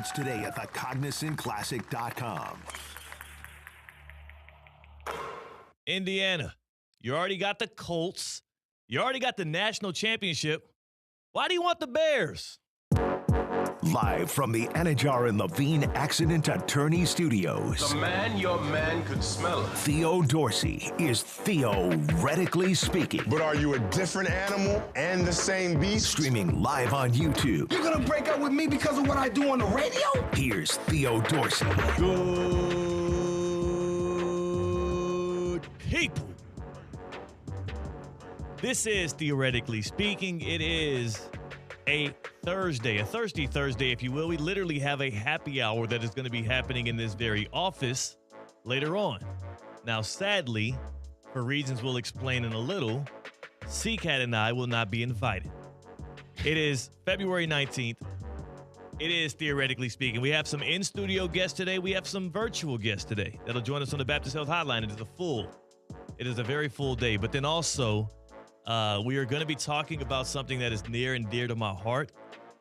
Tickets today at thecognizantclassic.com. Indiana, you already got the Colts. You already got the national championship. Why do you want the Bears? Live from the Anajar and Levine Accident Attorney Studios. The man your man could smell it. Theo Dorsey is theoretically speaking. But are you a different animal and the same beast? Streaming live on YouTube. You're gonna break up with me because of what I do on the radio? Here's Theo Dorsey. Good people. This is Theoretically Speaking. It is a Thursday, Thursday, if you will. We literally have a happy hour that is going to be happening in this very office later on. Now, sadly, for reasons we'll explain in a little, C-Katt and I will not be invited. It is February 19th. It is Theoretically Speaking. We have some in-studio guests today. We have some virtual guests today that'll join us on the Baptist Health Hotline. It is a very full day. But then also, we are going to be talking about something that is near and dear to my heart.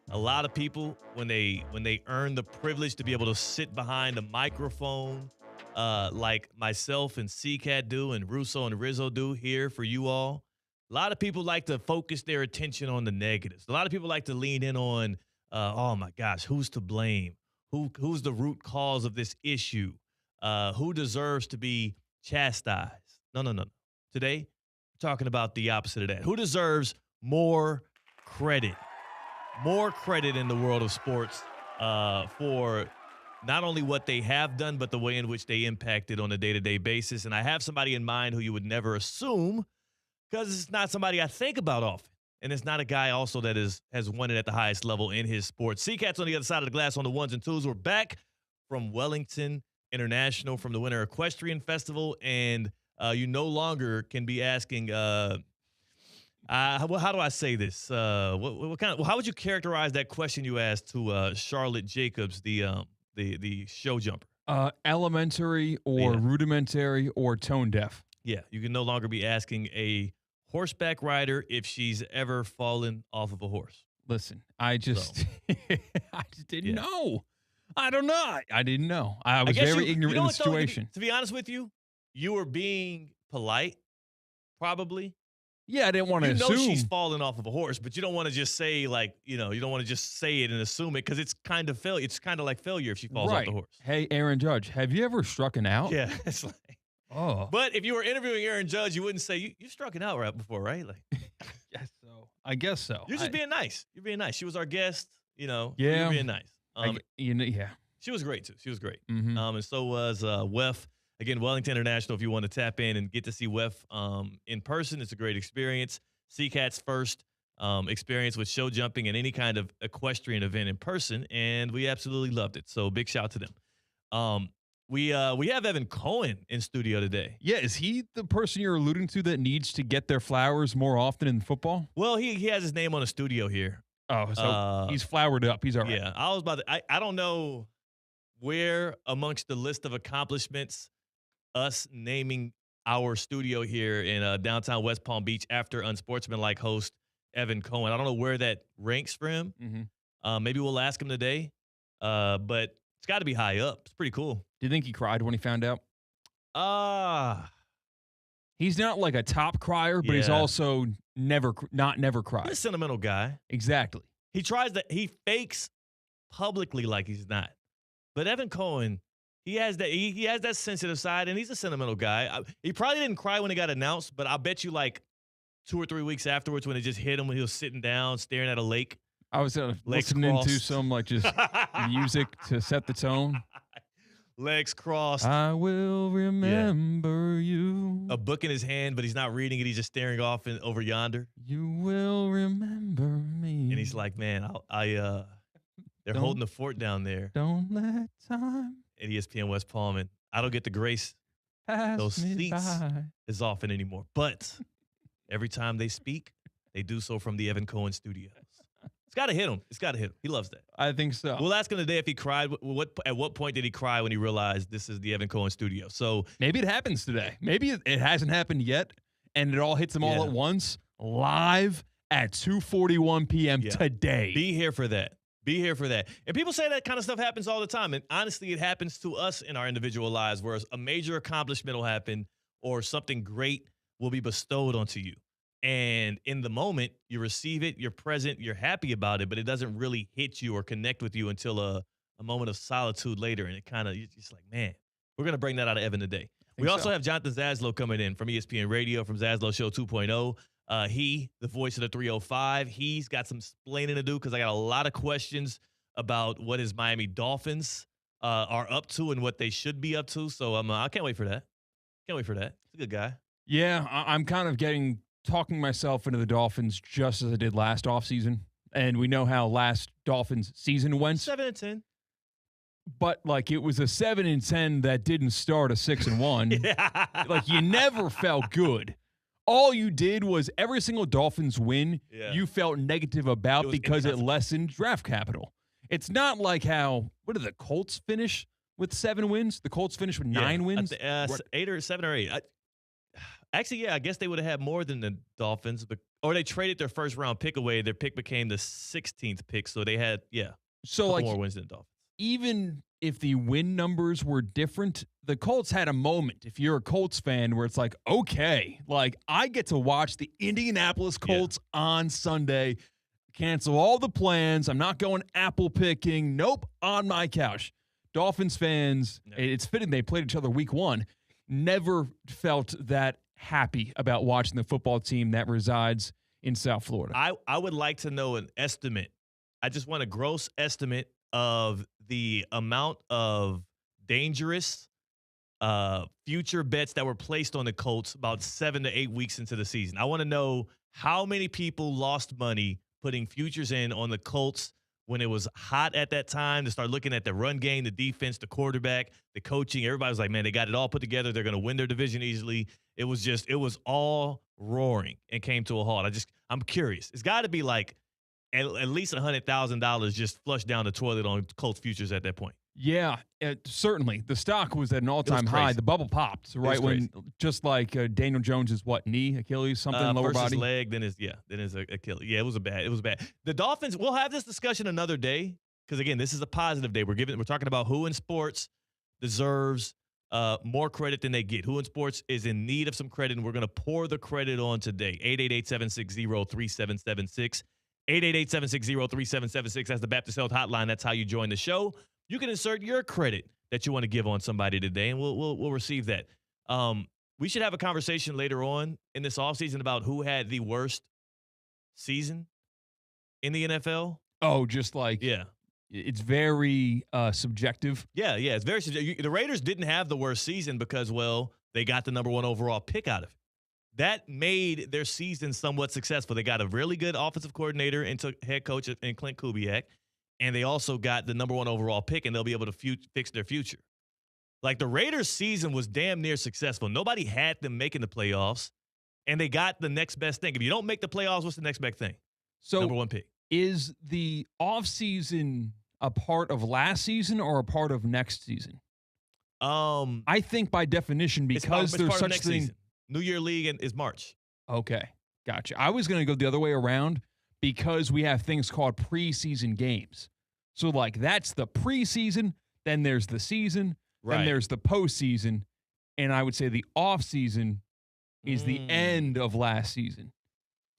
A lot of people, when they earn the privilege to be able to sit behind a microphone, like myself and C-Katt do, and Russo and Rizzo do here for you all, a lot of people like to focus their attention on the negatives. A lot of people like to lean in on, oh my gosh, who's to blame? Who's the root cause of this issue? Who deserves to be chastised? No. Today, talking about the opposite of that. Who deserves more credit? More credit in the world of sports for not only what they have done, but the way in which they impacted on a day-to-day basis. And I have somebody in mind who you would never assume, because it's not somebody I think about often. And it's not a guy also that has won it at the highest level in his sport. C-Katt's on the other side of the glass on the ones and twos. We're back from Wellington International, from the Winter Equestrian Festival, and you no longer can be asking, how do I say this? What kind of? How would you characterize that question you asked to Charlotte Jacobs, the show jumper? Elementary or rudimentary or tone deaf. Yeah, you can no longer be asking a horseback rider if she's ever fallen off of a horse. Listen, I just didn't know. I don't know. I didn't know. I was very ignorant in the situation. To be honest with you, you were being polite, probably. Yeah, I didn't want to assume. You know she's falling off of a horse, but you don't want to just say, you don't want to just say it and assume it, because it's kind of failure. It's kind of like failure if she falls off the horse. Hey, Aaron Judge, have you ever struck an out? Yeah, it's like. Oh. But if you were interviewing Aaron Judge, you wouldn't say, you struck an out right before, right? Like, I guess so. You're just being nice. You're being nice. She was our guest, Yeah. You're being nice. Yeah. She was great, too. She was great. Mm-hmm. And so was Wef. Again, Wellington International, if you want to tap in and get to see Wef in person, it's a great experience. C-Katt's first experience with show jumping and any kind of equestrian event in person, and we absolutely loved it. So big shout out to them. We have Evan Cohen in studio today. Yeah, is he the person you're alluding to that needs to get their flowers more often in football? Well, he has his name on a studio here. Oh, so he's flowered up. He's all right. Yeah, I was about to. I don't know where amongst the list of accomplishments us naming our studio here in downtown West Palm Beach after unsportsmanlike host Evan Cohen. I don't know where that ranks for him. Mm-hmm. Maybe we'll ask him today. But it's got to be high up. It's pretty cool. Do you think he cried when he found out? He's not like a top crier, but he's also never cried. He's a sentimental guy. Exactly. He fakes publicly like he's not. But Evan Cohen, he has that sensitive side, and he's a sentimental guy. He probably didn't cry when it got announced, but I'll bet you like 2 or 3 weeks afterwards when it just hit him when he was sitting down staring at a lake. I was listening to some just music to set the tone. Legs crossed. I will remember you. A book in his hand, but he's not reading it. He's just staring off over yonder. You will remember me. And he's like, man, they're holding the fort down there. Don't let time at ESPN West Palm, and I don't get to grace those seats as often anymore. But every time they speak, they do so from the Evan Cohen studios. It's got to hit him. It's got to hit him. He loves that. I think so. We'll ask him today if he cried. At what point did he cry when he realized this is the Evan Cohen studio? So maybe it happens today. Maybe it hasn't happened yet, and it all hits him all at once, live at 2:41 p.m. today. Be here for that. Be here for that. And people say that kind of stuff happens all the time. And honestly, it happens to us in our individual lives where a major accomplishment will happen or something great will be bestowed onto you. And in the moment, you receive it, you're present, you're happy about it, but it doesn't really hit you or connect with you until a moment of solitude later. And it kind of, you're just like, man, we're going to bring that out of Evan today. We also have Jonathan Zaslow coming in from ESPN Radio from Zaslow Show 2.0. He, the voice of the 305, he's got some explaining to do because I got a lot of questions about what his Miami Dolphins are up to and what they should be up to. So I can't wait for that. Can't wait for that. He's a good guy. Yeah, I'm kind of talking myself into the Dolphins just as I did last offseason. And we know how last Dolphins season went. 7-10. But like it was a 7-10 that didn't start a 6-1. Yeah. Like you never felt good. All you did was every single Dolphins win, you felt negative about because it lessened draft capital. It's not like what did the Colts finish with 7 wins? The Colts finished with 9 wins? 8 or 7 or 8. Actually, I guess they would have had more than the Dolphins, or they traded their first round pick away. Their pick became the 16th pick, so they had so like more wins than the Dolphins. Even if the win numbers were different, the Colts had a moment. If you're a Colts fan, where it's like, okay, like I get to watch the Indianapolis Colts on Sunday. Cancel all the plans. I'm not going apple picking. Nope, on my couch. Dolphins fans, it's fitting they played each other week 1. Never felt that happy about watching the football team that resides in South Florida. I would like to know an estimate. I just want a gross estimate of the amount of dangerous future bets that were placed on the Colts about 7 to 8 weeks into the season. I want to know how many people lost money putting futures in on the Colts when it was hot at that time to start looking at the run game, the defense, the quarterback, the coaching. Everybody was like, man, they got it all put together. They're going to win their division easily. It was all roaring and came to a halt. I'm curious. It's got to be like at least $100,000 just flushed down the toilet on Colts futures at that point. Yeah, certainly. The stock was at an all-time high. The bubble popped, right? When just like Daniel Jones's knee, Achilles, something lower body, leg, then his Achilles. Yeah, it was bad. The Dolphins. We'll have this discussion another day because again, this is a positive day. We're talking about who in sports deserves more credit than they get. Who in sports is in need of some credit, and we're going to pour the credit on today. 888-760-3776. 888-760-3776. That's the Baptist Health Hotline. That's how you join the show. You can insert your credit that you want to give on somebody today, and we'll receive that. We should have a conversation later on in this offseason about who had the worst season in the NFL. Oh, just like it's very subjective. Yeah, it's very subjective. The Raiders didn't have the worst season because, they got the number 1 overall pick out of it. That made their season somewhat successful. They got a really good offensive coordinator and head coach in Clint Kubiak. And they also got the number 1 overall pick, and they'll be able to fix their future. Like the Raiders' season was damn near successful. Nobody had them making the playoffs, and they got the next best thing. If you don't make the playoffs, what's the next best thing? So number 1 pick. Is the offseason a part of last season or a part of next season? I think by definition, because there's such thing. Season. New Year League is March. Okay, gotcha. I was going to go the other way around because we have things called preseason games. So, like, that's the preseason, then there's the season, then there's the postseason, and I would say the offseason is the end of last season.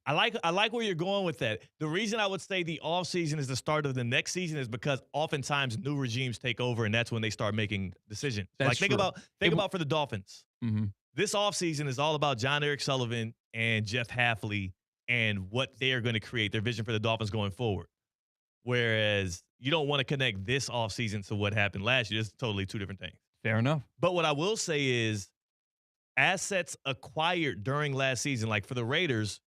I like where you're going with that. The reason I would say the offseason is the start of the next season is because oftentimes new regimes take over, and that's when they start making decisions. That's think about for the Dolphins. Mm-hmm. This offseason is all about John Eric Sullivan and Jeff Hafley and what they are going to create, their vision for the Dolphins going forward. Whereas you don't want to connect this offseason to what happened last year. It's totally two different things. Fair enough. But what I will say is assets acquired during last season, like for the Raiders,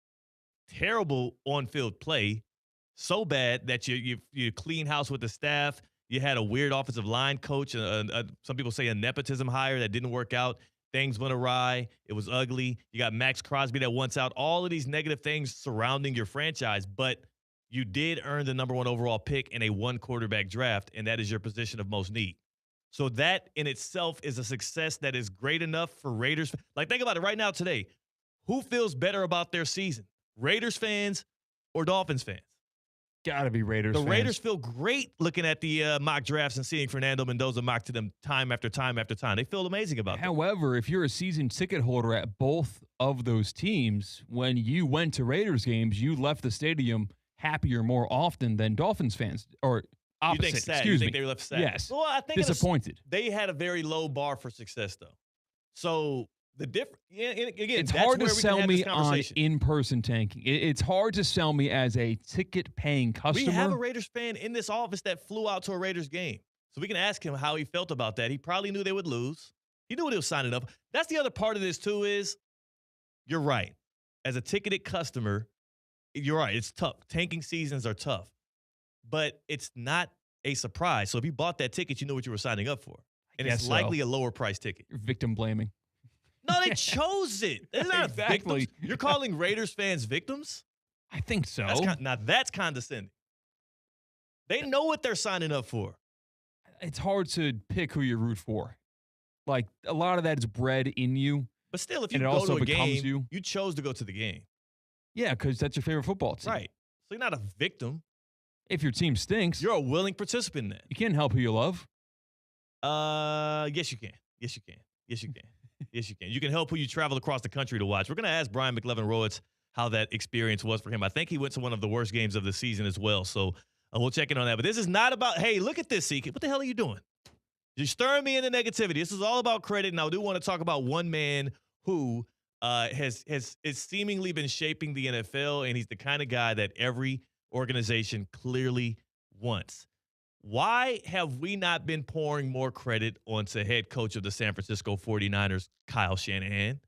terrible on-field play, so bad that you clean house with the staff. You had a weird offensive line coach. Some people say a nepotism hire that didn't work out. Things went awry. It was ugly. You got Max Crosby that wants out. All of these negative things surrounding your franchise, but you did earn the number 1 overall pick in a 1-quarterback draft, and that is your position of most need. So that in itself is a success that is great enough for Raiders. Like, think about it right now today. Who feels better about their season? Raiders fans or Dolphins fans? Got to be Raiders The fans. Raiders feel great looking at the mock drafts and seeing Fernando Mendoza mock to them time after time after time. They feel amazing about it. However, if you're a season ticket holder at both of those teams, when you went to Raiders games, you left the stadium happier more often than Dolphins fans. Or opposite, You think sad? excuse You think me. they left sad? Yes. Well, I think Disappointed. they had a very low bar for success, though. So the difference, again, It's that's hard where to we can sell have me this on conversation. in-person tanking. It's hard to sell me as a ticket-paying customer. We have a Raiders fan in this office that flew out to a Raiders game. So we can ask him how he felt about that. He probably knew they would lose. He knew what he was signing up. That's the other part of this, too, is you're right. As a ticketed customer, you're right. It's tough. Tanking seasons are tough. But it's not a surprise. So if you bought that ticket, you know what you were signing up for. And guess it's so. likely a lower price ticket. You're victim blaming. No, they chose it. They're not Exactly. victims. You're calling Raiders fans victims? I think so. Now that's condescending. They know what they're signing up for. It's hard to pick who you root for. Like, a lot of that is bred in you. But still, if you And it go also to a becomes game, you. you chose to go to the game. Yeah, because that's your favorite football team. Right. So you're not a victim. If your team stinks, You're a willing participant in that. you can't help who you love. Yes, you can. Yes, you can. Yes, you can. Yes, you can. You can help who you travel across the country to watch. We're going to ask Brian McLevin-Rhodes how that experience was for him. I think he went to one of the worst games of the season as well. So we'll check in on that. But this is not about, hey, look at this, C-Katt. What the hell are you doing? You're stirring me into negativity. This is all about credit. And I do want to talk about one man who has seemingly been shaping the NFL, and he's the kind of guy that every organization clearly wants. Why have we not been pouring more credit onto head coach of the San Francisco 49ers, Kyle Shanahan?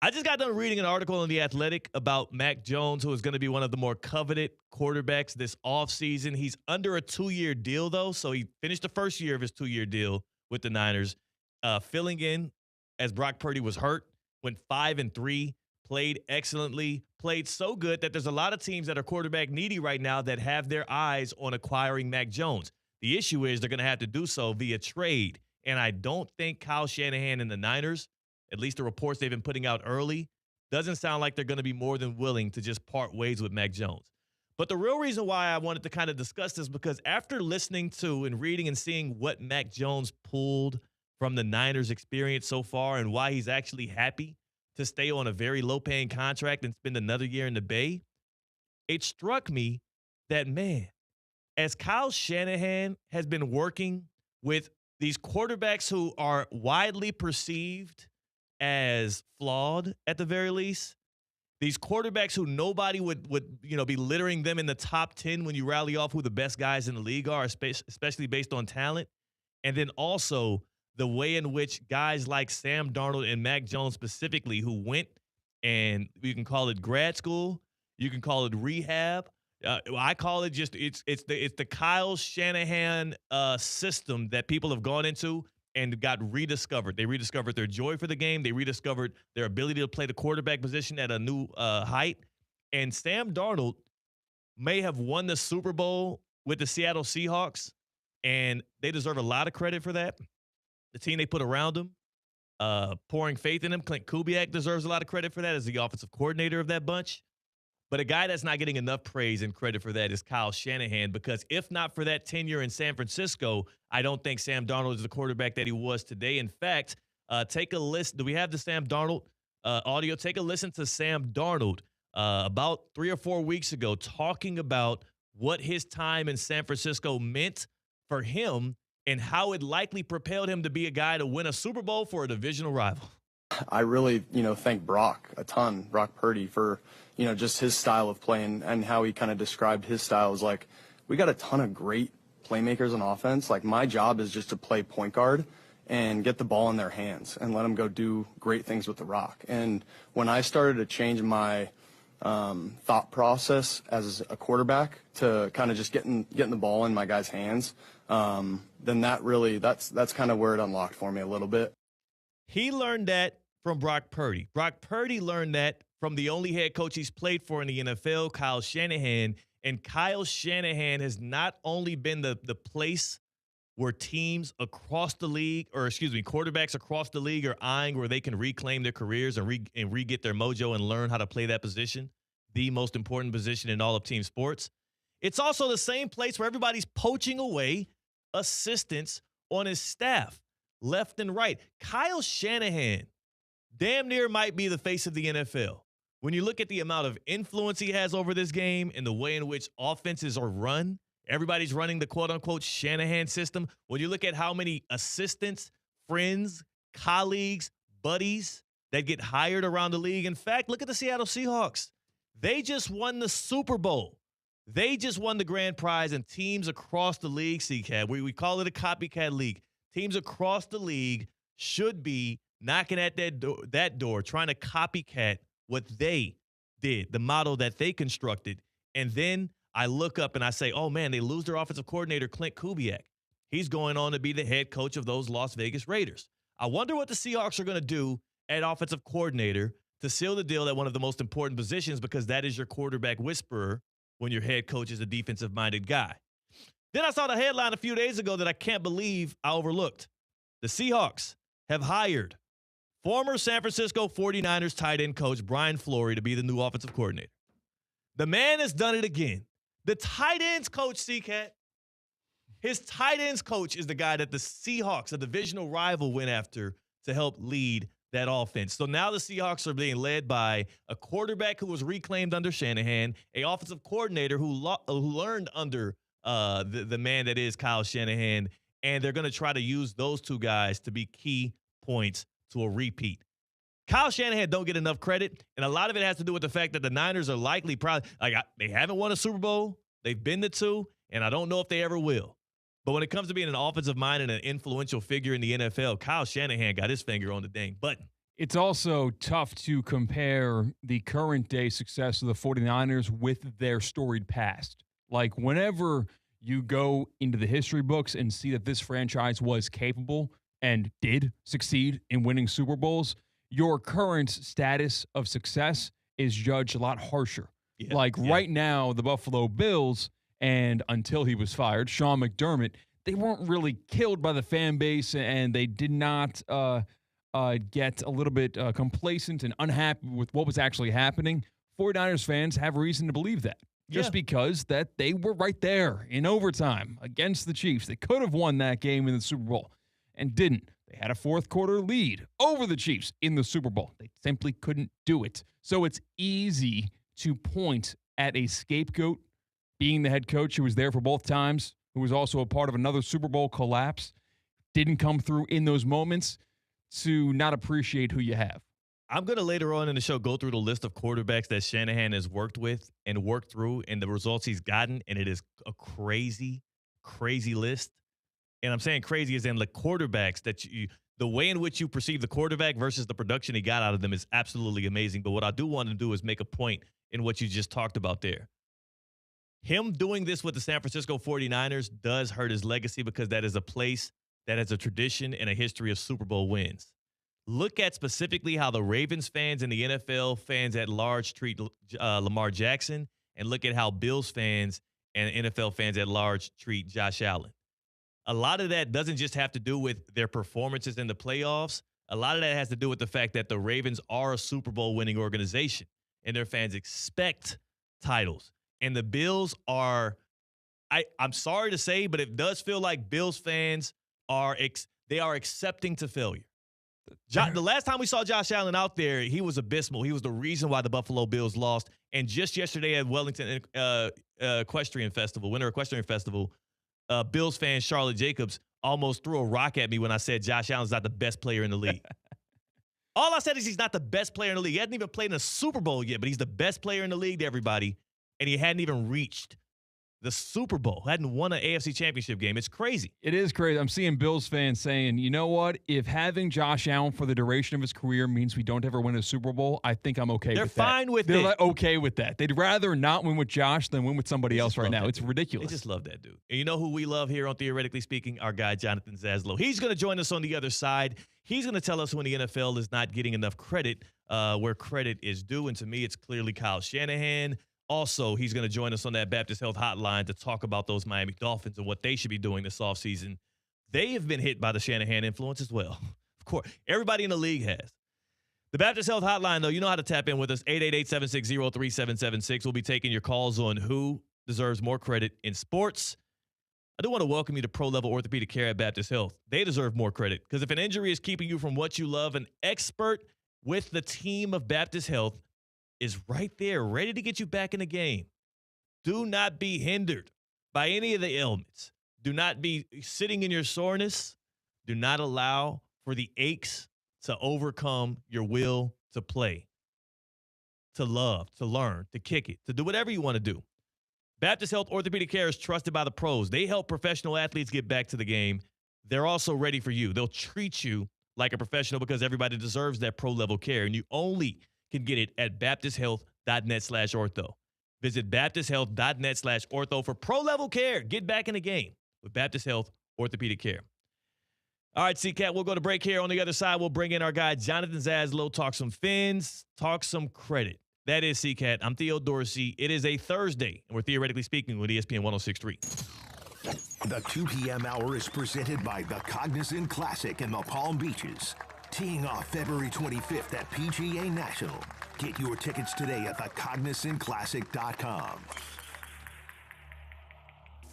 I just got done reading an article in The Athletic about Mac Jones, who is going to be one of the more coveted quarterbacks this offseason. He's under a 2-year deal, though, so he finished the first year of his 2-year deal with the Niners, filling in as Brock Purdy was hurt, went 5-3, played excellently, played so good that there's a lot of teams that are quarterback needy right now that have their eyes on acquiring Mac Jones. The issue is they're going to have to do so via trade, and I don't think Kyle Shanahan and the Niners, at least the reports they've been putting out early, doesn't sound like they're going to be more than willing to just part ways with Mac Jones. But the real reason why I wanted to kind of discuss this, because after listening to and reading and seeing what Mac Jones pulled from the Niners experience so far and why he's actually happy to stay on a very low-paying contract and spend another year in the Bay, it struck me that, man, as Kyle Shanahan has been working with these quarterbacks who are widely perceived as flawed at the very least, these quarterbacks who nobody would be littering them in the top 10 when you rally off who the best guys in the league are, especially based on talent, and then also the way in which guys like Sam Darnold and Mac Jones specifically, who went, and you can call it grad school, you can call it rehab. I call it just it's the Kyle Shanahan system that people have gone into and got rediscovered. They rediscovered their joy for the game. They rediscovered their ability to play the quarterback position at a new height. And Sam Darnold may have won the Super Bowl with the Seattle Seahawks, and they deserve a lot of credit for that. The team they put around him, pouring faith in him. Clint Kubiak deserves a lot of credit for that as the offensive coordinator of that bunch. But a guy that's not getting enough praise and credit for that is Kyle Shanahan, because if not for that tenure in San Francisco, I don't think Sam Darnold is the quarterback that he was today. In fact, take a listen. Do we have the Sam Darnold audio? Take a listen to Sam Darnold about 3 or 4 weeks ago talking about what his time in San Francisco meant for him and how it likely propelled him to be a guy to win a Super Bowl for a divisional rival. I really, thank Brock a ton, Brock Purdy, for, just his style of play and how he kind of described his style is like, we got a ton of great playmakers on offense. Like, my job is just to play point guard and get the ball in their hands and let them go do great things with the rock. And when I started to change my thought process as a quarterback to kind of just getting the ball in my guys' hands, then that's kind of where it unlocked for me a little bit. He learned that from Brock Purdy. Brock Purdy learned that from the only head coach he's played for in the NFL, Kyle Shanahan. And Kyle Shanahan has not only been the place where teams across the league, quarterbacks across the league are eyeing where they can reclaim their careers and re-get their mojo and learn how to play that position, the most important position in all of team sports. It's also the same place where everybody's poaching away assistants on his staff, left and right. Kyle Shanahan damn near might be the face of the NFL. When you look at the amount of influence he has over this game and the way in which offenses are run, everybody's running the quote-unquote Shanahan system. When you look at how many assistants, friends, colleagues, buddies that get hired around the league. In fact, look at the Seattle Seahawks. They just won the Super Bowl. They just won the grand prize, and teams across the league, C-Katt, we call it a copycat league. Teams across the league should be knocking at that door, trying to copycat what they did, the model that they constructed. And then I look up and I say, oh, man, they lose their offensive coordinator, Clint Kubiak. He's going on to be the head coach of those Las Vegas Raiders. I wonder what the Seahawks are going to do at offensive coordinator to seal the deal at one of the most important positions, because that is your quarterback whisperer when your head coach is a defensive-minded guy. Then I saw the headline a few days ago that I can't believe I overlooked. The Seahawks have hired former San Francisco 49ers tight end coach Brian Flores to be the new offensive coordinator. The man has done it again. The tight ends coach, C-Katt, his tight ends coach is the guy that the Seahawks, a divisional rival, went after to help lead that offense. So now the Seahawks are being led by a quarterback who was reclaimed under Shanahan, a offensive coordinator who learned under the man that is Kyle Shanahan, and they're going to try to use those two guys to be key points to a repeat. Kyle Shanahan don't get enough credit, and a lot of it has to do with the fact that the Niners are likely they haven't won a Super Bowl. They've been to two, and I don't know if they ever will. But when it comes to being an offensive mind and an influential figure in the NFL, Kyle Shanahan got his finger on the dang button. It's also tough to compare the current day success of the 49ers with their storied past. Like, whenever you go into the history books and see that this franchise was capable and did succeed in winning Super Bowls, your current status of success is judged a lot harsher. Right now, the Buffalo Bills, and until he was fired, Sean McDermott, they weren't really killed by the fan base, and they did not get a little bit complacent and unhappy with what was actually happening. 49ers fans have reason to believe that. Just because that they were right there in overtime against the Chiefs. They could have won that game in the Super Bowl and didn't. They had a fourth quarter lead over the Chiefs in the Super Bowl. They simply couldn't do it. So it's easy to point at a scapegoat being the head coach who was there for both times, who was also a part of another Super Bowl collapse, didn't come through in those moments, to not appreciate who you have. I'm going to later on in the show go through the list of quarterbacks that Shanahan has worked with and worked through and the results he's gotten, and it is a crazy, crazy list. And I'm saying crazy as in the quarterbacks that the way in which you perceive the quarterback versus the production he got out of them is absolutely amazing. But what I do want to do is make a point in what you just talked about there. Him doing this with the San Francisco 49ers does hurt his legacy, because that is a place that has a tradition and a history of Super Bowl wins. Look at specifically how the Ravens fans and the NFL fans at large treat Lamar Jackson, and look at how Bills fans and NFL fans at large treat Josh Allen. A lot of that doesn't just have to do with their performances in the playoffs. A lot of that has to do with the fact that the Ravens are a Super Bowl winning organization, and their fans expect titles. And the Bills are, I'm sorry to say, but it does feel like Bills fans are accepting to failure. The last time we saw Josh Allen out there, he was abysmal. He was the reason why the Buffalo Bills lost. And just yesterday at Wellington Equestrian Festival, Winter Equestrian Festival, Bills fan Charlotte Jacobs almost threw a rock at me when I said Josh Allen's not the best player in the league. All I said is he's not the best player in the league. He hadn't even played in a Super Bowl yet, but he's the best player in the league to everybody, and he hadn't even reached the Super Bowl, hadn't won an AFC championship game. It's crazy. It is crazy. I'm seeing Bills fans saying, you know what? If having Josh Allen for the duration of his career means we don't ever win a Super Bowl, I think I'm okay with that. They're fine with it. They're okay with that. They'd rather not win with Josh than win with somebody else right now. It's ridiculous. They just love that dude. And you know who we love here on Theoretically Speaking? Our guy, Jonathan Zaslow. He's going to join us on the other side. He's going to tell us when the NFL is not getting enough credit, where credit is due. And to me, it's clearly Kyle Shanahan. Also, he's going to join us on that Baptist Health Hotline to talk about those Miami Dolphins and what they should be doing this offseason. They have been hit by the Shanahan influence as well. Of course, everybody in the league has. The Baptist Health Hotline, though, you know how to tap in with us, 888-760-3776. We'll be taking your calls on who deserves more credit in sports. I do want to welcome you to pro-level orthopedic care at Baptist Health. They deserve more credit because if an injury is keeping you from what you love, an expert with the team of Baptist Health is right there, ready to get you back in the game. Do not be hindered by any of the ailments. Do not be sitting in your soreness. Do not allow for the aches to overcome your will to play, to love, to learn, to kick it, to do whatever you want to do. Baptist Health Orthopedic Care is trusted by the pros. They help professional athletes get back to the game. They're also ready for you. They'll treat you like a professional because everybody deserves that pro-level care, and you only can get it at baptisthealth.net/ortho. Visit baptisthealth.net/ortho for pro-level care. Get back in the game with Baptist Health Orthopedic Care. All right, C-Katt, we'll go to break here. On the other side, we'll bring in our guy, Jonathan Zaslow, talk some Fins, talk some credit. That is C-Katt. I'm Theo Dorsey. It is a Thursday, and we're theoretically speaking with ESPN 106.3. The 2 p.m. hour is presented by the Cognizant Classic in the Palm Beaches. Teeing off February 25th at PGA National. Get your tickets today at thecognizantclassic.com.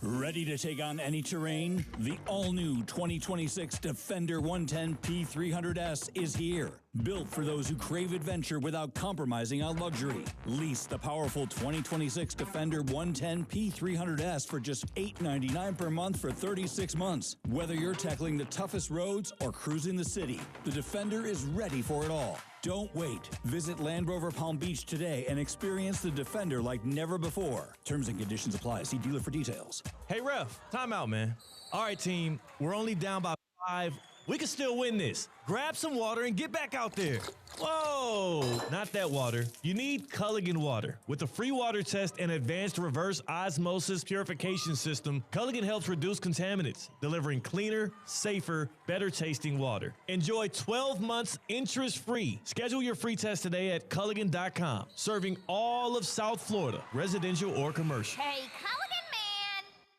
Ready to take on any terrain? The all-new 2026 Defender 110 P300S is here. Built for those who crave adventure without compromising on luxury. Lease the powerful 2026 Defender 110 P300S for just $899 per month for 36 months. Whether you're tackling the toughest roads or cruising the city, the Defender is ready for it all. Don't wait. Visit Land Rover Palm Beach today and experience the Defender like never before. Terms and conditions apply. See dealer for details. Hey, ref, time out, man. All right, team, we're only down by 5. We can still win this. Grab some water and get back out there. Whoa, not that water. You need Culligan water. With a free water test and advanced reverse osmosis purification system, Culligan helps reduce contaminants, delivering cleaner, safer, better tasting water. Enjoy 12 months interest-free. Schedule your free test today at Culligan.com. Serving all of South Florida, residential or commercial. Hey, Culligan man!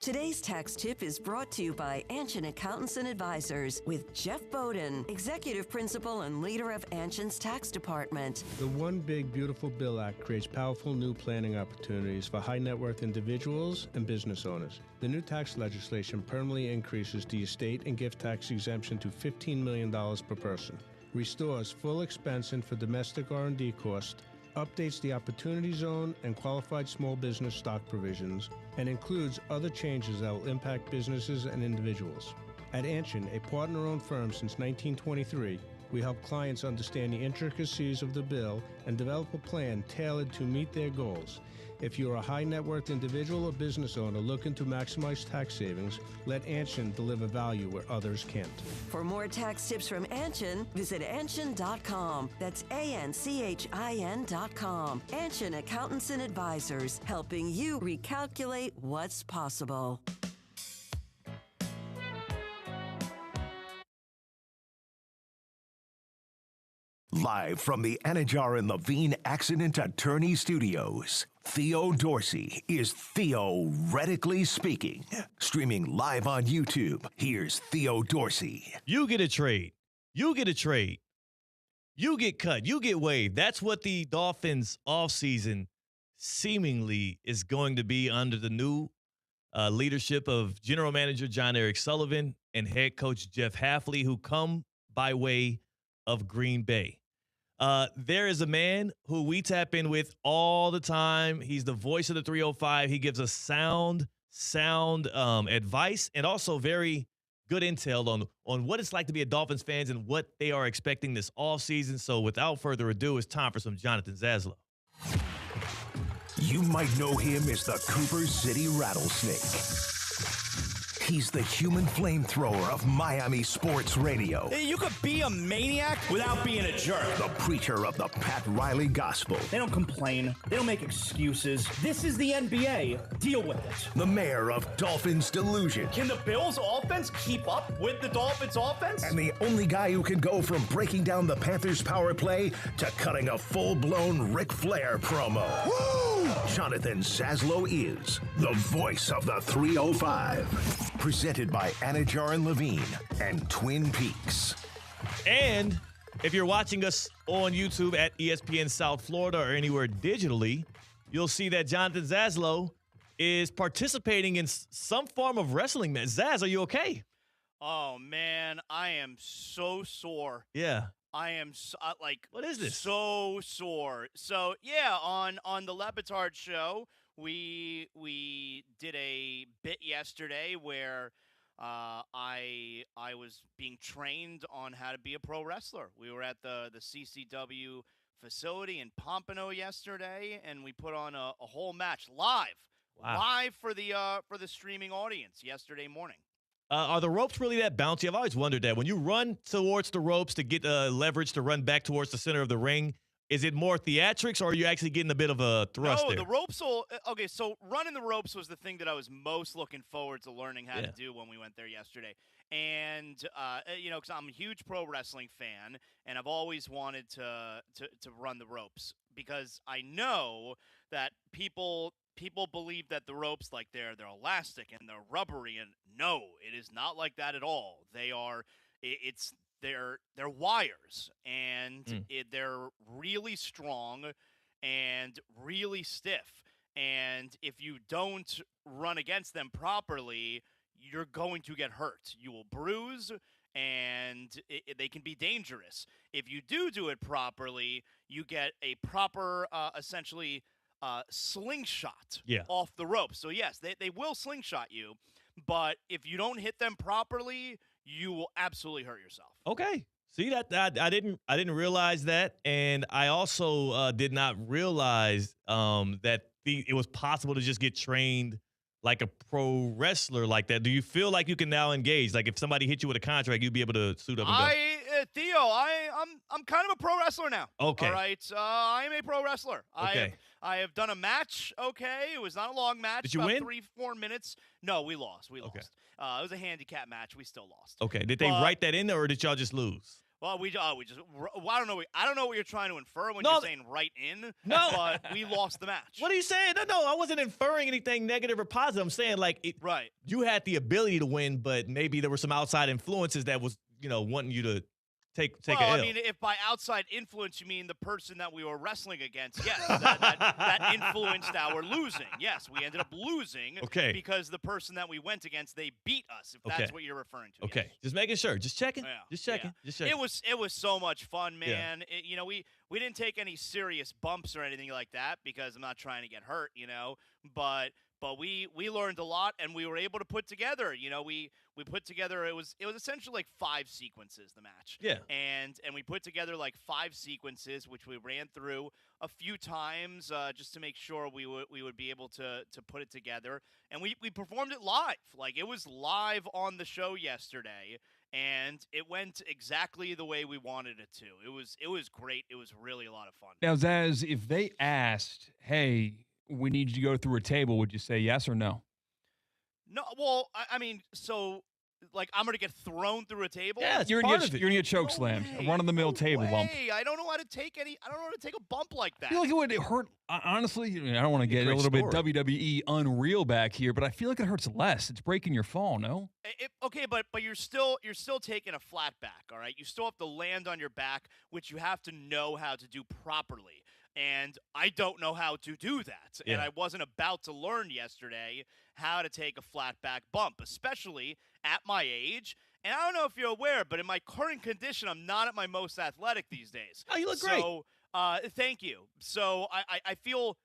Today's tax tip is brought to you by Anshin Accountants and Advisors with Jeff Bowden, Executive Principal and leader of Anshin's Tax Department. The One Big Beautiful Bill Act creates powerful new planning opportunities for high net worth individuals and business owners. The new tax legislation permanently increases the estate and gift tax exemption to $15 million per person, restores full expensing for domestic R&D costs, updates the Opportunity Zone and qualified small business stock provisions, and includes other changes that will impact businesses and individuals. At Anshin, a partner-owned firm since 1923, we help clients understand the intricacies of the bill and develop a plan tailored to meet their goals. If you're a high net worth individual or business owner looking to maximize tax savings, let Anshin deliver value where others can't. For more tax tips from Anshin, visit Anshin.com. That's ANCHIN.com. Anshin Accountants and Advisors, helping you recalculate what's possible. Live from the Anajar and Levine Accident Attorney Studios, Theo Dorsey is theoretically speaking. Streaming live on YouTube, here's Theo Dorsey. You get a trade. You get a trade. You get cut. You get waived. That's what the Dolphins offseason seemingly is going to be under the new leadership of General Manager John Eric Sullivan and head coach Jeff Hafley, who come by way of Green Bay. There is a man who we tap in with all the time. He's the voice of the 305. He gives us sound advice and also very good intel on what it's like to be a Dolphins fan and what they are expecting this offseason. So without further ado, it's time for some Jonathan Zaslow. You might know him as the Cooper City Rattlesnake. He's the human flamethrower of Miami sports radio. Hey, you could be a maniac without being a jerk. The preacher of the Pat Riley gospel. They don't complain. They don't make excuses. This is the NBA. Deal with it. The mayor of Dolphins Delusion. Can the Bills offense keep up with the Dolphins offense? And the only guy who can go from breaking down the Panthers power play to cutting a full-blown Ric Flair promo. Woo! Jonathan Zaslow is the voice of the 305. Presented by Anajar and Levine and Twin Peaks. And if you're watching us on YouTube at ESPN South Florida or anywhere digitally, you'll see that Jonathan Zaslow is participating in some form of wrestling. Man, Zaz, are you okay? Oh man, I am so sore. Yeah. I am what is this? So sore. So yeah, on the Lepetard show, we did a bit yesterday where I was being trained on how to be a pro wrestler. We were at the CCW facility in Pompano yesterday, and we put on a whole match live for the streaming audience yesterday morning. Are the ropes really that bouncy? I've always wondered that. When you run towards the ropes to get leverage to run back towards the center of the ring, is it more theatrics, or are you actually getting a bit of a thrust there? The ropes will – okay, so running the ropes was the thing that I was most looking forward to learning how to do when we went there yesterday. And, because I'm a huge pro wrestling fan, and I've always wanted to run the ropes because I know that people believe that the ropes, like they're elastic and they're rubbery, and no, it is not like that at all. They are they're wires, and they're really strong and really stiff. And if you don't run against them properly, you're going to get hurt. You will bruise, and they can be dangerous. If you do it properly, you get a proper, essentially, slingshot off the rope. So yes, they will slingshot you, but if you don't hit them properly, you will absolutely hurt yourself. Okay. See, that I didn't realize that, and I also did not realize that it was possible to just get trained like a pro wrestler like that. Do you feel like you can now engage? Like if somebody hit you with a contract, you'd be able to suit up and go? Theo, I'm kind of a pro wrestler now. Okay. All right. I am a pro wrestler. Okay. I have done a match. Okay. It was not a long match. Did you about win? 3-4 minutes. No, we lost. Okay. It was a handicap match. We still lost. Okay. Did they write that in there, or did y'all just lose? Well, I don't know. I don't know what you're trying to infer when you're saying right in. No, but we lost the match. What are you saying? No, I wasn't inferring anything negative or positive. I'm saying you had the ability to win, but maybe there were some outside influences that was wanting you to take a L. I mean, if by outside influence you mean the person that we were wrestling against, yes, that influenced our losing. Yes, we ended up losing because the person that we went against, they beat us, if that's what you're referring to. Okay, yes. Just making sure. Just checking. Yeah. Just checking. Yeah. Just checking. It was so much fun, man. Yeah. We didn't take any serious bumps or anything like that because I'm not trying to get hurt, but we learned a lot, and we were able to put together, we put together, it was essentially like 5 sequences, the match. Yeah. And we put together like 5 sequences, which we ran through a few times just to make sure we would be able to put it together. And we performed it live. Like, it was live on the show yesterday, and it went exactly the way we wanted it to. It was great. It was really a lot of fun. Now, Zaz, if they asked, hey, we need you to go through a table, would you say yes or no? No, well, I mean, so, like, I'm going to get thrown through a table? Yeah, you're going to get choke slammed, a run-of-the-mill table bump. I don't know how to take a bump like that. I feel like it would hurt, honestly, I don't want to get a little bit WWE unreal back here, but I feel like it hurts less. It's breaking your fall, no? Okay, but you're still taking a flat back, all right? You still have to land on your back, which you have to know how to do properly. And I don't know how to do that. Yeah. And I wasn't about to learn yesterday how to take a flat back bump, especially at my age. And I don't know if you're aware, but in my current condition, I'm not at my most athletic these days. Oh, you look great. So, thank you. So I feel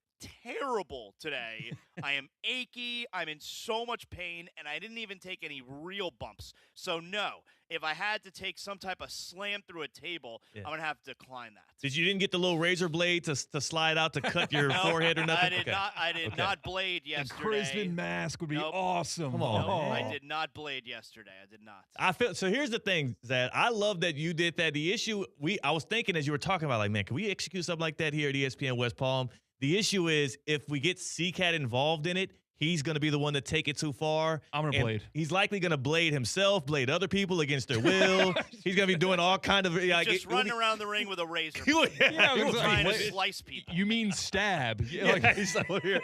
terrible today. I am achy. I'm in so much pain, and I didn't even take any real bumps. So, no. If I had to take some type of slam through a table, I'm going to have to decline that. You didn't get the little razor blade to slide out to cut your forehead or nothing? I did not blade yesterday. A Chrisman mask would be awesome. Come on, man. I did not blade yesterday. I did not. So here's the thing, Zach. I love that you did that. The issue, I was thinking as you were talking about, like, man, can we execute something like that here at ESPN West Palm? The issue is if we get C-Katt involved in it, he's going to be the one to take it too far. I'm going to blade. He's likely going to blade himself, blade other people against their will. He's going to be doing all kind of just running around the ring with a razor. He was trying to slice people. You mean stab? He's over here.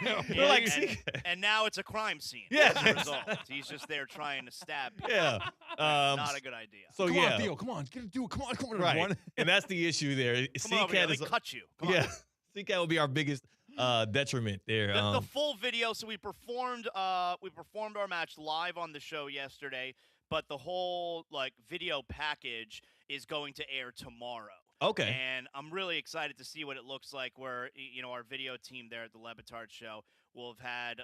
And now it's a crime scene. Yeah. As a result. He's just there trying to stab people. Yeah. Not a good idea. So come on, Theo. Come on. Get it. Do it. Come on. Right. And that's the issue there. Come on, let me cut you. Come on. C-Katt will be our biggest detriment there. The full video. So we performed our match live on the show yesterday, but the whole video package is going to air tomorrow. Okay. And I'm really excited to see what it looks like. Where our video team there at the Lebitard show will have had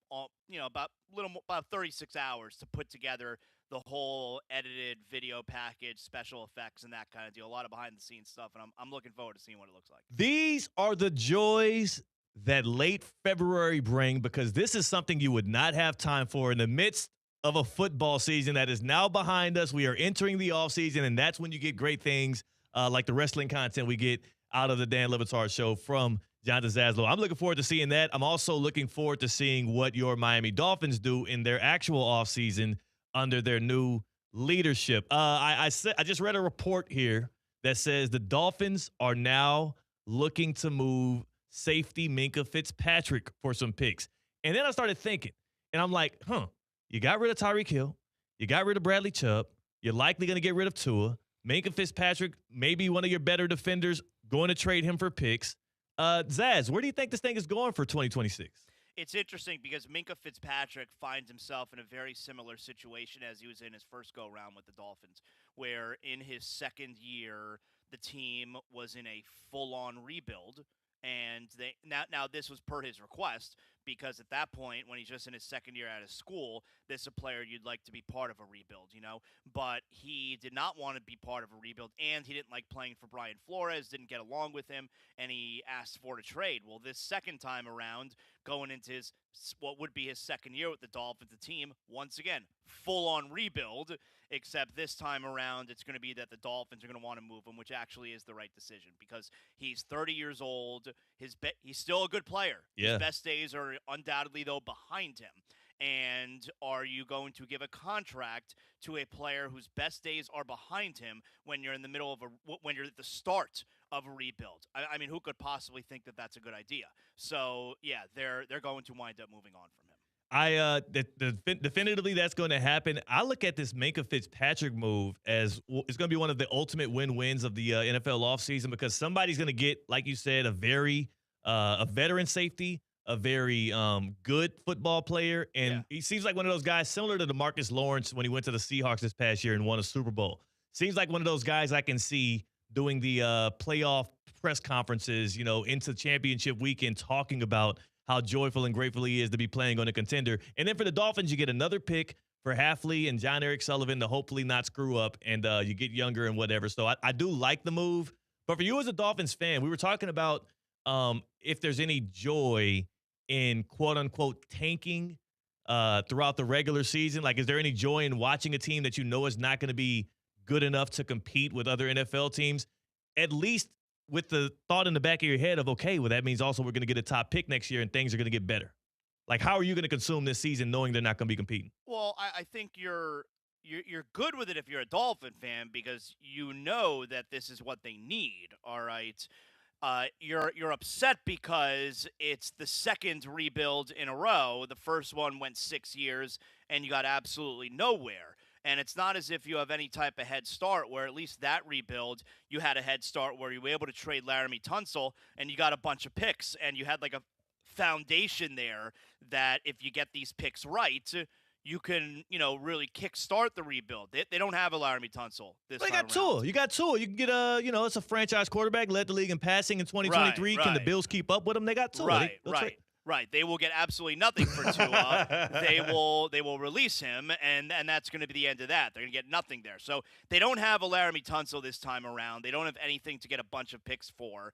about 36 hours to put together the whole edited video package, special effects, and that kind of deal. A lot of behind-the-scenes stuff, and I'm looking forward to seeing what it looks like. These are the joys that late February bring, because this is something you would not have time for in the midst of a football season that is now behind us. We are entering the offseason, and that's when you get great things like the wrestling content we get out of the Dan Le Batard show from Jonathan Zaslow. I'm looking forward to seeing that. I'm also looking forward to seeing what your Miami Dolphins do in their actual offseason under their new leadership. I just read a report here that says the Dolphins are now looking to move safety Minkah Fitzpatrick for some picks. And then I started thinking, and I'm like, you got rid of Tyreek Hill. You got rid of Bradley Chubb. You're likely going to get rid of Tua. Minkah Fitzpatrick, maybe one of your better defenders, going to trade him for picks. Zaz, where do you think this thing is going for 2026? It's interesting because Minkah Fitzpatrick finds himself in a very similar situation as he was in his first go-round with the Dolphins, where in his second year, the team was in a full-on rebuild. And now this was per his request, because at that point, when he's just in his second year out of school, this is a player you'd like to be part of a rebuild, But he did not want to be part of a rebuild, and he didn't like playing for Brian Flores, didn't get along with him, and he asked for a trade. Well, this second time around, going into what would be his second year with the Dolphins, the team, once again, full-on rebuild, except this time around, it's going to be that the Dolphins are going to want to move him, which actually is the right decision, because he's 30 years old. He's still a good player. Yeah. His best days are undoubtedly, though, behind him. And are you going to give a contract to a player whose best days are behind him when you're in the middle of when you're at the start of a rebuild? I mean, who could possibly think that that's a good idea? So, yeah, they're going to wind up moving on from him. Definitively that's going to happen. I look at this Minkah Fitzpatrick move as it's going to be one of the ultimate win-wins of the NFL offseason, because somebody's going to get, like you said, a veteran safety, a very good football player, and he seems like one of those guys similar to DeMarcus Lawrence when he went to the Seahawks this past year and won a Super Bowl. Seems like one of those guys I can see doing the playoff press conferences, into championship weekend, talking about how joyful and grateful he is to be playing on a contender. And then for the Dolphins, you get another pick for Halfley and John Eric Sullivan to hopefully not screw up, and you get younger and whatever. So I do like the move. But for you as a Dolphins fan, we were talking about if there's any joy in quote-unquote tanking throughout the regular season. Like, is there any joy in watching a team that is not going to be good enough to compete with other NFL teams, at least with the thought in the back of your head of, okay, well, that means also we're going to get a top pick next year and things are going to get better? Like, how are you going to consume this season knowing they're not going to be competing? Well, I think you're good with it if you're a Dolphin fan, because you know that this is what they need, all right? You're upset because it's the second rebuild in a row. The first one went 6 years, and you got absolutely nowhere. And it's not as if you have any type of head start, where at least that rebuild, you had a head start where you were able to trade Laramie Tunsil, and you got a bunch of picks, and you had like a foundation there that if you get these picks right, you can, really kickstart the rebuild. They don't have a Laramie Tunsil this time around. You got Tua. You can get it's a franchise quarterback, led the league in passing in 2023. Can the Bills keep up with him? They got Tua. Right. They will get absolutely nothing for Tua. They will release him, and that's going to be the end of that. They're going to get nothing there. So they don't have a Laramie Tunsil this time around. They don't have anything to get a bunch of picks for.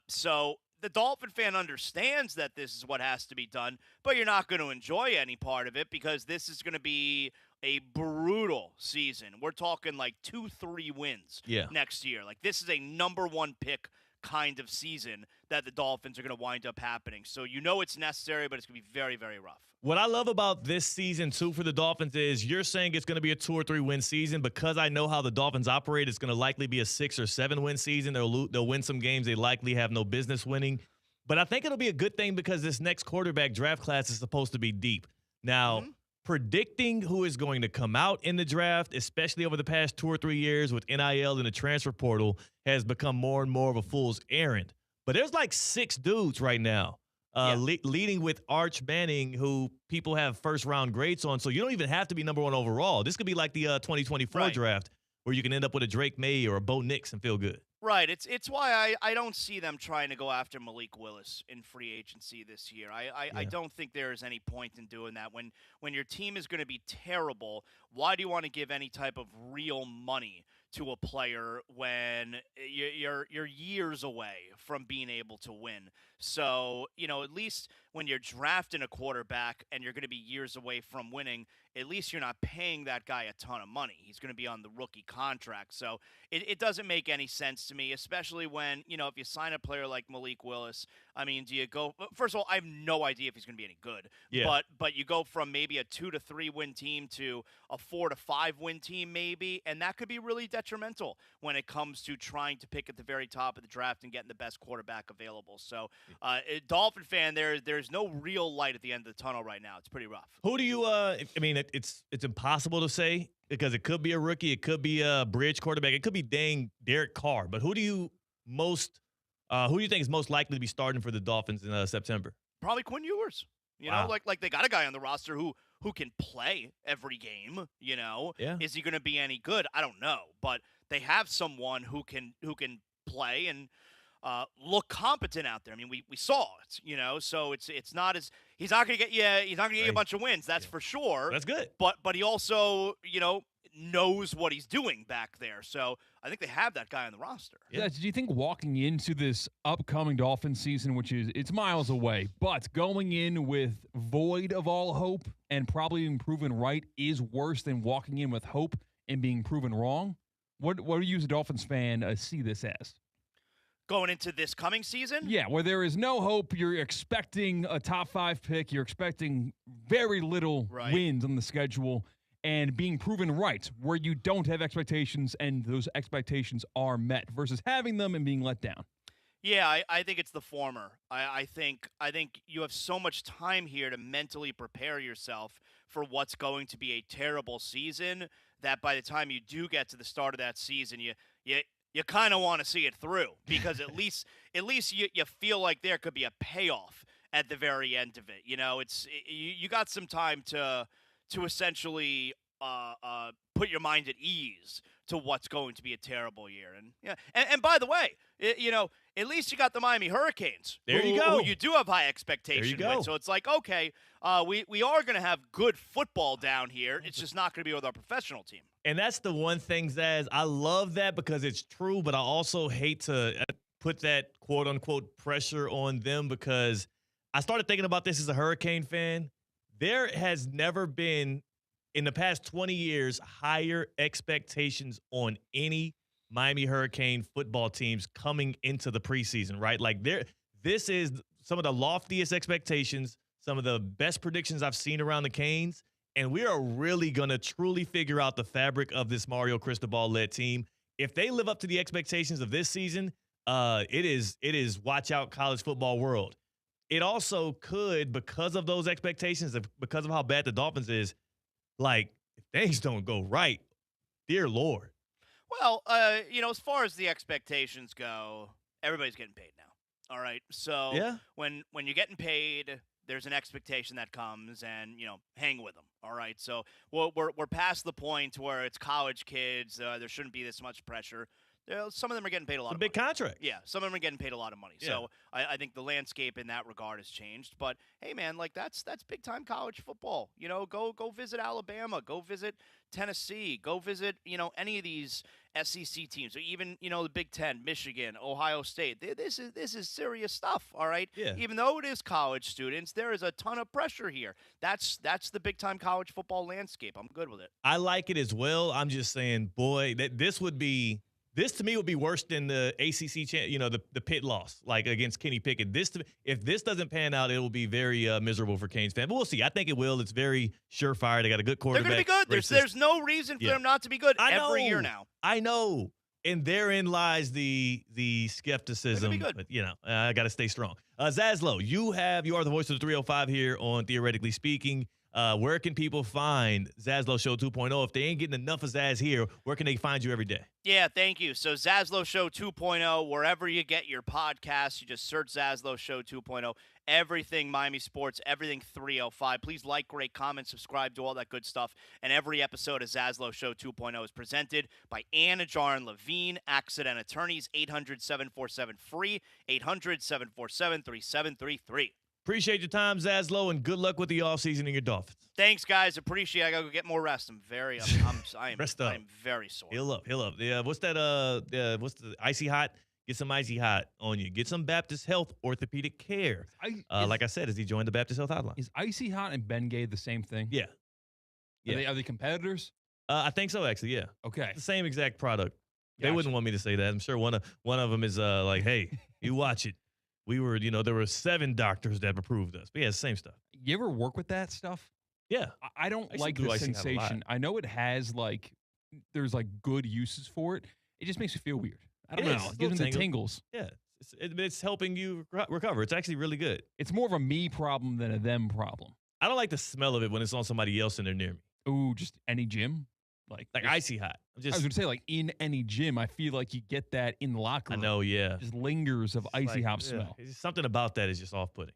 So the Dolphin fan understands that this is what has to be done, but you're not going to enjoy any part of it, because this is going to be a brutal season. We're talking like 2-3 wins next year. Like, this is a number one pick kind of season that the Dolphins are going to wind up happening. So it's necessary, but it's going to be very, very rough. What I love about this season, too, for the Dolphins is you're saying it's going to be a 2 or 3 win season. Because I know how the Dolphins operate, it's going to likely be a 6 or 7 win season. They'll win some games they likely have no business winning. But I think it'll be a good thing, because this next quarterback draft class is supposed to be deep. Now, predicting who is going to come out in the draft, especially over the past 2 or 3 years with NIL and the transfer portal, has become more and more of a fool's errand. But there's like 6 dudes right now. Leading with Arch Manning, who people have first-round grades on. So you don't even have to be number 1 overall. This could be like the 2024 draft where you can end up with a Drake May or a Bo Nix and feel good. Right. It's why I don't see them trying to go after Malik Willis in free agency this year. I don't think there is any point in doing that. When your team is going to be terrible, why do you want to give any type of real money to a player when you're years away from being able to win? So, at least when you're drafting a quarterback and you're going to be years away from winning, at least you're not paying that guy a ton of money. He's going to be on the rookie contract. So it doesn't make any sense to me, especially when, if you sign a player like Malik Willis, I mean, do you go – first of all, I have no idea if he's going to be any good. Yeah. But you go from maybe a 2 to 3 win team to a 4 to 5 win team maybe, and that could be really detrimental when it comes to trying to pick at the very top of the draft and getting the best quarterback available. So, Dolphin fan, there's no real light at the end of the tunnel right now. It's pretty rough. Who do you it's impossible to say because it could be a rookie, it could be a bridge quarterback, it could be Derek Carr, but who do you think is most likely to be starting for the Dolphins in September? Probably Quinn Ewers. Like they got a guy on the roster who can play every game, Yeah. Is he going to be any good? I don't know, but they have someone who can play and look competent out there. I mean, we saw it, so it's not as he's not going to get you a bunch of wins, that's for sure. That's good. But he also, knows what he's doing back there. So I think they have that guy on the roster. Yeah. Do you think walking into this upcoming Dolphin season, which it's miles away, but going in with void of all hope and probably being proven right is worse than walking in with hope and being proven wrong? What do you as a Dolphins fan see this as? Going into this coming season? Yeah, where there is no hope, you're expecting a top 5 pick, you're expecting very little wins on the schedule, and being proven right, where you don't have expectations and those expectations are met, versus having them and being let down. Yeah, I think it's the former. I think you have so much time here to mentally prepare yourself for what's going to be a terrible season that by the time you do get to the start of that season, you kind of want to see it through because at least you feel like there could be a payoff at the very end of it. You got some time to essentially put your mind at ease to what's going to be a terrible year. And by the way, at least you got the Miami Hurricanes. There you go. Who you do have high expectations with. So it's like, okay, we are going to have good football down here. It's just not going to be with our professional team. And that's the one thing, Zaz, I love that because it's true, but I also hate to put that quote-unquote pressure on them because I started thinking about this as a Hurricane fan. There has never been, in the past 20 years, higher expectations on any Miami Hurricane football teams coming into the preseason, right? Like this is some of the loftiest expectations, some of the best predictions I've seen around the Canes. And we are really going to truly figure out the fabric of this Mario Cristobal-led team. If they live up to the expectations of this season, it is watch out college football world. It also could, because of those expectations, because of how bad the Dolphins is, like, if things don't go right, dear Lord. Well, as far as the expectations go, everybody's getting paid now. All right. So when you're getting paid, there's an expectation that comes and, hang with them. All right. So we're past the point where it's college kids. There shouldn't be this much pressure. Some of them are getting paid a lot of money. Big contract. Yeah, some of them are getting paid a lot of money. Yeah. So I think the landscape in that regard has changed. But, hey, man, like that's big-time college football. Go visit Alabama. Go visit Tennessee. Go visit, any of these SEC teams. Or even, the Big Ten, Michigan, Ohio State. This is serious stuff, all right? Yeah. Even though it is college students, there is a ton of pressure here. That's the big-time college football landscape. I'm good with it. I like it as well. I'm just saying, boy, this to me would be worse than the ACC, the Pitt loss, like against Kenny Pickett. If this doesn't pan out, it will be very miserable for Canes fans. But we'll see. I think it will. It's very surefire. They got a good quarterback. They're going to be good. There's no reason for them not to be good every year now. I know. And therein lies the skepticism. But, I got to stay strong. Zaslow, you are the voice of the 305 here on Theoretically Speaking. Where can people find Zaslow Show 2.0? If they ain't getting enough of Zaz here, where can they find you every day? Yeah, thank you. So Zaslow Show 2.0, wherever you get your podcasts, you just search Zaslow Show 2.0. Everything Miami sports, everything 305. Please like, rate, comment, subscribe, do all that good stuff. And every episode of Zaslow Show 2.0 is presented by Anna Jar and Levine, Accident Attorneys, 800-747-FREE, 800-747-3733. Appreciate your time, Zaslow, and good luck with the offseason and your Dolphins. Thanks, guys. Appreciate it. I got to go get more rest. I'm very very sore. Heal up. Yeah, what's that? What's the icy hot? Get some icy hot on you. Get some Baptist Health Orthopedic Care. Like I said, as he joined the Baptist Health Hotline. Is icy hot and Bengay the same thing? Yeah. Are they competitors? I think so, actually. Yeah. Okay. It's the same exact product. They wouldn't want me to say that. I'm sure one of them is like, hey, you watch it. We were, there were 7 doctors that approved us. But yeah, it's the same stuff. You ever work with that stuff? Yeah. I don't like the sensation. I know it has there's good uses for it. It just makes you feel weird. I don't know. It gives me the tingles. Yeah. It's helping you recover. It's actually really good. It's more of a me problem than a them problem. I don't like the smell of it when it's on somebody else and they're near me. Ooh, just any gym? Like icy hot. I was going to say, in any gym, I feel like you get that in the locker room. I know, yeah. Just lingers of icy hot smell. Something about that is just off-putting.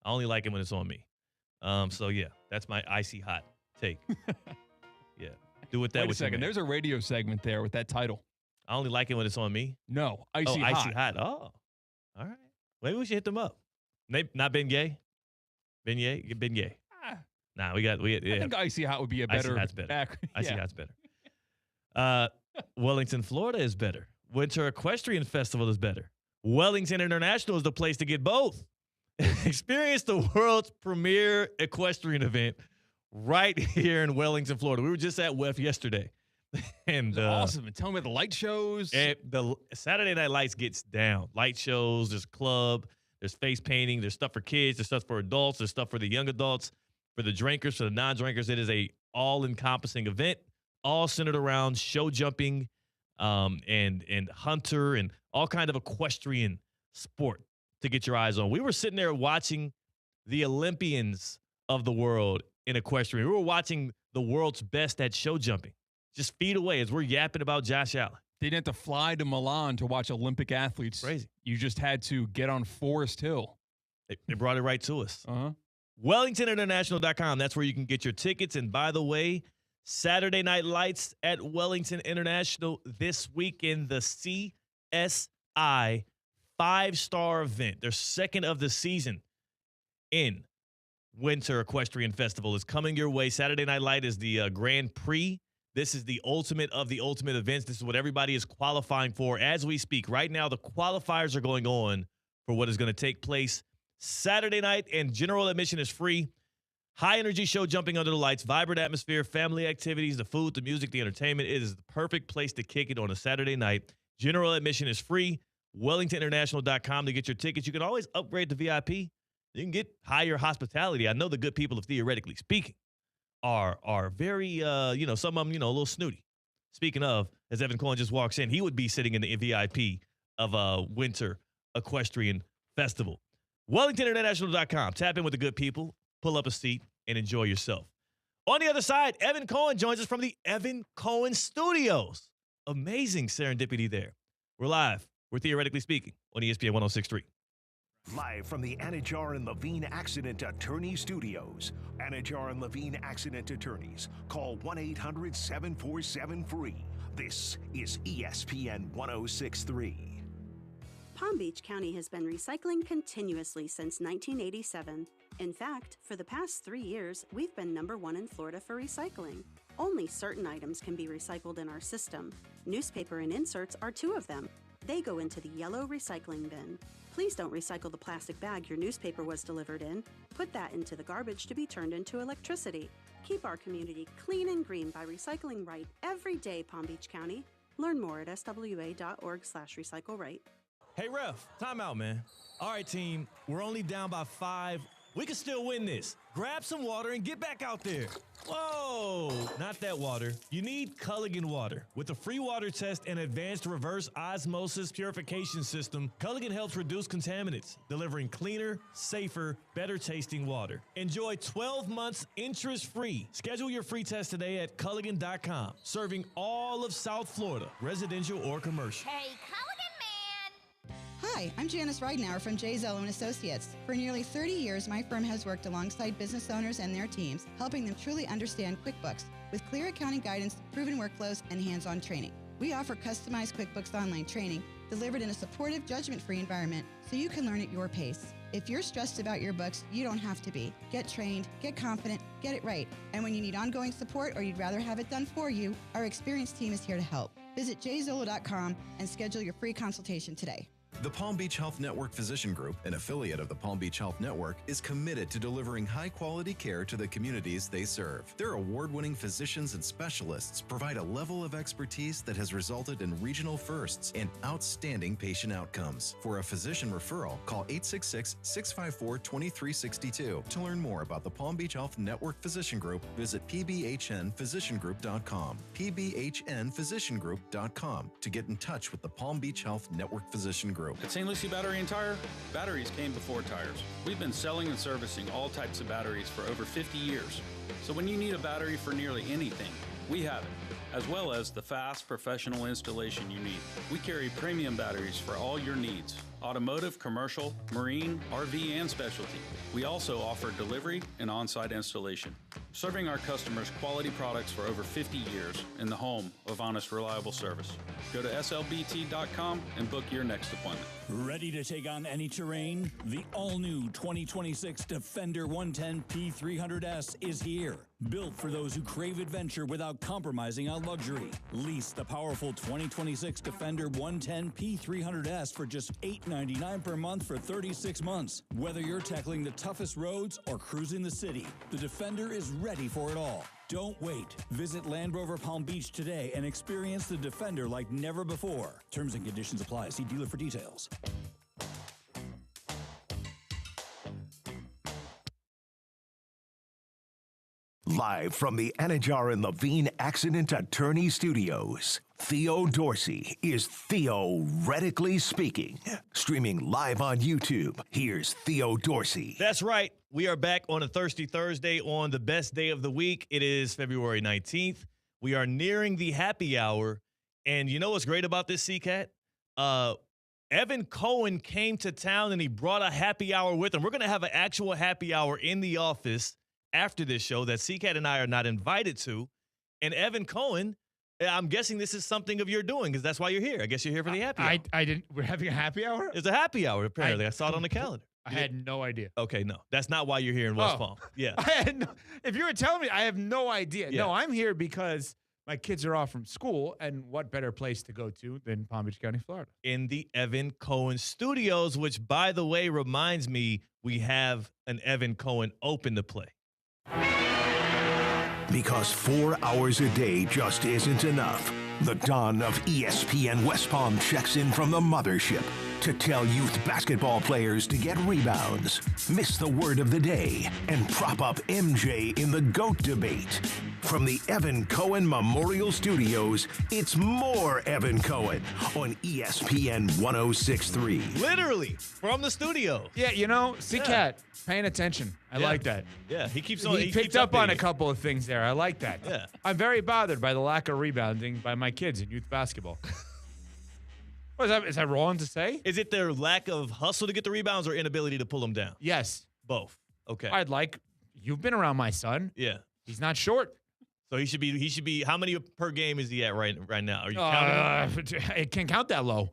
I only like it when it's on me. So, yeah, that's my icy hot take. Yeah. Do with that. Wait a second. There's a radio segment there with that title. I only like it when it's on me? No. Icy hot. Icy hot. Oh. All right. Maybe we should hit them up. Not Ben Gay? Ben Gay. Nah, we got. I think icy hot would be a better. Icy hot's better. Icy hot's better. Wellington, Florida is better. Winter Equestrian Festival is better. Wellington International is the place to get both. Experience the world's premier equestrian event right here in Wellington, Florida. We were just at WEF yesterday. And awesome. And tell me about the light shows. And the Saturday Night Lights gets down. Light shows, there's club, there's face painting, there's stuff for kids, there's stuff for adults, there's stuff for the young adults. For the drinkers, for the non-drinkers, it is a all-encompassing event, all centered around show jumping, and hunter and all kind of equestrian sport to get your eyes on. We were sitting there watching the Olympians of the world in equestrian. We were watching the world's best at show jumping, just feet away as we're yapping about Josh Allen. They didn't have to fly to Milan to watch Olympic athletes. Crazy. You just had to get on Forest Hill. They brought it right to us. Uh-huh. WellingtonInternational.com. That's where you can get your tickets. And by the way, Saturday Night Lights at Wellington International this week in the CSI 5-star event. Their second of the season in Winter Equestrian Festival is coming your way. Saturday Night Light is the Grand Prix. This is the ultimate of the ultimate events. This is what everybody is qualifying for as we speak. Right now, the qualifiers are going on for what is going to take place Saturday night, and general admission is free. High-energy show jumping under the lights, vibrant atmosphere, family activities, the food, the music, the entertainment. It is the perfect place to kick it on a Saturday night. General admission is free. WellingtonInternational.com to get your tickets. You can always upgrade to VIP. You can get higher hospitality. I know the good people of Theoretically Speaking are very, some of them, a little snooty. Speaking of, as Evan Cohen just walks in, he would be sitting in the VIP of a Winter Equestrian Festival. WellingtonInternational.com. Tap in with the good people, pull up a seat, and enjoy yourself. On the other side, Evan Cohen joins us from the Evan Cohen Studios. Amazing serendipity there. We're live. We're Theoretically Speaking on ESPN 106.3. Live from the Anajar and Levine Accident Attorney Studios. Anajar and Levine Accident Attorneys. Call 1-800-747-FREE. This is ESPN 106.3. Palm Beach County has been recycling continuously since 1987. In fact, for the past 3 years, we've been #1 in Florida for recycling. Only certain items can be recycled in our system. Newspaper and inserts are 2 of them. They go into the yellow recycling bin. Please don't recycle the plastic bag your newspaper was delivered in. Put that into the garbage to be turned into electricity. Keep our community clean and green by recycling right every day, Palm Beach County. Learn more at swa.org/recycle right. Hey, ref, time out, man. All right, team, we're only down by 5 We can still win this. Grab some water and get back out there. Whoa, not that water. You need Culligan water. With a free water test and advanced reverse osmosis purification system, Culligan helps reduce contaminants, delivering cleaner, safer, better tasting water. Enjoy 12 months interest-free. Schedule your free test today at Culligan.com. Serving all of South Florida, residential or commercial. Hey, Culligan man! Hi, I'm Janice Ridenour from J. Zello & Associates. For nearly 30 years, my firm has worked alongside business owners and their teams, helping them truly understand QuickBooks with clear accounting guidance, proven workflows, and hands-on training. We offer customized QuickBooks online training delivered in a supportive, judgment-free environment so you can learn at your pace. If you're stressed about your books, you don't have to be. Get trained, get confident, get it right. And when you need ongoing support or you'd rather have it done for you, our experienced team is here to help. Visit jzolo.com and schedule your free consultation today. The Palm Beach Health Network Physician Group, an affiliate of the Palm Beach Health Network, is committed to delivering high-quality care to the communities they serve. Their award-winning physicians and specialists provide a level of expertise that has resulted in regional firsts and outstanding patient outcomes. For a physician referral, call 866-654-2362. To learn more about the Palm Beach Health Network Physician Group, visit pbhnphysiciangroup.com, pbhnphysiciangroup.com, to get in touch with the Palm Beach Health Network Physician Group. At St. Lucie Battery and Tire, batteries came before tires. We've been selling and servicing all types of batteries for over 50 years. So when you need a battery for nearly anything, we have it, as well as the fast professional installation you need. We carry premium batteries for all your needs: automotive, commercial, marine, RV, and specialty. We also offer delivery and on-site installation, serving our customers quality products for over 50 years in the home of honest, reliable service. Go to slbt.com and book your next appointment. Ready to take on any terrain? The all-new 2026 Defender 110 P300S is here. Built for those who crave adventure without compromising on luxury. Lease the powerful 2026 Defender 110 P300S for just $899 per month for 36 months. Whether you're tackling the toughest roads or cruising the city, the Defender is ready for it all. Don't wait. Visit Land Rover Palm Beach today and experience the Defender like never before. Terms and conditions apply. See dealer for details. Live from the Anajar and Levine Accident Attorney Studios, Theo Dorsey is theoretically speaking. Streaming live on YouTube, here's Theo Dorsey. That's right. We are back on a Thirsty Thursday on the best day of the week. It is February 19th. We are nearing the happy hour. And you know what's great about this, C-Katt? Evan Cohen came to town and he brought a happy hour with him. We're going to have an actual happy hour in the office after this show that C-Katt and I are not invited to. And Evan Cohen, I'm guessing this is something of your doing because that's why you're here. I guess you're here for the happy hour. I didn't. We're having a happy hour? It's a happy hour, apparently. I saw it on the calendar. I had no idea. Okay, no. That's not why you're here in West Palm. Yeah. If you were telling me, I have no idea. Yeah. No, I'm here because my kids are off from school, and what better place to go to than Palm Beach County, Florida? In the Evan Cohen Studios, which, by the way, reminds me we have an Evan Cohen Open to play. Because 4 hours a day just isn't enough. The Dawn of ESPN West Palm checks in from the mothership to tell youth basketball players to get rebounds, miss the word of the day, and prop up MJ in the GOAT debate. From the Evan Cohen Memorial Studios, it's more Evan Cohen on ESPN 106.3. Literally, from the studio. Yeah, you know, C-Katt, paying attention. I like that. Yeah, he keeps on. He picked up on a couple of things there. I like that. Yeah. I'm very bothered by the lack of rebounding by my kids in youth basketball. Is that wrong to say? Is it their lack of hustle to get the rebounds or inability to pull them down? Yes. Both. Okay. You've been around my son. Yeah. He's not short. So he should be, how many per game is he at right now? Are you counting? I can't count that low.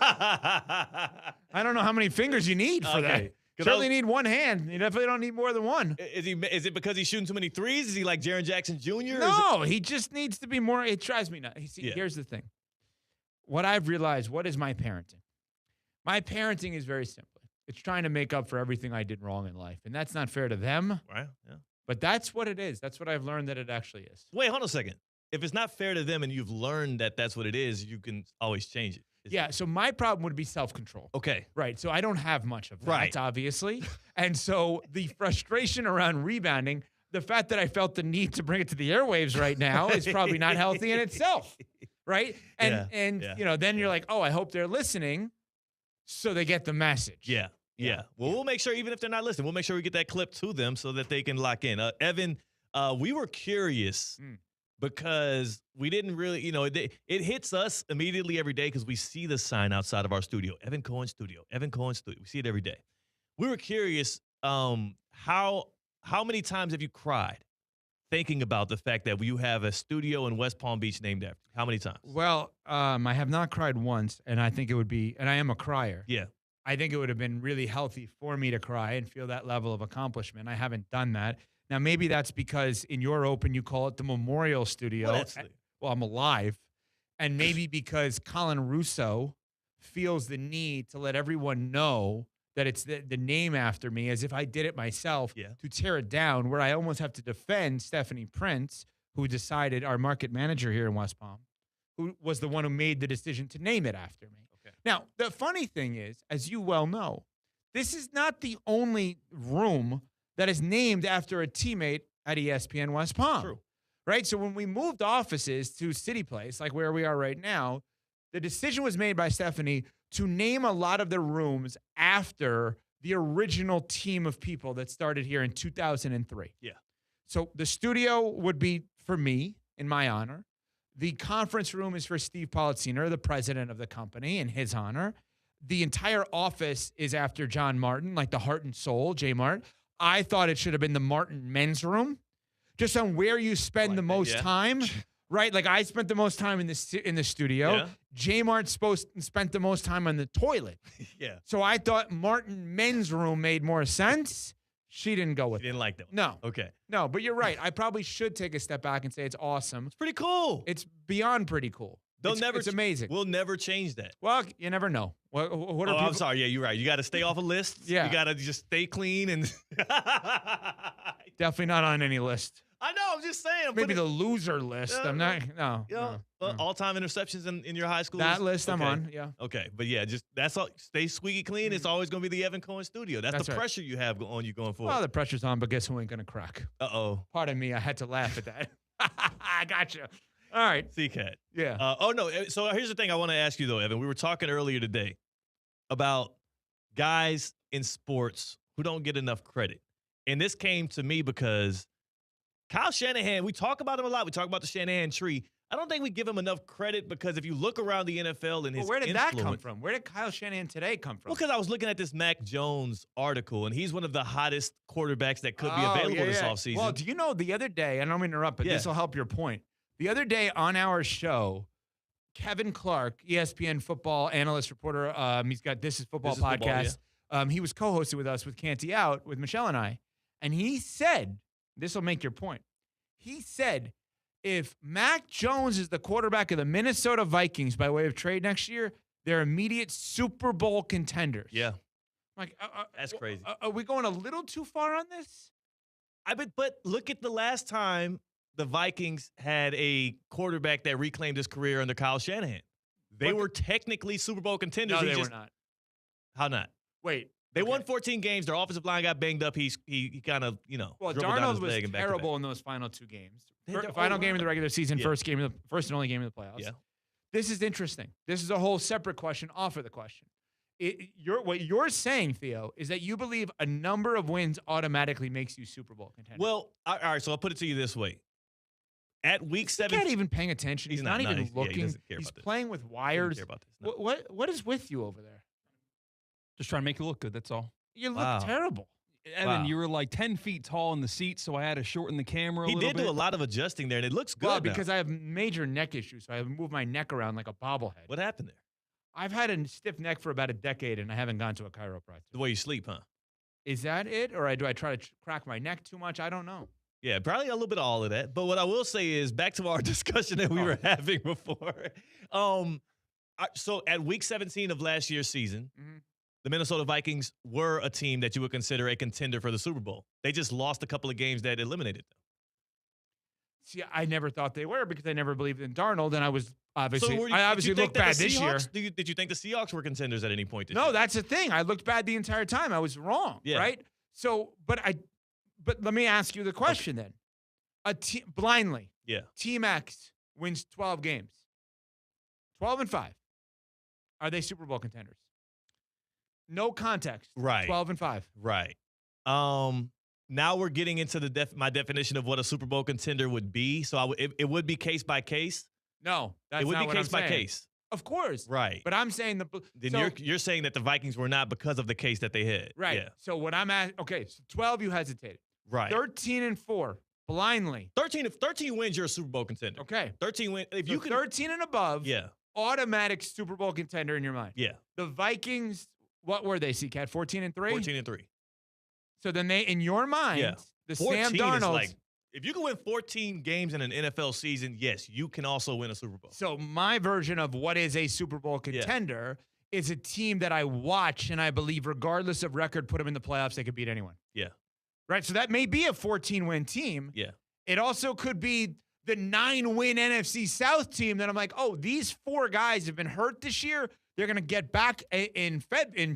I don't know how many fingers you need for that. Certainly need one hand. You definitely don't need more than one. Is it because he's shooting too many threes? Is he like Jaren Jackson Jr.? No, he just needs to be more. It drives me nuts. See, here's the thing. What I've realized, what is my parenting? My parenting is very simple. It's trying to make up for everything I did wrong in life. And that's not fair to them. Right, yeah. But that's what it is. That's what I've learned that it actually is. Wait, hold on a second. If it's not fair to them and you've learned that that's what it is, you can always change it. Yeah, so my problem would be self-control. Okay. Right, so I don't have much of that, Right. obviously. And so the frustration around rebounding, the fact that I felt the need to bring it to the airwaves right now is probably not healthy in itself, right? And then you're like, oh, I hope they're listening so they get the message. Yeah. Well, we'll make sure, even if they're not listening, we'll make sure we get that clip to them so that they can lock in. Evan, we were curious because we didn't really, it hits us immediately every day because we see the sign outside of our studio, Evan Cohen Studio. We see it every day. We were curious, how many times have you cried thinking about the fact that you have a studio in West Palm Beach named after you? How many times? Well, I have not cried once, and I think it would be, and I am a crier. Yeah. I think it would have been really healthy for me to cry and feel that level of accomplishment. I haven't done that. Now, maybe that's because in your open, you call it the Memorial Studio. Well, I'm alive. And maybe because Colin Russo feels the need to let everyone know that it's the name after me, as if I did it myself, to tear it down, where I almost have to defend Stephanie Prince, who decided, our market manager here in West Palm, who was the one who made the decision to name it after me. Okay. Now, the funny thing is, as you well know, this is not the only room that is named after a teammate at ESPN West Palm. True. Right? So when we moved offices to City Place, like where we are right now, the decision was made by Stephanie to name a lot of the rooms after the original team of people that started here in 2003. Yeah. So the studio would be for me, in my honor. The conference room is for Steve Politziner, the president of the company, in his honor. The entire office is after John Martin, like the heart and soul, J. Mart. I thought it should have been the Martin men's room, just on where you spend the most time, right? Like I spent the most time in the studio. Yeah. J. Mart spent the most time on the toilet. Yeah. So I thought Martin men's room made more sense. She didn't go with it. Didn't like that one. No. Okay. No, but you're right. I probably should take a step back and say it's awesome. It's pretty cool. It's beyond pretty cool. It's amazing. We'll never change that. Well, you never know. What are people? I'm sorry. Yeah, you're right. You got to stay off of lists. Yeah. You got to just stay clean and. Definitely not on any list. I know. I'm just saying. Maybe the loser list. I'm not. No. All-time interceptions in your high school. That list I'm on. Yeah. Okay, but yeah, just that's all. Stay squeaky clean. It's always going to be the Evan Cohen Studio. That's the right. pressure you have on you going forward. Well, the pressure's on, but guess who ain't gonna crack? Pardon me. I had to laugh at that. I got you. All right. C-Katt. Yeah. No. So here's the thing I want to ask you, though, Evan. We were talking earlier today about guys in sports who don't get enough credit. And this came to me because Kyle Shanahan, we talk about him a lot. We talk about the Shanahan tree. I don't think we give him enough credit because if you look around the NFL and his where did influence, that come from? Where did Kyle Shanahan today come from? Well, because I was looking at this Mac Jones article, and he's one of the hottest quarterbacks that could be available this offseason. Well, do you know the other day, and I don't mean to interrupt, but this will help your point. The other day on our show, Kevin Clark, ESPN football analyst, reporter, he's got This Is Football podcast. He was co-hosted with us with Canty Out with Michelle and I, and he said, this will make your point. He said, if Mac Jones is the quarterback of the Minnesota Vikings by way of trade next year, they're immediate Super Bowl contenders. Yeah. Like, that's crazy. Are we going a little too far on this? But look at the last time the Vikings had a quarterback that reclaimed his career under Kyle Shanahan. They were technically Super Bowl contenders. No, they were not. How not? Wait. They won 14 games. Their offensive line got banged up. He kind of, Well, dribbled down Darnold his was leg and back to terrible back. in those final two games. Final game of the regular season, first and only game of the playoffs. Yeah. This is interesting. This is a whole separate question off of the question. What you're saying, Theo, is that you believe a number of wins automatically makes you Super Bowl contender. Well, all right, so I'll put it to you this way. At week 7, he's not even paying attention. He's not even looking. He doesn't care he's about playing with wires. He doesn't care about this. No. What is with you over there? Just trying to make it look good, that's all. You look terrible. Evan, you were like 10 feet tall in the seat, so I had to shorten the camera a little bit. He did do a lot of adjusting there, and it looks good. Well, because I have major neck issues, so I have moved my neck around like a bobblehead. What happened there? I've had a stiff neck for about a decade, and I haven't gone to a chiropractor. The way you sleep, huh? Is that it? Or do I try to crack my neck too much? I don't know. Yeah, probably a little bit of all of that. But what I will say is, back to our discussion that we were having before. So at week 17 of last year's season, the Minnesota Vikings were a team that you would consider a contender for the Super Bowl. They just lost a couple of games that eliminated them. See, I never thought they were because I never believed in Darnold, and I was obviously So I obviously looked bad this year. Did you think the Seahawks were contenders at any point this No, year? that's the thing. I looked bad the entire time. I was wrong, right? So, but let me ask you the question then. Blindly. Yeah. Team X wins 12 games. 12-5. Are they Super Bowl contenders? No context. Right. 12-5. Right. Now we're getting into my definition of what a Super Bowl contender would be. So it would be case by case. No, that's it would not be what case I'm by saying. case. Of course. Right. But I'm saying Then you're saying that the Vikings were not because of the case that they had. Right. Yeah. So what I'm at, okay, so 12 you hesitated. Right. 13-4, blindly. 13 wins, you're a Super Bowl contender. Okay. 13 wins. If you can 13 and above, yeah, automatic Super Bowl contender in your mind. Yeah. The Vikings, what were they, C-Kat? 14-3? 14-3. So then they, in your mind, the Sam Darnold. If you can win 14 games in an NFL season, yes, you can also win a Super Bowl. So my version of what is a Super Bowl contender is a team that I watch and I believe, regardless of record, put them in the playoffs, they could beat anyone. Yeah. Right? So that may be a 14-win team. Yeah. It also could be the 9-win NFC South team that I'm like, oh, these 4 guys have been hurt this year. They're going to get back in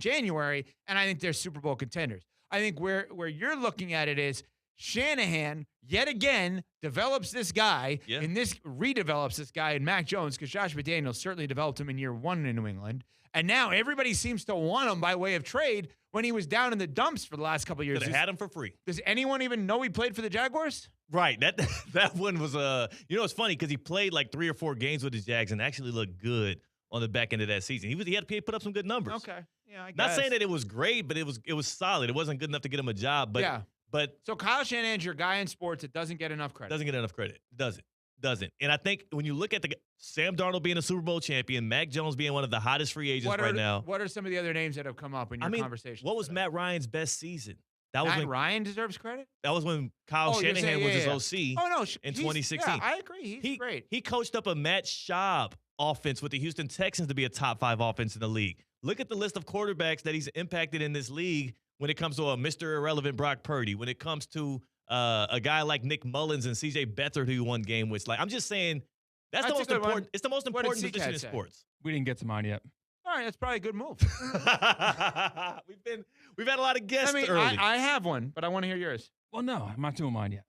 January, and I think they're Super Bowl contenders. I think where you're looking at it is Shanahan, yet again, develops this guy, and redevelops this guy in Mac Jones, because Josh McDaniels certainly developed him in year 1 in New England. And now everybody seems to want him by way of trade when he was down in the dumps for the last couple of years. Could have had him for free. Does anyone even know he played for the Jaguars? Right. That one was it's funny because he played like 3 or 4 games with the Jags and actually looked good on the back end of that season. He had put up some good numbers. Okay. Yeah, I guess. Not saying that it was great, but it was solid. It wasn't good enough to get him a job, but But so Kyle Shanahan's your guy in sports that doesn't get enough credit. Doesn't get enough credit. Doesn't. And I think when you look at Sam Darnold being a Super Bowl champion, Mac Jones being one of the hottest free agents right now. What are some of the other names that have come up in your conversation? What was Matt Ryan's best season? Ryan deserves credit? That was when Kyle Shanahan was his OC in 2016. Yeah, I agree. He's great. He coached up a Matt Schaub offense with the Houston Texans to be a top 5 offense in the league. Look at the list of quarterbacks that he's impacted in this league when it comes to a Mr. Irrelevant Brock Purdy, when it comes to a guy like Nick Mullins and C.J. Beathard who he won game with. Like, I'm just saying that's the most important. It's the most important position in sports. We didn't get to mine yet. All right, that's probably a good move. We've had a lot of guests early. I have one, but I want to hear yours. Well, no, I'm not doing mine yet.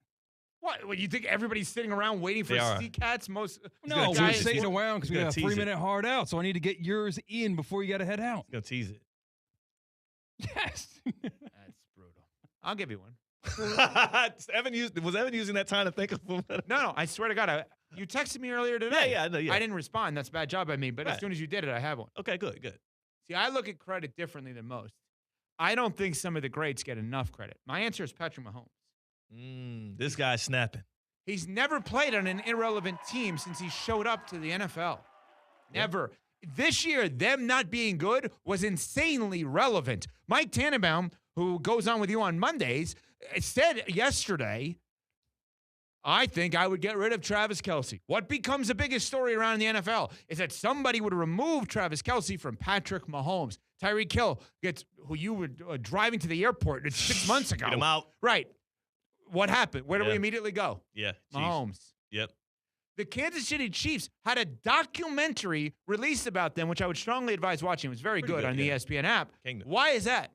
What? You think everybody's sitting around waiting for C-Katt's most? No, we're sitting around because we got a 3-minute hard out, so I need to get yours in before you got to head out. Gonna tease it. Yes. That's brutal. I'll give you one. Was Evan using that time to think of one? No, I swear to God, you texted me earlier today. Yeah, I know. Yeah. I didn't respond. That's a bad job by me. But as soon as you did it, I have one. Okay, good. See, I look at credit differently than most. I don't think some of the greats get enough credit. My answer is Patrick Mahomes. This guy's snapping. He's never played on an irrelevant team since he showed up to the NFL. Never. This year, them not being good was insanely relevant. Mike Tannenbaum, who goes on with you on Mondays, said yesterday, I think I would get rid of Travis Kelce. What becomes the biggest story around the NFL is that somebody would remove Travis Kelce from Patrick Mahomes. Tyreek Hill who you were driving to the airport 6 months ago. Get him out. Right. What happened? Where do we immediately go? Yeah. Mahomes. Chiefs. Yep. The Kansas City Chiefs had a documentary released about them, which I would strongly advise watching. It was very good on the ESPN app. Kingdom. Why is that?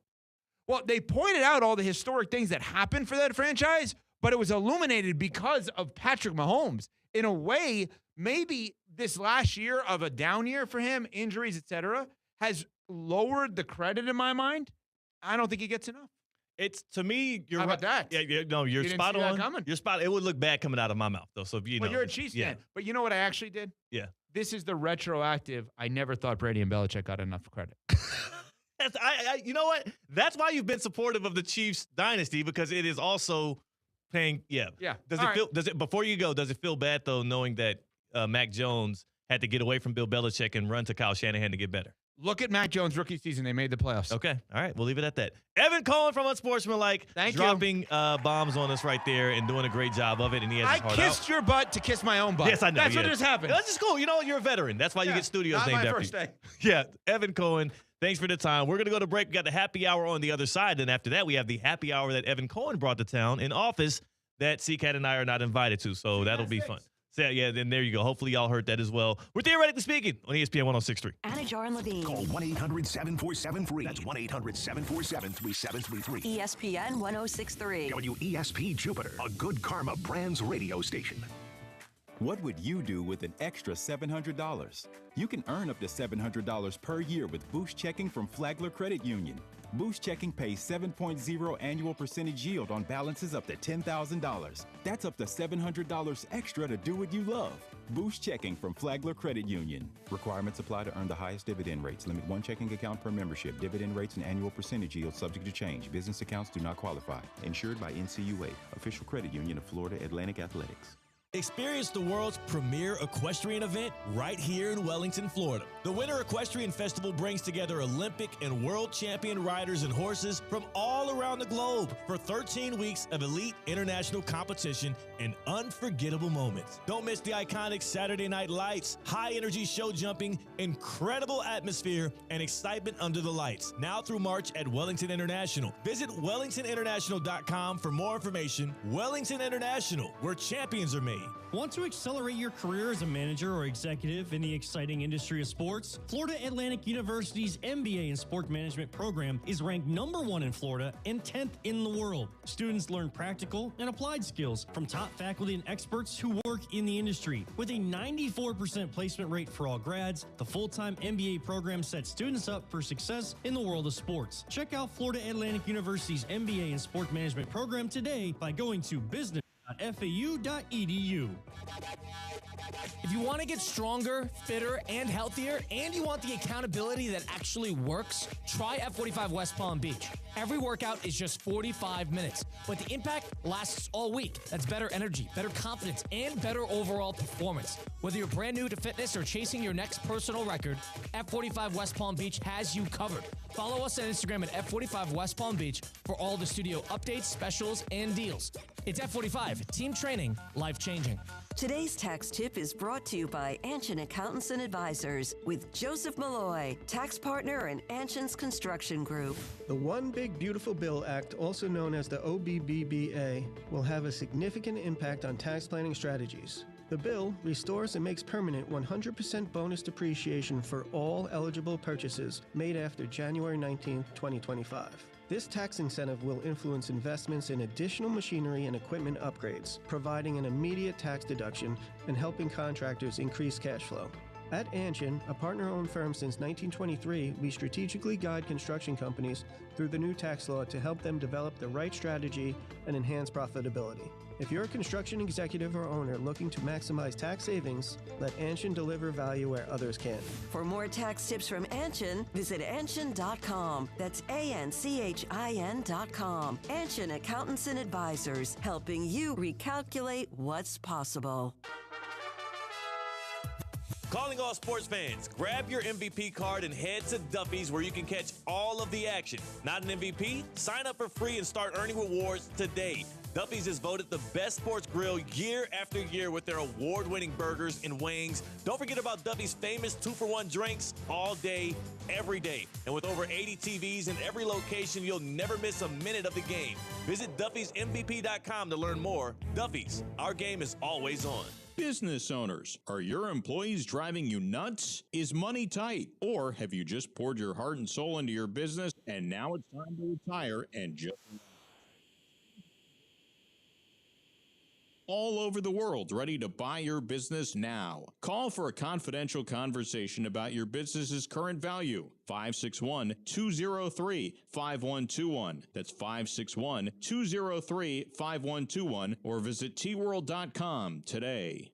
Well, they pointed out all the historic things that happened for that franchise, but it was illuminated because of Patrick Mahomes. In a way, maybe this last year of a down year for him, injuries, etc., has lowered the credit in my mind. I don't think he gets enough. It's to me. You're How about right. that? Yeah, no, you're spot on. Coming. You're spot. It would look bad coming out of my mouth though. So if you know, you're a Chiefs fan. But you know what I actually did? Yeah. This is the retroactive. I never thought Brady and Belichick got enough credit. You know what? That's why you've been supportive of the Chiefs dynasty, because it is also paying. Yeah. Yeah. Does it before you go? Does it feel bad though, knowing that Mac Jones had to get away from Bill Belichick and run to Kyle Shanahan to get better? Look at Mac Jones' rookie season. They made the playoffs. Okay. All right. We'll leave it at that. Evan Cohen from Unsportsmanlike. Dropping bombs on us right there and doing a great job of it. And he has his heart I kissed your butt to kiss my own butt. Yes, I know. That's what just happened. That's just cool. You know, you're a veteran. That's why you get studios not named my after first you. day. Yeah. Evan Cohen, thanks for the time. We're going to go to break. We got the happy hour on the other side. Then after that, we have the happy hour that Evan Cohen brought to town in office. that C-Katt and I are not invited to, so that'll be fun. So, yeah, then there you go. Hopefully y'all heard that as well. We're Theoretically Speaking on ESPN 106.3. Anajar and Levine. Call 1-800-747-FREE. That's 1-800-747-3733. ESPN 106.3. WESP Jupiter, a Good Karma Brands radio station. What would you do with an extra $700? You can earn up to $700 per year with Boost Checking from Flagler Credit Union. Boost Checking pays 7.0 annual percentage yield on balances up to $10,000. That's up to $700 extra to do what you love. Boost Checking from Flagler Credit Union. Requirements apply to earn the highest dividend rates. Limit one checking account per membership. Dividend rates and annual percentage yield subject to change. Business accounts do not qualify. Insured by NCUA, official credit union of Florida Atlantic Athletics. Experience the world's premier equestrian event right here in Wellington, Florida. The Winter Equestrian Festival brings together Olympic and world champion riders and horses from all around the globe for 13 weeks of elite international competition and unforgettable moments. Don't miss the iconic Saturday Night Lights, high-energy show jumping, incredible atmosphere, and excitement under the lights. Now through March at Wellington International. Visit wellingtoninternational.com for more information. Wellington International, where champions are made. Want to accelerate your career as a manager or executive in the exciting industry of sports? Florida Atlantic University's MBA in Sport Management program is ranked #1 in Florida and 10th in the world. Students learn practical and applied skills from top faculty and experts who work in the industry. With a 94% placement rate for all grads, the full-time MBA program sets students up for success in the world of sports. Check out Florida Atlantic University's MBA in Sport Management program today by going to business.fau.edu. If you want to get stronger, fitter, and healthier, and you want the accountability that actually works, try F45 West Palm Beach. Every workout is just 45 minutes, but the impact lasts all week. That's better energy, better confidence, and better overall performance. Whether you're brand new to fitness or chasing your next personal record, F45 West Palm Beach has you covered. Follow us on Instagram at F45 West Palm Beach for all the studio updates, specials, and deals. It's F45, team training, life-changing. Today's tax tip is brought to you by Anshin Accountants and Advisors with Joseph Malloy, tax partner in Anshin's Construction Group. The One Big Beautiful Bill Act, also known as the OBBBA, will have a significant impact on tax planning strategies. The bill restores and makes permanent 100% bonus depreciation for all eligible purchases made after January 19, 2025. This tax incentive will influence investments in additional machinery and equipment upgrades, providing an immediate tax deduction and helping contractors increase cash flow. At Anshin, a partner-owned firm since 1923, we strategically guide construction companies through the new tax law to help them develop the right strategy and enhance profitability. If you're a construction executive or owner looking to maximize tax savings, let Anshin deliver value where others can't. For more tax tips from Anshin, visit Anshin.com. That's ANCHIN.com. Anshin Accountants and Advisors, helping you recalculate what's possible. Calling all sports fans, grab your MVP card and head to Duffy's where you can catch all of the action. Not an MVP? Sign up for free and start earning rewards today. Duffy's is voted the best sports grill year after year with their award-winning burgers and wings. Don't forget about Duffy's famous 2-for-1 drinks all day, every day. And with over 80 TVs in every location, you'll never miss a minute of the game. Visit Duffy'sMVP.com to learn more. Duffy's, our game is always on. Business owners, are your employees driving you nuts? Is money tight? Or have you just poured your heart and soul into your business and now it's time to retire and just... all over the world ready to buy your business now. Call for a confidential conversation about your business's current value. 561-203-5121. That's 561-203-5121 or visit tworld.com today.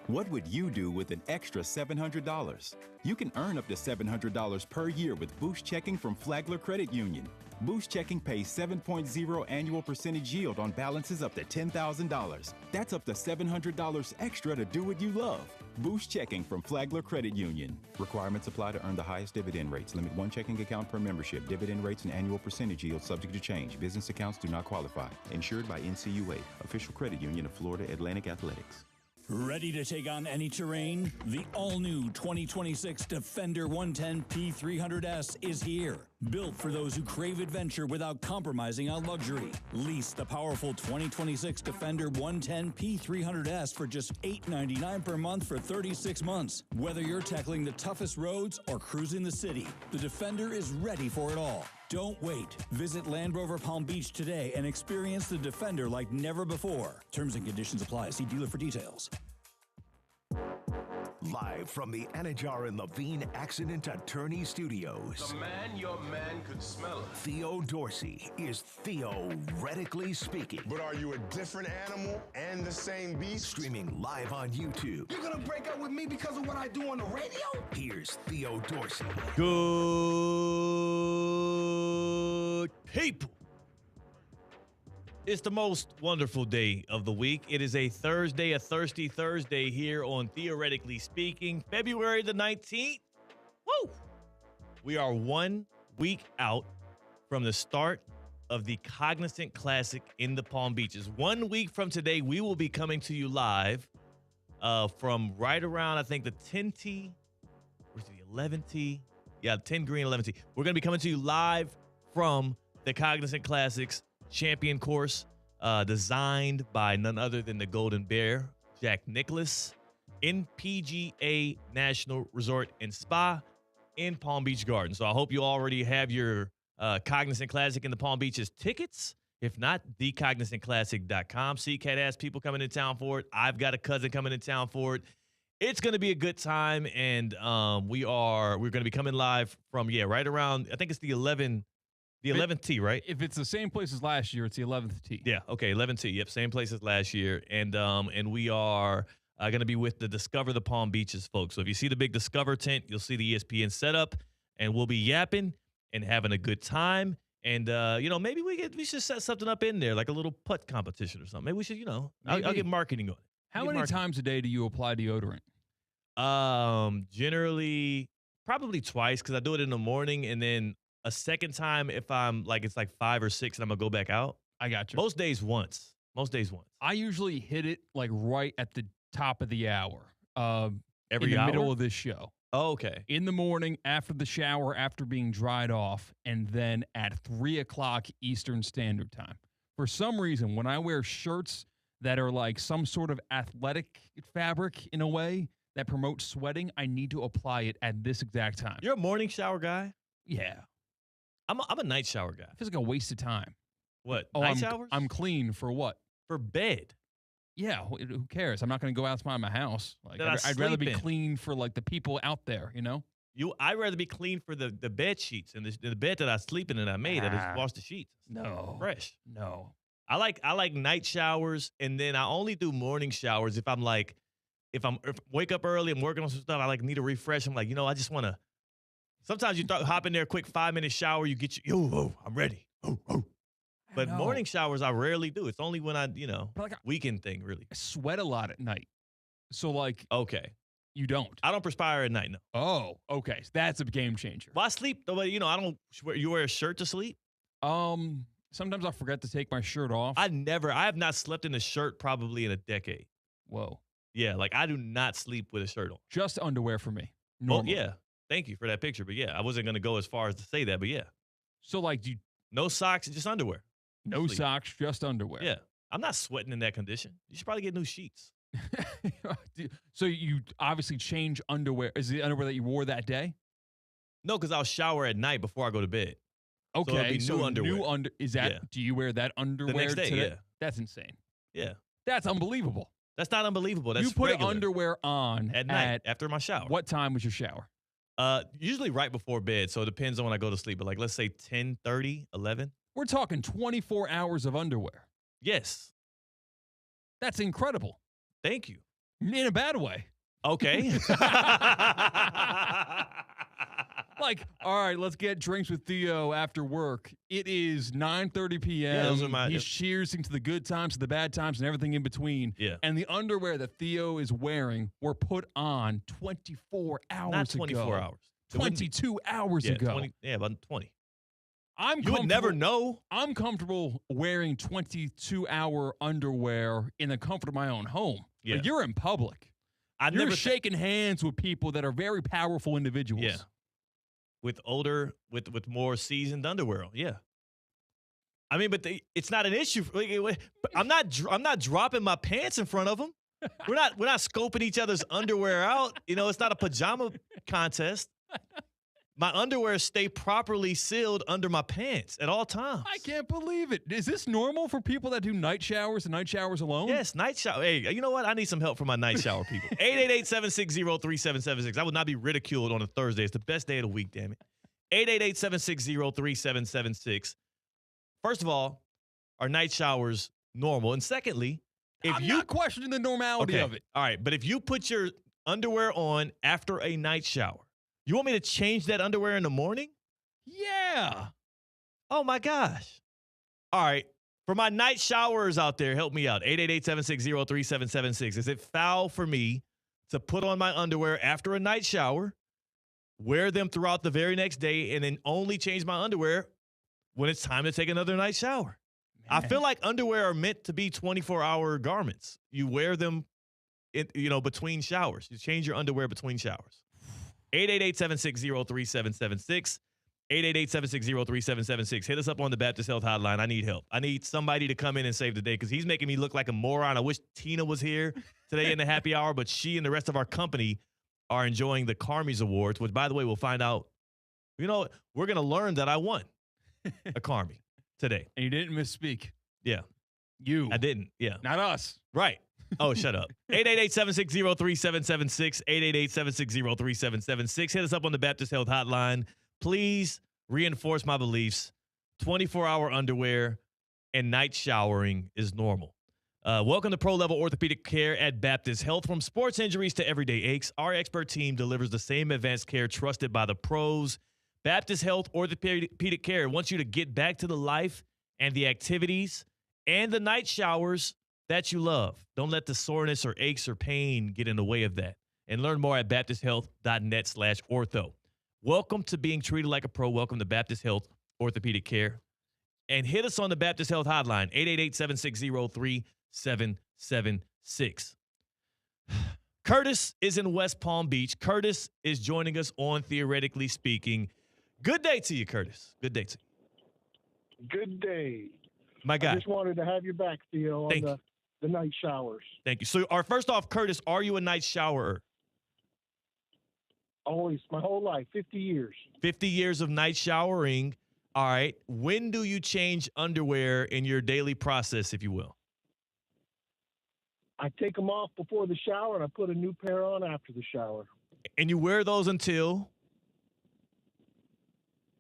What would you do with an extra $700? You can earn up to $700 per year with Boost Checking from Flagler Credit Union. Boost Checking pays 7.0 annual percentage yield on balances up to $10,000. That's up to $700 extra to do what you love. Boost Checking from Flagler Credit Union. Requirements apply to earn the highest dividend rates. Limit one checking account per membership. Dividend rates and annual percentage yield subject to change. Business accounts do not qualify. Insured by NCUA, official credit union of Florida Atlantic Athletics. Ready to take on any terrain? The all-new 2026 Defender 110 P300S is here. Built for those who crave adventure without compromising on luxury. Lease the powerful 2026 Defender 110 P300S for just $899 per month for 36 months. Whether you're tackling the toughest roads or cruising the city, the Defender is ready for it all. Don't wait. Visit Land Rover Palm Beach today and experience the Defender like never before. Terms and conditions apply. See dealer for details. Live from the Anajar and Levine Accident Attorney Studios. The man, your man could smell it. Theo Dorsey is theoretically speaking. But are you a different animal and the same beast? Streaming live on YouTube. You're gonna break up with me because of what I do on the radio? Here's Theo Dorsey. Good people. It's the most wonderful day of the week. It is a Thursday, a thirsty Thursday here on Theoretically Speaking, February the 19th. Woo! We are 1 week out from the start of the Cognizant Classic in the Palm Beaches. 1 week from today, we will be coming to you live from right around, I think, the 10 tee, where's the 11 tee? Yeah, 10 green, 11 tee. We're going to be coming to you live from the Cognizant Classics champion course, designed by none other than the Golden Bear, Jack Nicklaus, in PGA National Resort and Spa in Palm Beach Gardens. So I hope you already have your Cognizant Classic in the Palm Beaches tickets. If not, thecognizantclassic.com. C-Katt has people coming in town for it. I've got a cousin coming in town for it. It's going to be a good time, and we're going to be coming live from, right around, I think it's the 11th tee, right? If it's the same place as last year, it's the 11th tee. Yeah, okay, 11th tee. Yep, same place as last year. And we are going to be with the Discover the Palm Beaches folks. So if you see the big Discover tent, you'll see the ESPN setup, and we'll be yapping and having a good time. And, maybe we should set something up in there, like a little putt competition or something. Maybe we should, I'll get marketing on it. How many times a day do you apply deodorant? Generally, probably twice, because I do it in the morning, and then a second time if I'm it's like 5 or 6 and I'm going to go back out. I got you. Most days once. I usually hit it right at the top of the hour. Every in the hour? middle of this show. Oh, okay. In the morning, after the shower, after being dried off, and then at 3 o'clock Eastern Standard Time. For some reason, when I wear shirts that are like some sort of athletic fabric in a way that promotes sweating, I need to apply it at this exact time. You're a morning shower guy? Yeah. I'm a night shower guy. It feels like a waste of time. What? Oh, night showers? I'm clean for what? For bed. Yeah, who cares? I'm not going to go outside my house. I'd rather be clean for the people out there, I'd rather be clean for the bed sheets and the bed that I sleep in and I made. I just wash the sheets. No. Fresh. No. I like night showers, and then I only do morning showers if I'm wake up early, I'm working on some stuff, I need a refresh. I'm I just want to. Sometimes you hop in there, quick 5-minute shower, you get I'm ready. But morning showers I rarely do. It's only when I weekend thing really. I sweat a lot at night. So okay. You don't. I don't perspire at night, no. Oh, okay. So that's a game changer. Well, I sleep the way, I don't you wear a shirt to sleep? Sometimes I forget to take my shirt off. I have not slept in a shirt probably in a decade. Whoa. Yeah, I do not sleep with a shirt on. Just underwear for me. Normally. Oh, yeah. Thank you for that picture. But yeah, I wasn't going to go as far as to say that, but yeah. So no socks, just underwear. No socks, just underwear. Yeah. I'm not sweating in that condition. You should probably get new sheets. So you obviously change underwear. Is it the underwear that you wore that day? No, because I'll shower at night before I go to bed. Okay. So new underwear. Do you wear that underwear the next day? today? Yeah. That's insane. Yeah. That's unbelievable. That's not unbelievable. That's you put regular. Underwear on at night after my shower. What time was your shower? Usually right before bed, so it depends on when I go to sleep. But let's say 10:30, 11. We're talking 24 hours of underwear. Yes. That's incredible. Thank you. In a bad way. Okay. All right, let's get drinks with Theo after work. It is 9:30 p.m. Yeah, those are He's cheersing to the good times, to the bad times, and everything in between. Yeah. And the underwear that Theo is wearing were put on 24 hours ago. Not 24 hours. 22 hours ago. About 20. You would never know. I'm comfortable wearing 22-hour underwear in the comfort of my own home. Yeah. But you're in public. You're shaking hands with people that are very powerful individuals. Yeah. with more seasoned underwear on. Yeah. I mean, but it's not an issue. I'm not dropping my pants in front of them. We're not scoping each other's underwear out. It's not a pajama contest. My underwear stay properly sealed under my pants at all times. I can't believe it. Is this normal for people that do night showers and night showers alone? Yes, night shower. Hey, you know what? I need some help from my night shower people. 888-760-3776. I would not be ridiculed on a Thursday. It's the best day of the week, damn it. 888-760-3776. First of all, are night showers normal? And secondly, I'm not questioning the normality of it. All right, but if you put your underwear on after a night shower, you want me to change that underwear in the morning? Yeah. Oh, my gosh. All right. For my night showers out there, help me out. 888-760-3776. Is it foul for me to put on my underwear after a night shower, wear them throughout the very next day, and then only change my underwear when it's time to take another night shower? Man. I feel like underwear are meant to be 24-hour garments. You wear them between showers. You change your underwear between showers. 888-760-3776. 888-760-3776. Hit us up on the Baptist Health Hotline. I need help. I need somebody to come in and save the day because he's making me look like a moron. I wish Tina was here today in the happy hour, but she and the rest of our company are enjoying the Carmies Awards, which, by the way, we'll find out. We're going to learn that I won a Carmy today. And you didn't misspeak. Yeah. You. I didn't. Yeah. Not us. Right. Oh, shut up. 888-760-3776. 888-760-3776. Hit us up on the Baptist Health Hotline. Please reinforce my beliefs. 24-hour underwear and night showering is normal. Welcome to pro-level orthopedic care at Baptist Health. From sports injuries to everyday aches, our expert team delivers the same advanced care trusted by the pros. Baptist Health Orthopedic Care wants you to get back to the life and the activities and the night showers that you love. Don't let the soreness or aches or pain get in the way of that. And learn more at baptisthealth.net/ortho. Welcome to being treated like a pro. Welcome to Baptist Health Orthopedic Care. And hit us on the Baptist Health Hotline, 888-760-3776. Curtis is in West Palm Beach. Curtis is joining us on Theoretically Speaking. Good day to you, Curtis. Good day to you. Good day. My guy. I just wanted to have you back, Theo, on the night showers. Thank you. So, first off, Curtis, are you a night showerer? Always, my whole life, 50 years. 50 years of night showering. All right. When do you change underwear in your daily process, if you will? I take them off before the shower, and I put a new pair on after the shower. And you wear those until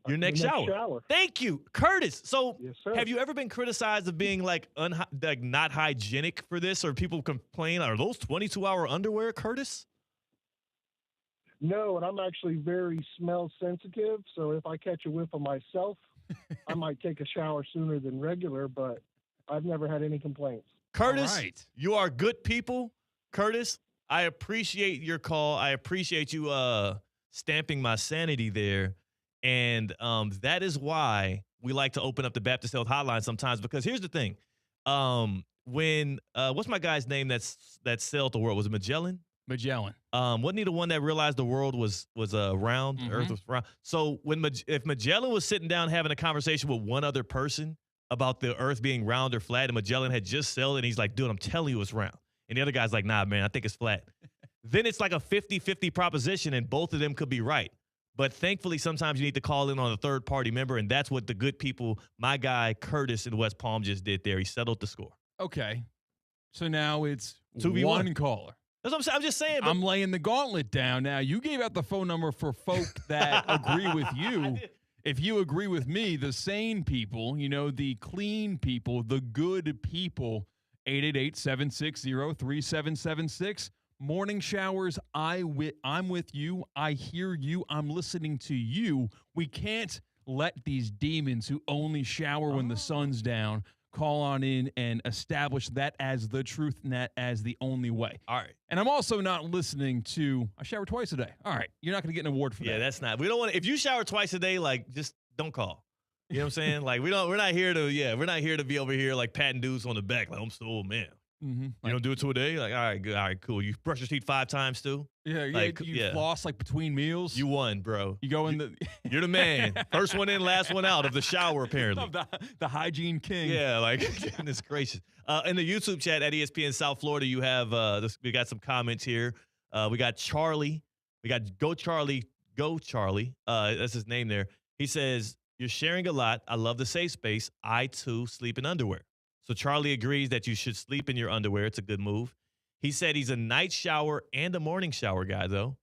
your next shower. Thank you, Curtis. So, yes, sir. Have you ever been criticized of being like not hygienic for this, or people complain, are those 22-hour underwear, Curtis? No, and I'm actually very smell sensitive, so if I catch a whiff of myself, I might take a shower sooner than regular, but I've never had any complaints. Curtis, you are good people. Curtis, I appreciate your call. I appreciate you stamping my sanity there. And that is why we like to open up the Baptist Health Hotline sometimes, because here's the thing. When what's my guy's name that sailed the world? Was it Magellan? Magellan. Wasn't he the one that realized the world was round? Mm-hmm. Earth was round. So if Magellan was sitting down having a conversation with one other person about the Earth being round or flat, and Magellan had just sailed, and he's like, dude, I'm telling you it's round. And the other guy's like, nah, man, I think it's flat. Then it's like a 50-50 proposition, and both of them could be right. But thankfully, sometimes you need to call in on a third-party member, and that's what the good people, my guy Curtis in West Palm, just did there. He settled the score. Okay. So now it's 2v1. One caller. That's what I'm saying. I'm just saying. I'm laying the gauntlet down. Now, you gave out the phone number for folk that agree with you. If you agree with me, the sane people, the clean people, the good people, 888-760-3776. Morning showers, I'm with you. I hear you. I'm listening to you. We can't let these demons who only shower when the sun's down call on in and establish that as the truth and that as the only way. All right. And I'm also not listening to, I shower twice a day. All right. You're not going to get an award for that. Yeah, that's not. We don't want to. If you shower twice a day, just don't call. You know what I'm saying? We're not here to be over here like patting dudes on the back. Like, I'm so old, man. You don't do it to a day? Like, all right, good, all right, cool. You brush your teeth 5 times too? Yeah, like, you floss like between meals. You won, bro. You go in the. You're the man. First one in, last one out of the shower, apparently. the hygiene king. Yeah, like goodness gracious. In the YouTube chat at ESPN South Florida, you have we got some comments here. We got Charlie. We got Go Charlie. That's his name there. He says, "You're sharing a lot. I love the safe space. I too sleep in underwear." So Charlie agrees that you should sleep in your underwear. It's a good move. He said he's a night shower and a morning shower guy, though.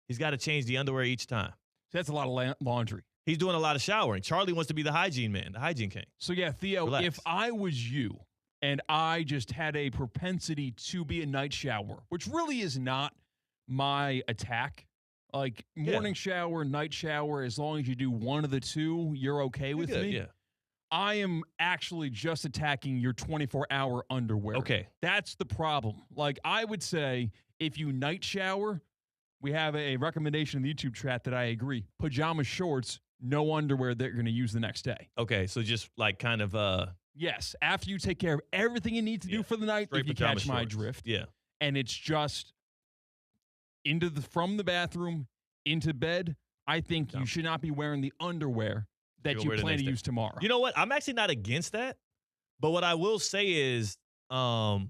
He's got to change the underwear each time. That's a lot of laundry. He's doing a lot of showering. Charlie wants to be the hygiene man, the hygiene king. So, yeah, Theo, Relax. if I was you and I just had a propensity to be a night shower, which really is not my attack, like morning shower, night shower, as long as you do one of the two, you're okay with me. Yeah. I am actually just attacking your 24-hour underwear. Okay. That's the problem. Like, I would say if you night shower, we have a recommendation in the YouTube chat that I agree. Pajama shorts, no underwear that you're going to use the next day. Okay, so just like kind of Yes, after you take care of everything you need to do for the night, if you catch my drift. Yeah. And it's just from the bathroom into bed, I think you should not be wearing the underwear that you plan to use tomorrow. You know what? I'm actually not against that. But what I will say is I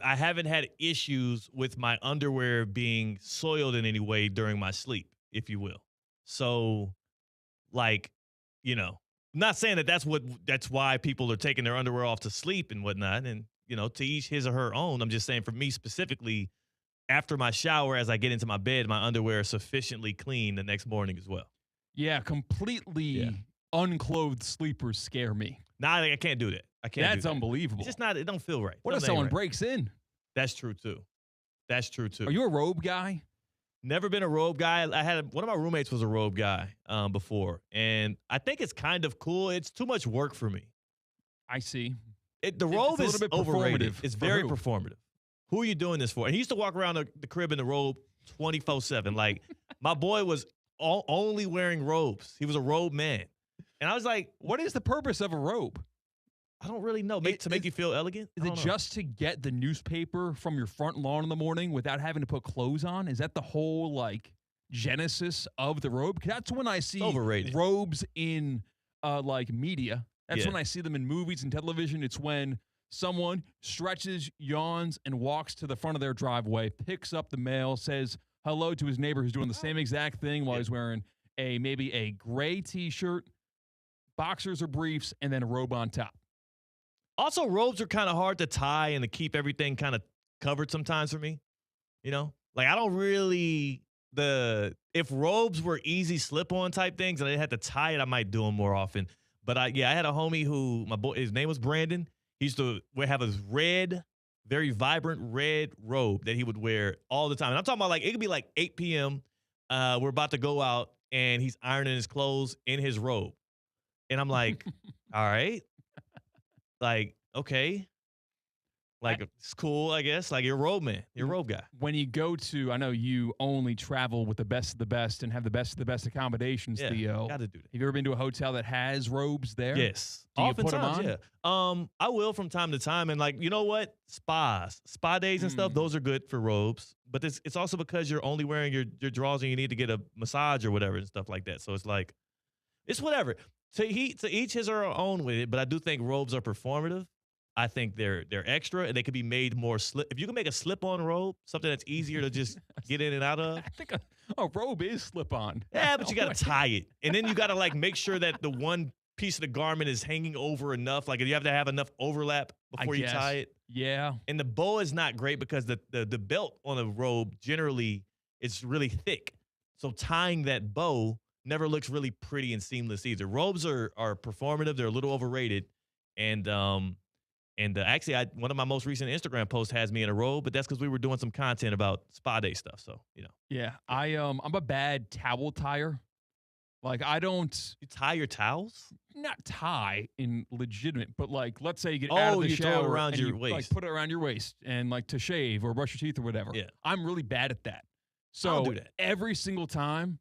haven't had issues with my underwear being soiled in any way during my sleep, if you will. So, like, not saying that that's why people are taking their underwear off to sleep and whatnot. And, to each his or her own. I'm just saying for me specifically, after my shower, as I get into my bed, my underwear is sufficiently clean the next morning as well. Yeah, completely unclothed sleepers scare me. Nah, I can't do that. I can't. That's unbelievable. It's just not. It don't feel right. What if someone breaks in? That's true too. Are you a robe guy? Never been a robe guy. One of my roommates was a robe guy before, and I think it's kind of cool. It's too much work for me. I see. The robe is a little bit overrated. performative. It's very performative. Who are you doing this for? And he used to walk around the crib in the robe 24/7. Like, my boy was only wearing robes. He was a robe man. And I was like, what is the purpose of a robe? I don't really know. To make you feel elegant? Is it just to get the newspaper from your front lawn in the morning without having to put clothes on? Is that the whole, genesis of the robe? That's when I see robes in, media. That's when I see them in movies and television. It's when someone stretches, yawns, and walks to the front of their driveway, picks up the mail, says hello to his neighbor who's doing the same exact thing while he's wearing maybe a gray T-shirt, boxers or briefs, and then a robe on top. Also, robes are kind of hard to tie and to keep everything kind of covered sometimes for me. Like, I don't really if robes were easy slip-on type things and I didn't have to tie it, I might do them more often. But I had a homie who his name was Brandon. He used to have a very vibrant red robe that he would wear all the time. And I'm talking about it could be 8 p.m. We're about to go out and he's ironing his clothes in his robe. And I'm like, all right. Okay. It's cool, I guess. You're a robe man. You're a robe guy. When you go to, I know you only travel with the best of the best and have the best of the best accommodations, Theo. Got to do that. Have you ever been to a hotel that has robes there? Yes. Do you put them on? Yeah. I will from time to time. And you know what? Spa days and stuff, those are good for robes. But it's also because you're only wearing your drawers and you need to get a massage or whatever and stuff like that. So it's whatever. To each his or her own with it. But I do think robes are performative. I think they're extra and they could be made more if you can make a slip-on robe, something that's easier to just get in and out of. I think a robe is slip-on. Yeah, but you got to tie it. And then you got to make sure that the one piece of the garment is hanging over enough. You have to have enough overlap before you tie it. Yeah. And the bow is not great because the belt on a robe generally is really thick. So tying that bow never looks really pretty and seamless either. Robes are performative. They're a little overrated. And actually, one of my most recent Instagram posts has me in a robe, but that's because we were doing some content about spa day stuff. So, Yeah, I'm a bad towel tire. I don't. You tie your towels? Not tie in legitimate, but let's say you get out of the shower, throw it around and your you waist. Put it around your waist and to shave or brush your teeth or whatever. Yeah, I'm really bad at that. I'll So do that. every single time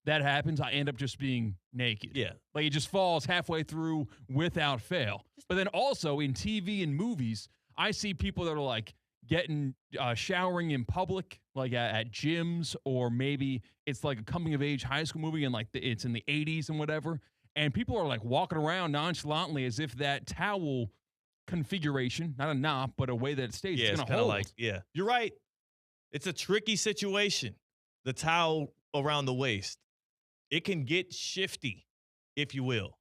that happens, I end up just being naked. Yeah. Like it just falls halfway through without fail. But then also in TV and movies, I see people that are like getting showering in public, like at gyms, or maybe it's like a coming of age high school movie and like it's in the 80s and whatever. And people are like walking around nonchalantly as if that towel configuration, not a knot, but a way that it stays, Yeah, it's it's going to kind of hold. like, yeah. You're right. It's a tricky situation. The towel around the waist. It can get shifty, if you will.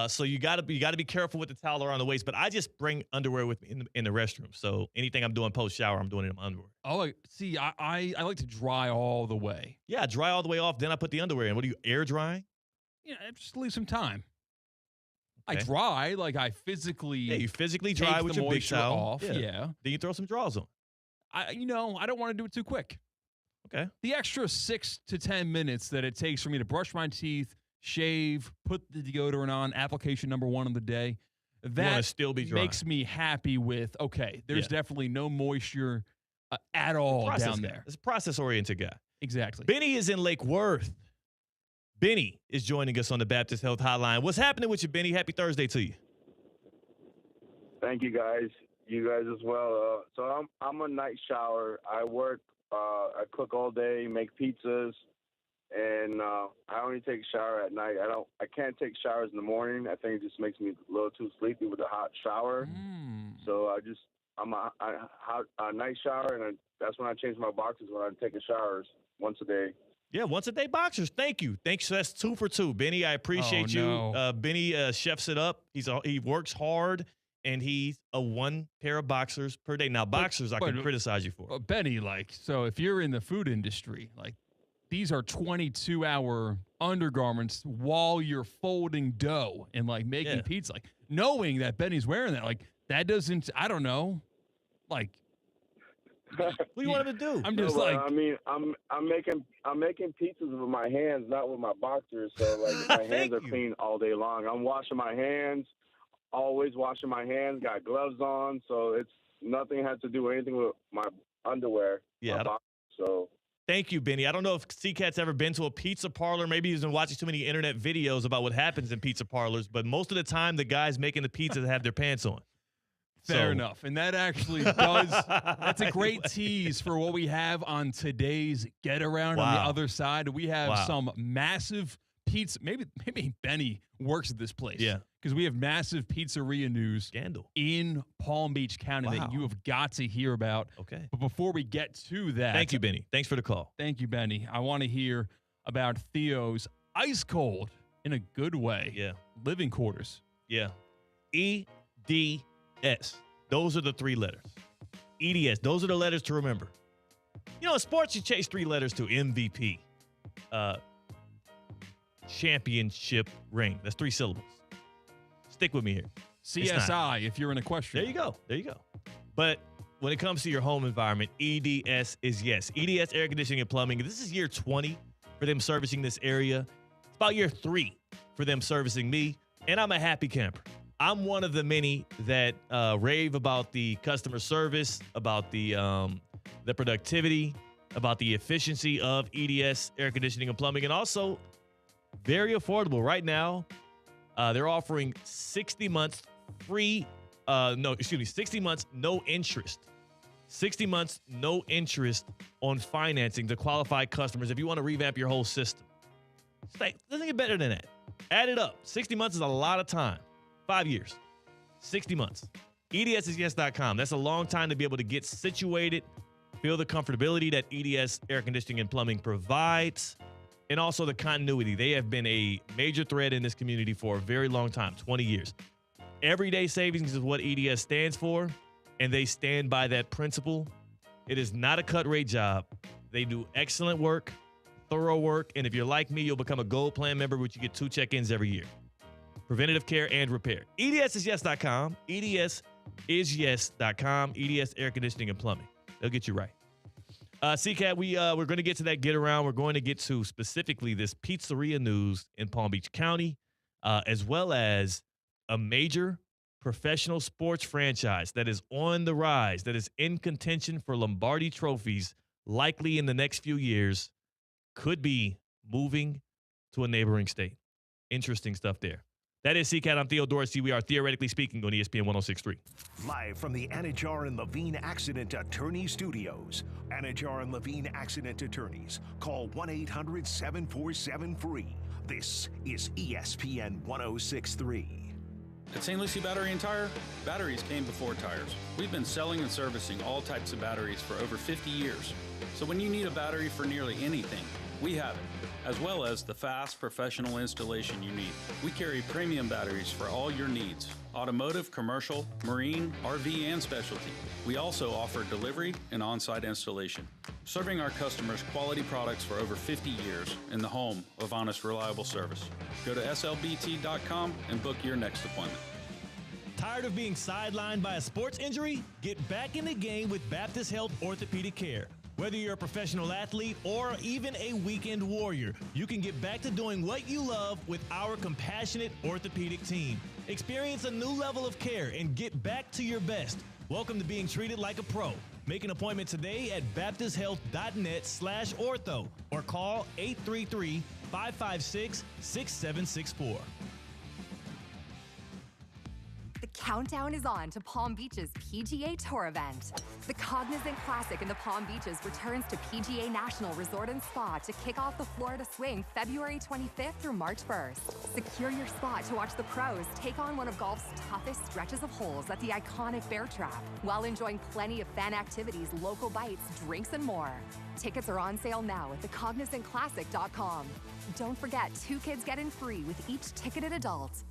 So you gotta be careful with the towel around the waist. But I just bring underwear with me in the restroom. So anything I'm doing post shower, I'm doing it in my underwear. Oh, see, I like to dry all the way. Yeah, dry all the way off. Then I put the underwear in. What are you, air drying? Yeah, just leave some time. I Okay. dry, like I physically. Yeah, you physically take dry the with your big moisture towel. off. Yeah. Then you throw some drawers on. I don't want to do it too quick. Okay. The extra 6 to 10 minutes that it takes for me to brush my teeth, shave, put the deodorant on, application number 1 of the day, that still be dry. makes me happy with, okay, there's definitely no moisture at all Process down guy. there. It's a process-oriented guy. Exactly. Benny is in Lake Worth. Benny is joining us on the Baptist Health Hotline. What's happening with you, Benny? Happy Thursday to you. Thank you, guys. You guys as well. So I'm a night shower. I work. I cook all day, make pizzas, and I only take a shower at night. I can't take showers in the morning. I think it just makes me a little too sleepy with a hot shower. So I'm a night shower, and that's when I change my boxes when I take a showers once a day. Yeah, once a day boxers. Thank you. Thanks. That's 2 for 2, Benny. I appreciate you. Benny chefs it up. He works hard, and he's a 1 pair of boxers per day. Now, boxers I can criticize you for. But Benny, like, so if you're in the food industry, like, these are 22-hour undergarments while you're folding dough and like making pizza. Like, knowing that Benny's wearing that, like, that doesn't. I don't know, like. What do you want him to do? I'm just like. I mean, I'm making pizzas with my hands, not with my boxers. So like my hands are clean all day long. I'm washing my hands, always washing my hands. Got gloves on, so it's nothing has to do with anything with my underwear. Yeah. My boxers, so. Thank you, Benny. I don't know if C-Katt's ever been to a pizza parlor. Maybe he's been watching too many internet videos about what happens in pizza parlors. But most of the time, the guys making the pizzas have their pants on. Fair enough. And that actually does. That's a great tease for what we have on today's Get Around on the other side. We have some massive pizza. Maybe Benny works at this place. Yeah. Because we have massive pizzeria news Scandal. in Palm Beach County that you have got to hear about. Okay. But before we get to that. Thank you, Benny. Thanks for the call. Thank you, Benny. I want to hear about Theo's ice cold, in a good way, living quarters. Yeah. EDS. Those are the 3 letters. EDS. Those are the letters to remember. You know, in sports, you chase 3 letters to MVP. Championship ring. That's 3 syllables. Stick with me here. CSI, if you're an equestrian. There you go. But when it comes to your home environment, EDS is yes. EDS Air Conditioning and Plumbing. This is year 20 for them servicing this area. It's about year 3 for them servicing me, and I'm a happy camper. I'm one of the many that rave about the customer service, about the productivity, about the efficiency of EDS Air Conditioning and Plumbing, and also very affordable. Right now, they're offering 60 months free. 60 months no interest. 60 months no interest on financing to qualified customers if you want to revamp your whole system. Doesn't get better than that. Add it up. 60 months is a lot of time. 5 years. 60 months. EDSisyes.com. That's a long time to be able to get situated, feel the comfortability that EDS Air Conditioning and Plumbing provides, and also the continuity. They have been a major thread in this community for a very long time, 20 years. Everyday savings is what EDS stands for, and they stand by that principle. It is not a cut rate job. They do excellent work, thorough work, and if you're like me, you'll become a Gold Plan member, which you get 2 check-ins every year. Preventative care and repair. EDSisyes.com. EDSisyes.com. EDS Air Conditioning and Plumbing. They'll get you right. C-Katt, we're going to get to that get around. We're going to get to specifically this pizzeria news in Palm Beach County, as well as a major professional sports franchise that is on the rise, that is in contention for Lombardi trophies, likely in the next few years, could be moving to a neighboring state. Interesting stuff there. That is C-Katt. I'm Theo Dorsey. We are Theoretically Speaking on ESPN 106.3. Live from the Anajar and Levine Accident Attorney Studios. Anajar and Levine Accident Attorneys. Call 1-800-747-FREE. This is ESPN 106.3. At St. Lucie Battery and Tire, batteries came before tires. We've been selling and servicing all types of batteries for over 50 years. So when you need a battery for nearly anything, we have it, as well as the fast professional installation you need. We carry premium batteries for all your needs: automotive, commercial, marine, RV, and specialty. We also offer delivery and on-site installation, serving our customers quality products for over 50 years in the home of honest, reliable service. Go to slbt.com and book your next appointment. Tired of being sidelined by a sports injury? Get back in the game with Baptist Health Orthopedic Care. Whether you're a professional athlete or even a weekend warrior, you can get back to doing what you love with our compassionate orthopedic team. Experience a new level of care and get back to your best. Welcome to being treated like a pro. Make an appointment today at baptisthealth.net/ortho or call 833-556-6764. The countdown is on to Palm Beach's PGA Tour event. The Cognizant Classic in the Palm Beaches returns to PGA National Resort and Spa to kick off the Florida Swing February 25th through March 1st. Secure your spot to watch the pros take on one of golf's toughest stretches of holes at the iconic Bear Trap, while enjoying plenty of fan activities, local bites, drinks, and more. Tickets are on sale now at thecognizantclassic.com. Don't forget, 2 kids get in free with each ticketed adult.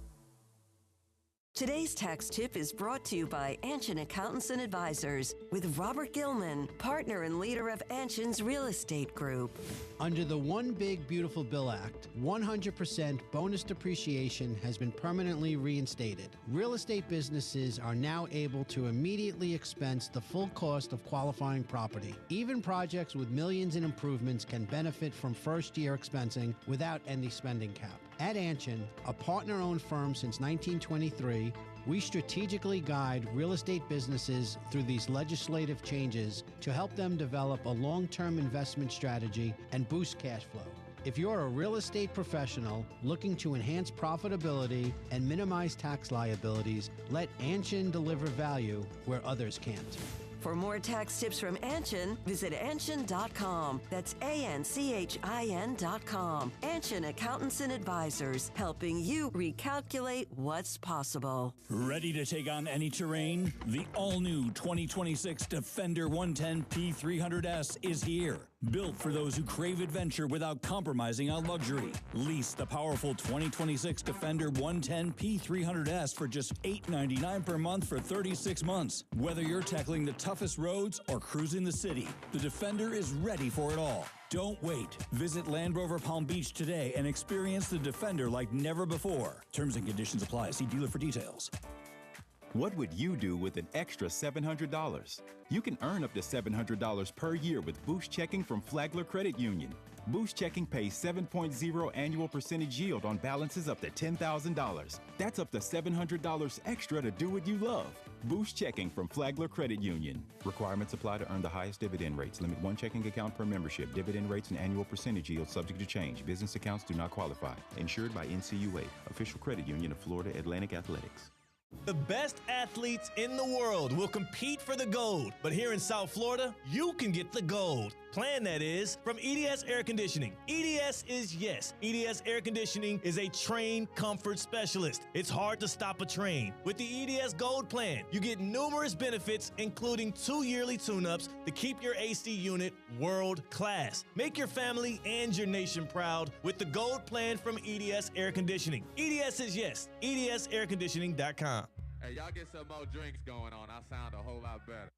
Today's tax tip is brought to you by Anshin Accountants and Advisors with Robert Gilman, partner and leader of Anshin's Real Estate Group. Under the One Big Beautiful Bill Act, 100% bonus depreciation has been permanently reinstated. Real estate businesses are now able to immediately expense the full cost of qualifying property. Even projects with millions in improvements can benefit from first-year expensing without any spending cap. At Anshin, a partner-owned firm since 1923, we strategically guide real estate businesses through these legislative changes to help them develop a long-term investment strategy and boost cash flow. If you're a real estate professional looking to enhance profitability and minimize tax liabilities, let Anshin deliver value where others can't. For more tax tips from Anshin, visit Anshin.com. That's ANCHIN.com. Anshin Accountants and Advisors, helping you recalculate what's possible. Ready to take on any terrain? The all-new 2026 Defender 110 P300S is here. Built for those who crave adventure without compromising on luxury. Lease the powerful 2026 Defender 110 P300S for just $899 per month for 36 months. Whether you're tackling the toughest roads or cruising the city, the Defender is ready for it all. Don't wait. Visit Land Rover Palm Beach today and experience the Defender like never before. Terms and conditions apply. See dealer for details. What would you do with an extra $700? You can earn up to $700 per year with Boost Checking from Flagler Credit Union. Boost Checking pays 7.0 annual percentage yield on balances up to $10,000. That's up to $700 extra to do what you love. Boost Checking from Flagler Credit Union. Requirements apply to earn the highest dividend rates. Limit 1 checking account per membership. Dividend rates and annual percentage yield subject to change. Business accounts do not qualify. Insured by NCUA, official credit union of Florida Atlantic Athletics. The best athletes in the world will compete for the gold, but here in South Florida, you can get the gold. Plan, that is, from EDS Air Conditioning. EDS is yes. EDS Air Conditioning is a train comfort specialist. It's hard to stop a train. With the EDS Gold Plan, you get numerous benefits, including 2 yearly tune-ups to keep your AC unit world class. Make your family and your nation proud with the Gold Plan from EDS Air Conditioning. EDS is yes. EDSAirconditioning.com. Hey, y'all get some more drinks going on. I sound a whole lot better.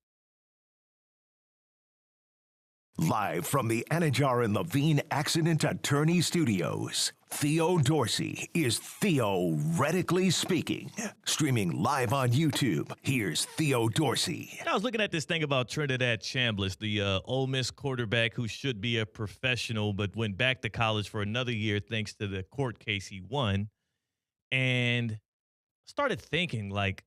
Live from the Anajar and Levine Accident Attorney Studios, Theo Dorsey is Theoretically Speaking. Streaming live on YouTube, here's Theo Dorsey. I was looking at this thing about Trinidad Chambliss, the Ole Miss quarterback who should be a professional but went back to college for another year thanks to the court case he won. And started thinking, like,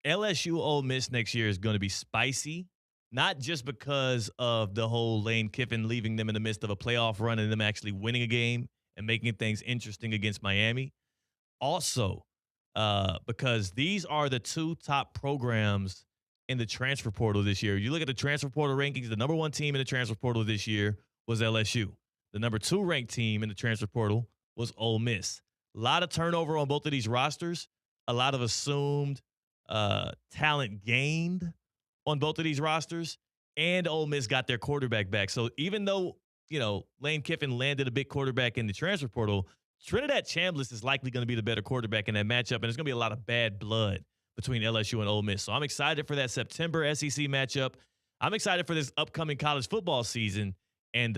LSU Ole Miss next year is going to be spicy. not just because of the whole Lane Kiffin leaving them in the midst of a playoff run and them actually winning a game and making things interesting against Miami. Also, because these are the two top programs in the transfer portal this year. You look at the transfer portal rankings, the number one team in the transfer portal this year was LSU. The number two ranked team in the transfer portal was Ole Miss. A lot of turnover on both of these rosters, a lot of assumed talent gained on both of these rosters, and Ole Miss got their quarterback back. So even though, Lane Kiffin landed a big quarterback in the transfer portal, Trinidad Chambliss is likely going to be the better quarterback in that matchup, and there's going to be a lot of bad blood between LSU and Ole Miss. So I'm excited for that September SEC matchup. I'm excited for this upcoming college football season, and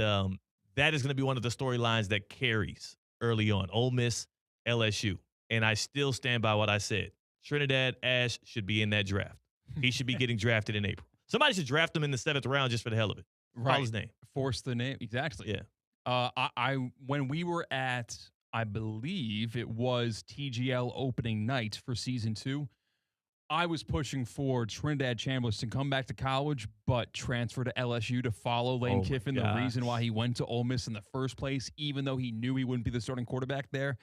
that is going to be one of the storylines that carries early on. Ole Miss, LSU. And I still stand by what I said. Trinidad Ash should be in that draft. He should be getting drafted in April. Somebody should draft him in the 7th round just for the hell of it. Right. Call his name. Force the name. Exactly. Yeah. I when we were at, I believe it was TGL opening night for season 2, I was pushing for Trinidad Chambliss to come back to college, but transfer to LSU to follow Lane Kiffin, the reason why he went to Ole Miss in the first place, even though he knew he wouldn't be the starting quarterback there.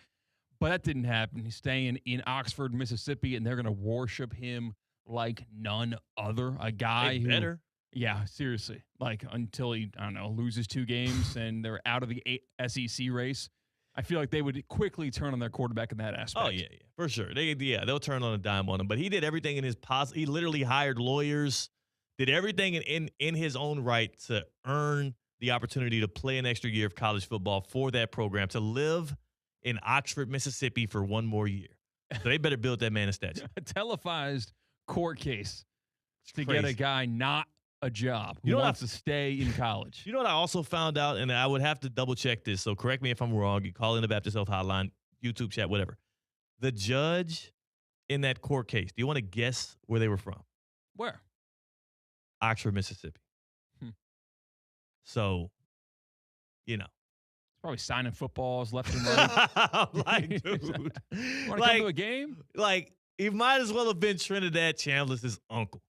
But that didn't happen. He's staying in Oxford, Mississippi, and they're going to worship him like none other. A guy who better. Yeah, seriously. Like until he, loses 2 games and they're out of the SEC race. I feel like they would quickly turn on their quarterback in that aspect. Oh, yeah, for sure. They'll turn on a dime on him. But he did everything in his he literally hired lawyers, did everything in his own right to earn the opportunity to play an extra year of college football for that program, to live in Oxford, Mississippi for one more year. So they better build that man a statue. A televised court case to get a guy not a job who wants to stay in college. You know what I also found out, and I would have to double check this, so correct me if I'm wrong. You call in the Baptist Health Hotline, YouTube chat, whatever. The judge in that court case, do you want to guess where they were from? Where? Oxford, Mississippi. So, Probably signing footballs left and right. I'm like, dude. Want to come to a game? Like, he might as well have been Trinidad Chambliss' uncle,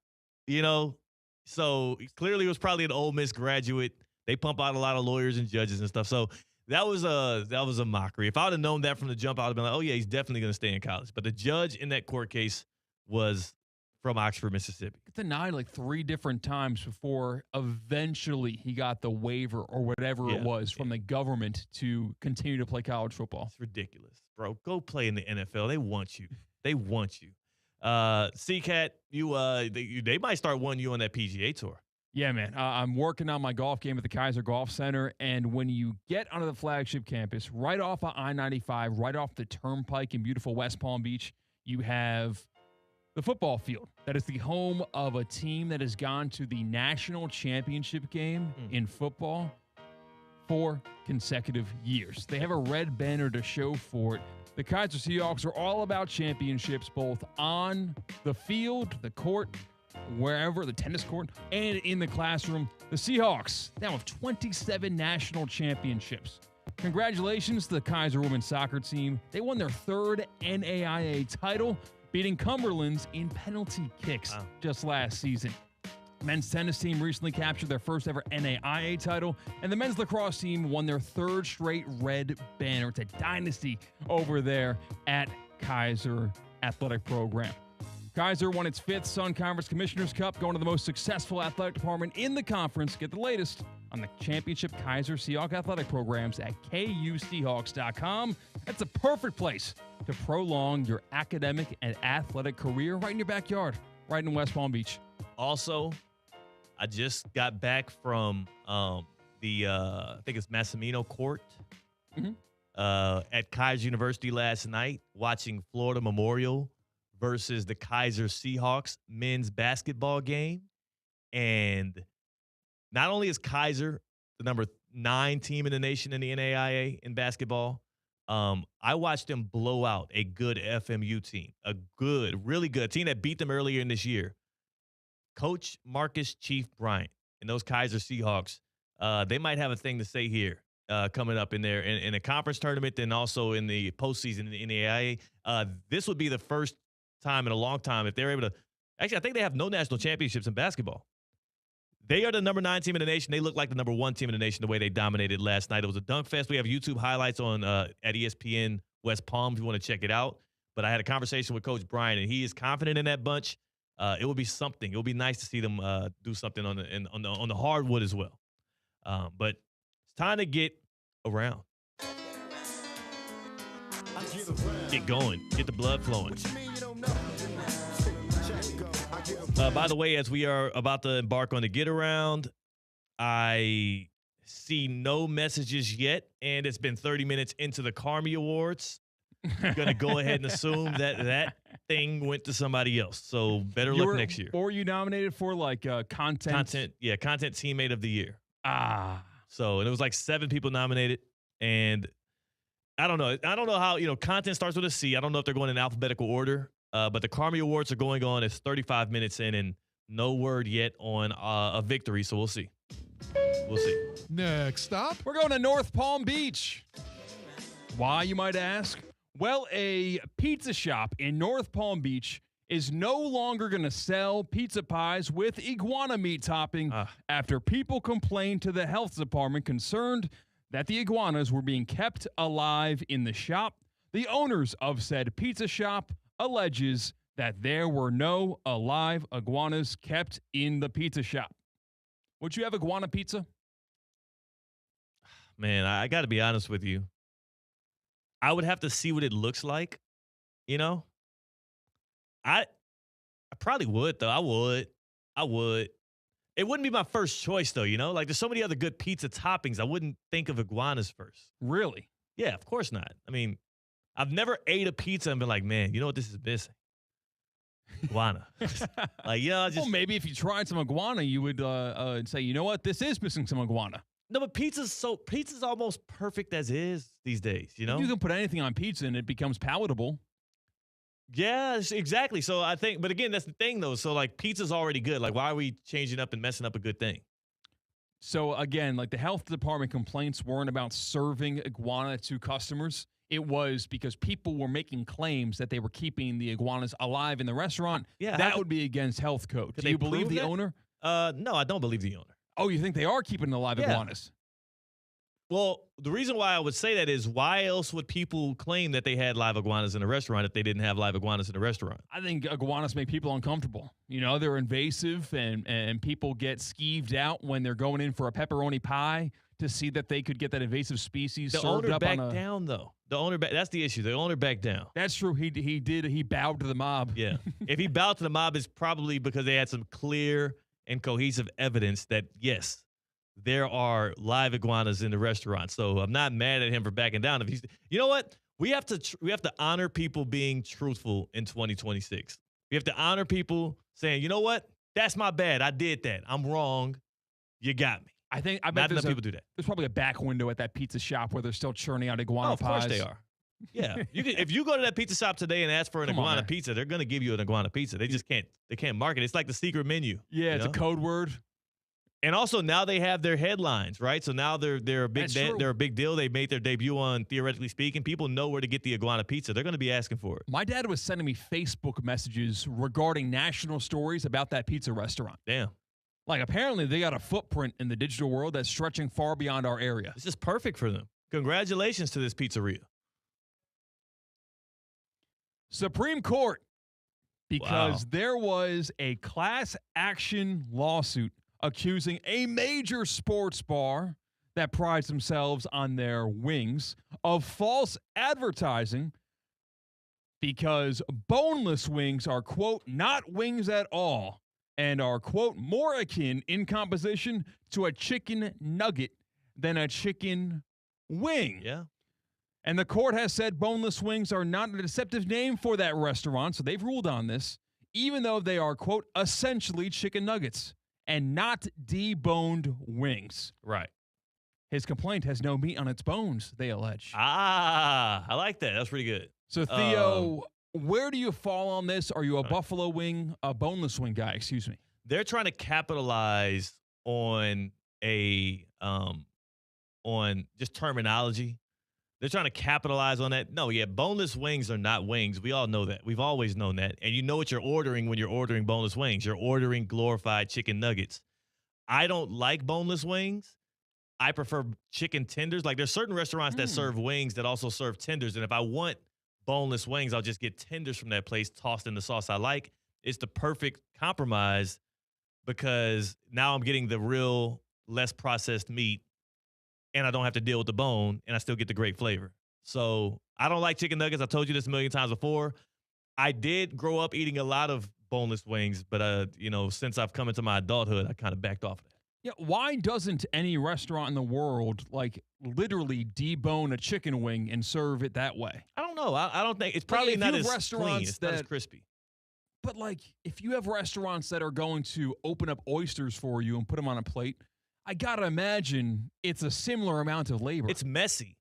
So clearly, it was probably an Ole Miss graduate. They pump out a lot of lawyers and judges and stuff. So that was a mockery. If I would have known that from the jump, I would have been like, oh yeah, he's definitely going to stay in college. But the judge in that court case was from Oxford, Mississippi. Denied like 3 different times before eventually he got the waiver or whatever it was from the government to continue to play college football. It's ridiculous, bro. Go play in the NFL. They want you. They want you. C-Katt, they might start wanting you on that PGA Tour. Yeah, man. I'm working on my golf game at the Kaiser Golf Center, and when you get onto the flagship campus, right off of I-95, right off the Turnpike in beautiful West Palm Beach, you have the football field. That is the home of a team that has gone to the national championship game in football 4 consecutive years. They have a red banner to show for it. The Kaiser Seahawks are all about championships, both on the field, the court, wherever, the tennis court, and in the classroom. The Seahawks now have 27 national championships. Congratulations to the Kaiser women's soccer team. They won their 3rd NAIA title, beating Cumberland's in penalty kicks just last season. Men's tennis team recently captured their first ever NAIA title, and the men's lacrosse team won their 3rd straight red banner. It's a dynasty over there at Kaiser Athletic Program. Kaiser won its 5th Sun Conference Commissioners Cup, going to the most successful athletic department in the conference. Get the latest on the championship Kaiser Seahawk athletic programs at KUSeahawks.com. That's a perfect place to prolong your academic and athletic career right in your backyard, right in West Palm Beach. Also, I just got back from I think it's Massimino Court at Kaiser University last night, watching Florida Memorial versus the Kaiser Seahawks men's basketball game. And not only is Kaiser the number 9 team in the nation in the NAIA in basketball, I watched them blow out a good FMU team, a good, really good team that beat them earlier in this year. Coach Marcus Chief Bryant and those Kaiser Seahawks, they might have a thing to say here coming up in there in a conference tournament and also in the postseason in the NAIA. This would be the first time in a long time if they're able to – actually, I think they have no national championships in basketball. They are the number 9 team in the nation. They look like the number 1 team in the nation the way they dominated last night. It was a dunk fest. We have YouTube highlights on at ESPN West Palm if you want to check it out. But I had a conversation with Coach Brian, and he is confident in that bunch. It will be something. It will be nice to see them do something on the hardwood as well. But it's time to get around. Get going. Get the blood flowing. By the way, as we are about to embark on the get around, I see no messages yet, and it's been 30 minutes into the Carmi Awards. I'm going to go ahead and assume that thing went to somebody else. So better luck next year. Or you nominated for like content teammate of the year. Ah. So, and it was like 7 people nominated, and I don't know. I don't know how, content starts with a C. I don't know if they're going in alphabetical order. But the Carmi Awards are going on. It's 35 minutes in, and no word yet on a victory, so we'll see. We'll see. Next stop, we're going to North Palm Beach. Why, you might ask? Well, a pizza shop in North Palm Beach is no longer going to sell pizza pies with iguana meat topping after people complained to the health department concerned that the iguanas were being kept alive in the shop. The owners of said pizza shop alleges that there were no alive iguanas kept in the pizza shop. Would you have iguana pizza? Man, I got to be honest with you. I would have to see what it looks like, I probably would, though. I would. It wouldn't be my first choice, though, Like, there's so many other good pizza toppings. I wouldn't think of iguanas first. Really? Yeah, of course not. I mean, I've never ate a pizza and been like, man, you know what this is missing? Iguana. Well, maybe if you tried some iguana, you would say, you know what, this is missing some iguana. No, but pizza's almost perfect as is these days, You can put anything on pizza and it becomes palatable. Yeah, exactly. So I think, but again, that's the thing though. So like pizza's already good. Like, why are we changing up and messing up a good thing? So again, like the health department complaints weren't about serving iguana to customers. It was because people were making claims that they were keeping the iguanas alive in the restaurant. Yeah, that would be against health code. Do you believe the owner? No, I don't believe the owner. Oh, you think they are keeping alive iguanas? Well, the reason why I would say that is why else would people claim that they had live iguanas in a restaurant if they didn't have live iguanas in a restaurant? I think iguanas make people uncomfortable. They're invasive and people get skeeved out when they're going in for a pepperoni pie to see that they could get that invasive species served owner up backed on a... down, though. The owner that's the issue. The owner backed down. That's true. He bowed to the mob. Yeah. If he bowed to the mob, it's probably because they had some clear and cohesive evidence that, yes, there are live iguanas in the restaurant. So I'm not mad at him for backing down. If he's, you know what? We have to honor people being truthful in 2026. We have to honor people saying, you know what? That's my bad. I did that. I'm wrong. You got me. I bet not enough people do that. There's probably a back window at that pizza shop where they're still churning out iguana pies. Of course they are. Yeah. If you go to that pizza shop today and ask for an iguana pizza, they're going to give you an iguana pizza. They just can't market it. It's like the secret menu. Yeah, it's a code word. And also now they have their headlines, right? So now they're a big they're a big deal. They made their debut on Theoretically Speaking. People know where to get the iguana pizza. They're going to be asking for it. My dad was sending me Facebook messages regarding national stories about that pizza restaurant. Damn. Like apparently they got a footprint in the digital world that's stretching far beyond our area. This is perfect for them. Congratulations to this pizzeria. Supreme Court, because there was a class action lawsuit accusing a major sports bar that prides themselves on their wings of false advertising because boneless wings are, quote, not wings at all and are, quote, more akin in composition to a chicken nugget than a chicken wing. Yeah. And the court has said boneless wings are not a deceptive name for that restaurant, so they've ruled on this, even though they are, quote, essentially chicken nuggets and not deboned wings. Right. His complaint has no meat on its bones, they allege. I like that. That's pretty good. So, Theo, where do you fall on this? Are you a buffalo wing, a boneless wing guy? Excuse me. They're trying to capitalize on on just terminology. They're trying to capitalize on that. No, boneless wings are not wings. We all know that. We've always known that. And you know what you're ordering when you're ordering boneless wings. You're ordering glorified chicken nuggets. I don't like boneless wings. I prefer chicken tenders. Like there's certain restaurants that serve wings that also serve tenders. And if I want boneless wings, I'll just get tenders from that place tossed in the sauce I like. It's the perfect compromise because now I'm getting the real, less processed meat and I don't have to deal with the bone and I still get the great flavor. So I don't like chicken nuggets. I told you this a million times before. I did grow up eating a lot of boneless wings, but since I've come into my adulthood, I kind of backed off of that. Yeah, why doesn't any restaurant in the world literally debone a chicken wing and serve it that way? I don't know. I don't think it's probably not as clean. It's not as crispy. But if you have restaurants that are going to open up oysters for you and put them on a plate, I gotta imagine it's a similar amount of labor. It's messy.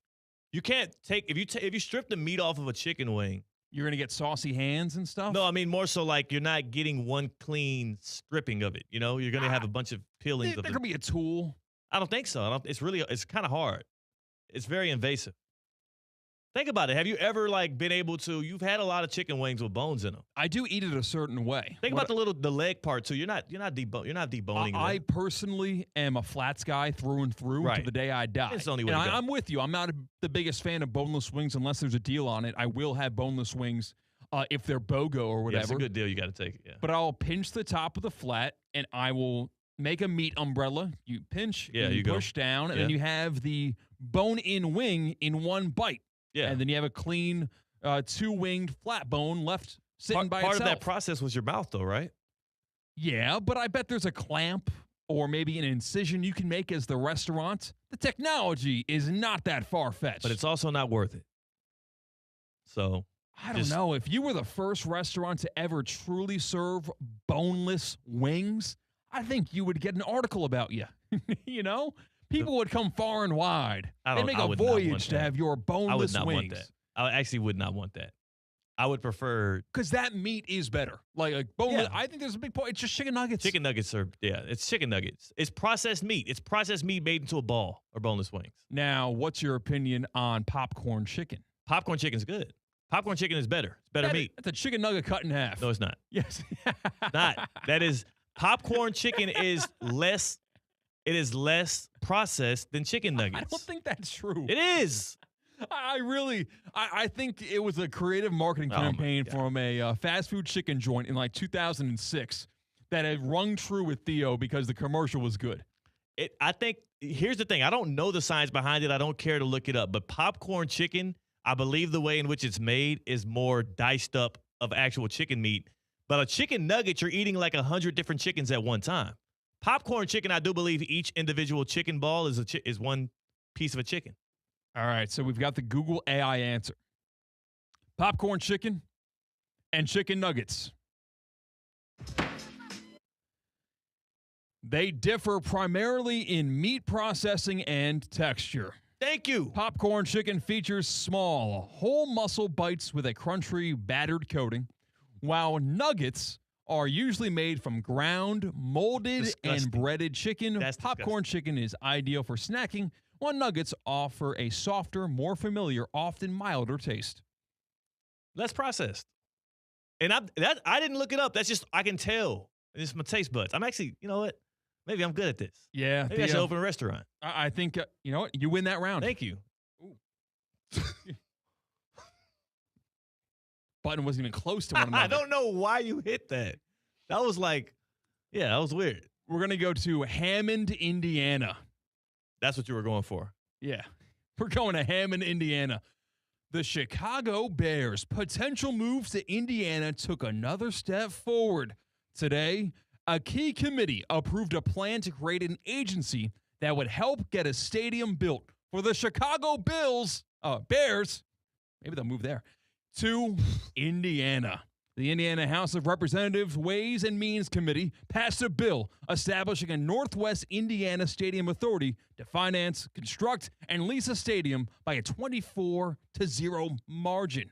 You can't take if you strip the meat off of a chicken wing. You're going to get saucy hands and stuff? No, I mean more so you're not getting one clean stripping of it. You're going to have a bunch of peelings of it. There could be a tool. I don't think so. It's kind of hard. It's very invasive. Think about it. Have you ever been able to? You've had a lot of chicken wings with bones in them. I do eat it a certain way. Think about the leg part too. You're not deboning. I personally am a flats guy through and through to the day I die. It's the only way to go. I'm with you. I'm not the biggest fan of boneless wings unless there's a deal on it. I will have boneless wings if they're BOGO or whatever. Yeah, it's a good deal. You got to take it. Yeah. But I'll pinch the top of the flat and I will make a meat umbrella. You pinch, you push down, and then you have the bone-in wing in one bite. Yeah. And then you have a clean two-winged flat bone left sitting by itself. Part of that process was your mouth, though, right? Yeah, but I bet there's a clamp or maybe an incision you can make as the restaurant. The technology is not that far-fetched. But it's also not worth it. So I don't know. If you were the first restaurant to ever truly serve boneless wings, I think you would get an article about you. People would come far and wide. They'd make a voyage to have your boneless wings. I would not want that. I actually would not want that. I would prefer... Because that meat is better. Boneless, I think there's a big point. It's just chicken nuggets. Chicken nuggets it's chicken nuggets. It's processed meat. It's processed meat made into a ball or boneless wings. Now, what's your opinion on popcorn chicken? Popcorn chicken's good. Popcorn chicken is better. It's better meat. It's a chicken nugget cut in half. No, it's not. Yes. Not. That is... Popcorn chicken is less... It is less processed than chicken nuggets. I don't think that's true. It is. I think it was a creative marketing campaign from a fast food chicken joint in 2006 that had rung true with Theo because the commercial was good. I think, here's the thing. I don't know the science behind it. I don't care to look it up. But popcorn chicken, I believe the way in which it's made is more diced up of actual chicken meat. But a chicken nugget, you're eating 100 different chickens at one time. Popcorn chicken, I do believe each individual chicken ball is one piece of a chicken. All right, so we've got the Google AI answer. Popcorn chicken and chicken nuggets. They differ primarily in meat processing and texture. Thank you. Popcorn chicken features small, whole muscle bites with a crunchy, battered coating, while nuggets are usually made from ground, molded, and breaded chicken. Popcorn chicken is ideal for snacking, while nuggets offer a softer, more familiar, often milder taste. Less processed. And I didn't look it up. That's just, I can tell. It's my taste buds. I'm actually, you know what? Maybe I'm good at this. Yeah. Maybe I should open a restaurant. I think, you know what? You win that round. Thank you. Button wasn't even close to one another. I don't know why you hit that. That was that was weird. We're going to go to Hammond, Indiana. That's what you were going for. Yeah. We're going to Hammond, Indiana. The Chicago Bears' potential moves to Indiana took another step forward. Today, a key committee approved a plan to create an agency that would help get a stadium built for the Chicago Bears, maybe they'll move there, to Indiana. The Indiana House of Representatives Ways and Means Committee passed a bill establishing a Northwest Indiana Stadium Authority to finance, construct, and lease a stadium by a 24-0 margin.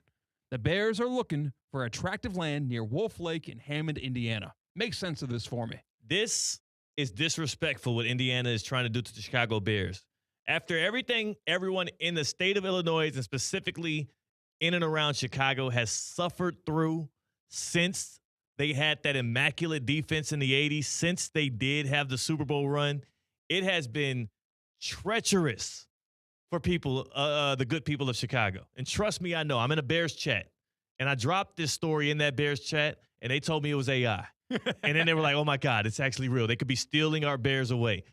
The Bears are looking for attractive land near Wolf Lake in Hammond, Indiana. Make sense of this for me. This is disrespectful what Indiana is trying to do to the Chicago Bears. After everything everyone in the state of Illinois and specifically in and around Chicago has suffered through since they had that immaculate defense in the 80s, since they did have the Super Bowl run, it has been treacherous for people, the good people of Chicago. And trust me, I know. I'm in a Bears chat, and I dropped this story in that Bears chat, and they told me it was AI. And then they were like, oh, my God, it's actually real. They could be stealing our Bears away.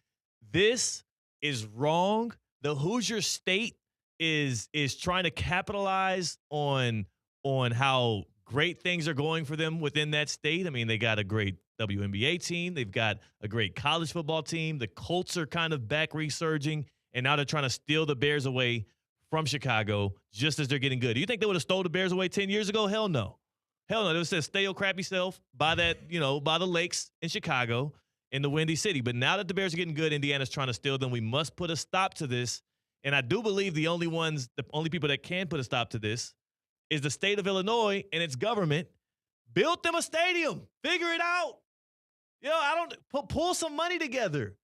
This is wrong. The Hoosier State is trying to capitalize on how great things are going for them within that state. I mean, they got a great WNBA team. They've got a great college football team. The Colts are kind of back resurging, and now they're trying to steal the Bears away from Chicago just as they're getting good. Do you think they would have stole the Bears away 10 years ago? Hell no. Hell no. They would have said, stay your crappy self by that, by the lakes in Chicago in the Windy City. But now that the Bears are getting good, Indiana's trying to steal them. We must put a stop to this. And I do believe the only people that can put a stop to this is the state of Illinois and its government. Build them a stadium. Figure it out. Pull some money together.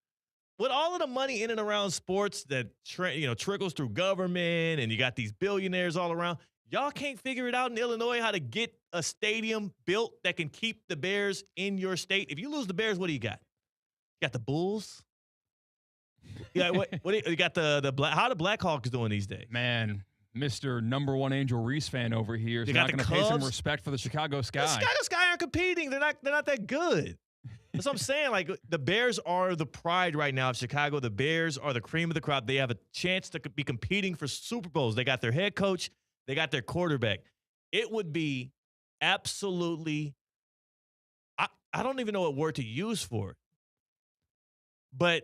With all of the money in and around sports that trickles through government, and you got these billionaires all around, y'all can't figure it out in Illinois how to get a stadium built that can keep the Bears in your state. If you lose the Bears, what do you got? You got the Bulls. Yeah, you got the how the Blackhawks doing these days? Man, Mr. Number One Angel Reese fan over here is not going to pay some respect for the Chicago Sky. The Chicago Sky aren't competing. They're not that good. That's what I'm saying. Like, the Bears are the pride right now of Chicago. The Bears are the cream of the crop. They have a chance to be competing for Super Bowls. They got their head coach. They got their quarterback. It would be absolutely, I don't even know what word to use for it, but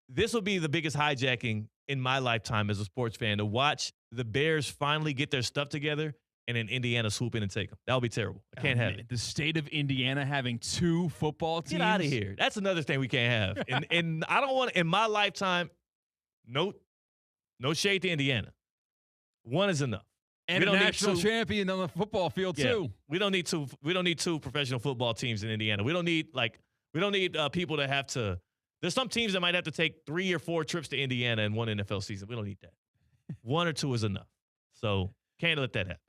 this will be the biggest hijacking in my lifetime as a sports fan, to watch the Bears finally get their stuff together and then Indiana swoop in and take them. That would be terrible. I can't have it. The state of Indiana having 2 football teams. Get out of here. That's another thing we can't have. And I don't want, in my lifetime, no shade to Indiana. 1 is enough. And a national champion on the football field too. We don't need 2 professional football teams in Indiana. We don't need people that have to. There's some teams that might have to take 3 or 4 trips to Indiana in one NFL season. We don't need that. 1 or 2 is enough. So can't let that happen.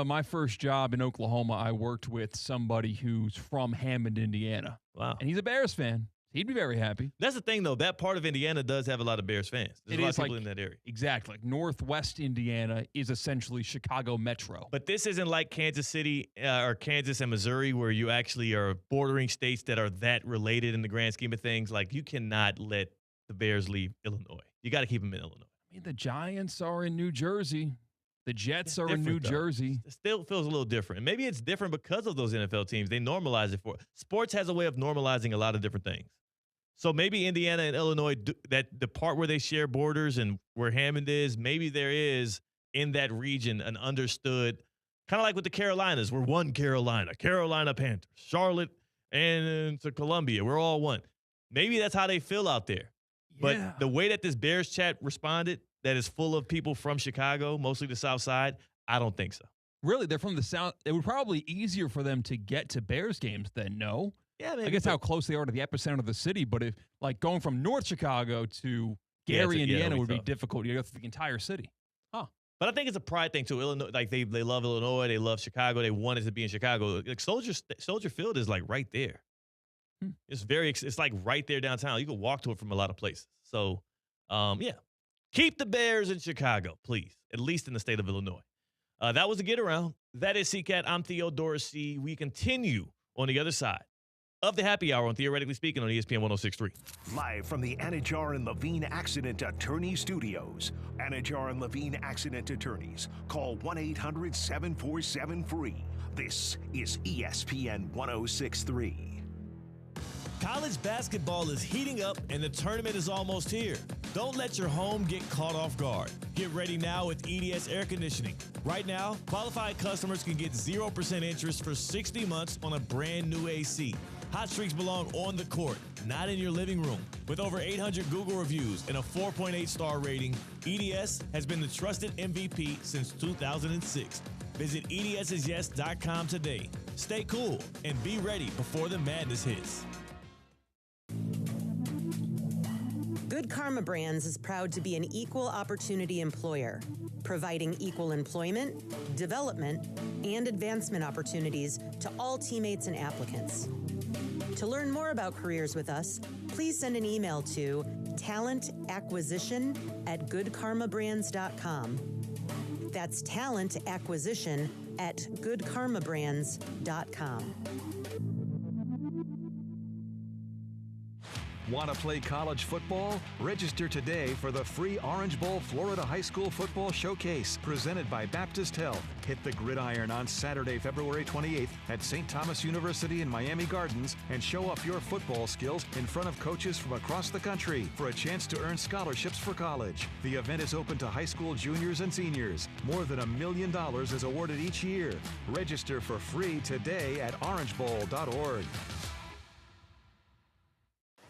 My first job in Oklahoma, I worked with somebody who's from Hammond, Indiana. Wow. And he's a Bears fan. He'd be very happy. That's the thing, though. That part of Indiana does have a lot of Bears fans. There's a lot of people in that area. Exactly. Like Northwest Indiana is essentially Chicago Metro. But this isn't like Kansas City or Kansas and Missouri, where you actually are bordering states that are that related in the grand scheme of things. Like, you cannot let the Bears leave Illinois. You got to keep them in Illinois. I mean, the Giants are in New Jersey. The Jets are in New Jersey. It still feels a little different. And maybe it's different because of those NFL teams. They normalize it for it. Sports has a way of normalizing a lot of different things. So maybe Indiana and Illinois, that the part where they share borders and where Hammond is, maybe there is in that region an understood, kind of like with the Carolinas. We're one Carolina Panthers, Charlotte, and to Columbia. We're all one. Maybe that's how they feel out there. Yeah. But the way that this Bears chat responded, that is full of people from Chicago, mostly the South Side, I don't think so. Really? They're from the South. It would probably be easier for them to get to Bears games than no. Yeah, maybe. I guess how close they are to the epicenter of the city, but if like going from North Chicago to Gary, Indiana would be difficult. You go through the entire city. Huh. But I think it's a pride thing too. Illinois, like they love Illinois, they love Chicago, they wanted to be in Chicago. Like Soldier Field is like right there. It's like right there downtown. You can walk to it from a lot of places. So, yeah. Keep the Bears in Chicago, please, at least in the state of Illinois. That was a get around. That is C-Katt. I'm Theo Dorsey. We continue on the other side of the happy hour on Theoretically Speaking on ESPN 106.3. Live from the Anajar and Levine Accident Attorney Studios. Anajar and Levine Accident Attorneys. Call 1-800-747-FREE. This is ESPN 106.3. College basketball is heating up and the tournament is almost here. Don't let your home get caught off guard. Get ready now with EDS Air Conditioning. Right now, qualified customers can get 0% interest for 60 months on a brand new AC. Hot streaks belong on the court, not in your living room. With over 800 Google reviews and a 4.8 star rating, EDS has been the trusted MVP since 2006. Visit EDSisyes.com today. Stay cool and be ready before the madness hits. Good Karma Brands is proud to be an equal opportunity employer, providing equal employment, development, and advancement opportunities to all teammates and applicants. To learn more about careers with us, please send an email to talentacquisition@goodkarmabrands.com. That's talentacquisition@goodkarmabrands.com. Want to play college football? Register today for the free Orange Bowl Florida High School Football Showcase presented by Baptist Health. Hit the gridiron on Saturday, February 28th at St. Thomas University in Miami Gardens and show off your football skills in front of coaches from across the country for a chance to earn scholarships for college. The event is open to high school juniors and seniors. More than $1 million is awarded each year. Register for free today at orangebowl.org.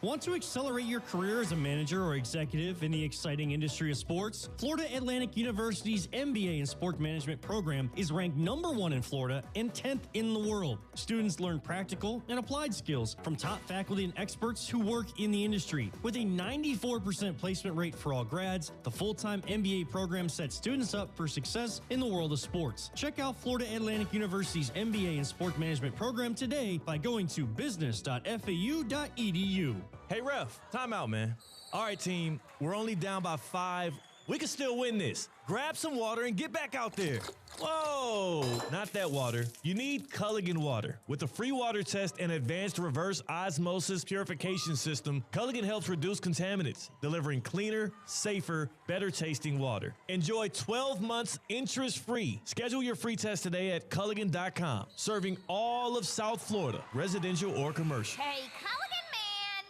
Want to accelerate your career as a manager or executive in the exciting industry of sports? Florida Atlantic University's MBA in Sport Management program is ranked #1 in Florida and 10th in the world. Students learn practical and applied skills from top faculty and experts who work in the industry. With a 94% placement rate for all grads, the full-time MBA program sets students up for success in the world of sports. Check out Florida Atlantic University's MBA in Sport Management program today by going to business.fau.edu. Hey, ref, time out, man. All right, team, we're only down by 5. We can still win this. Grab some water and get back out there. Whoa, not that water. You need Culligan water. With a free water test and advanced reverse osmosis purification system, Culligan helps reduce contaminants, delivering cleaner, safer, better tasting water. Enjoy 12 months interest-free. Schedule your free test today at Culligan.com. Serving all of South Florida, residential or commercial. Hey, Culligan man!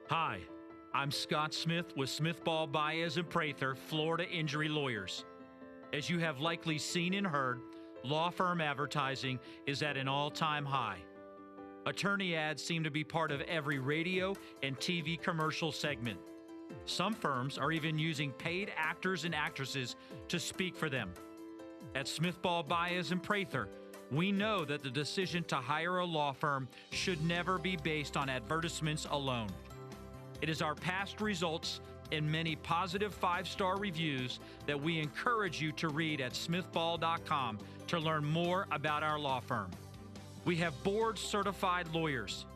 Hi, I'm Scott Smith with Smith Ball Baez and Prather, Florida Injury Lawyers. As you have likely seen and heard, law firm advertising is at an all-time high. Attorney ads seem to be part of every radio and TV commercial segment. Some firms are even using paid actors and actresses to speak for them. At Smith Ball Baez and Prather, we know that the decision to hire a law firm should never be based on advertisements alone. It is our past results and many positive 5-star reviews that we encourage you to read at smithball.com to learn more about our law firm. We have board-certified lawyers.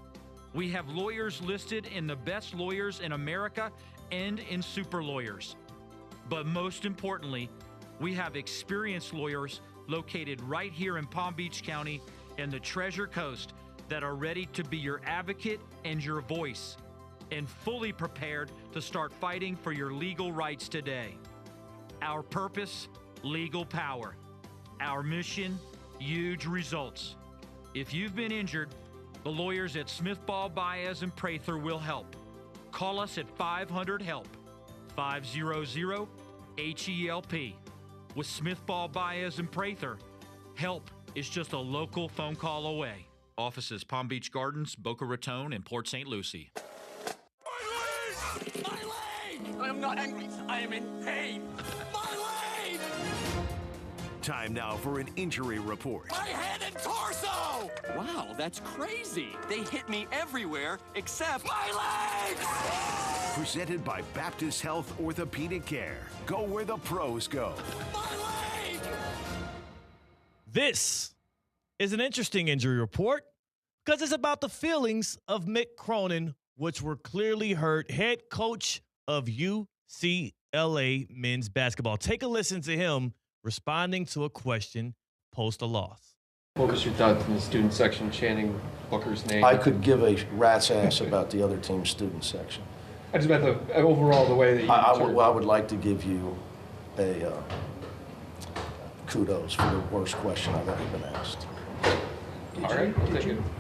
We have lawyers listed in the best lawyers in America and in super lawyers. But most importantly, we have experienced lawyers located right here in Palm Beach County and the Treasure Coast that are ready to be your advocate and your voice, and fully prepared to start fighting for your legal rights today. Our purpose, legal power. Our mission, huge results. If you've been injured, the lawyers at Smith Ball Baez and Prather will help. Call us at 500-HELP, 500-HELP. With Smith Ball Baez and Prather, help is just a local phone call away. Offices Palm Beach Gardens, Boca Raton, and Port St. Lucie. My leg! I am not angry. I am in pain. My leg! Time now for an injury report. My head and torso! Wow, that's crazy. They hit me everywhere except my legs! Presented by Baptist Health Orthopedic Care. Go where the pros go. My leg! This is an interesting injury report because it's about the feelings of Mick Cronin, which were clearly hurt, head coach of UCLA men's basketball. Take a listen to him responding to a question post a loss. What was your thoughts in the student section chanting Booker's name? I could give a rat's ass about the other team's student section. I just meant the overall the way that you. I would like to give you a kudos for the worst question I've ever been asked.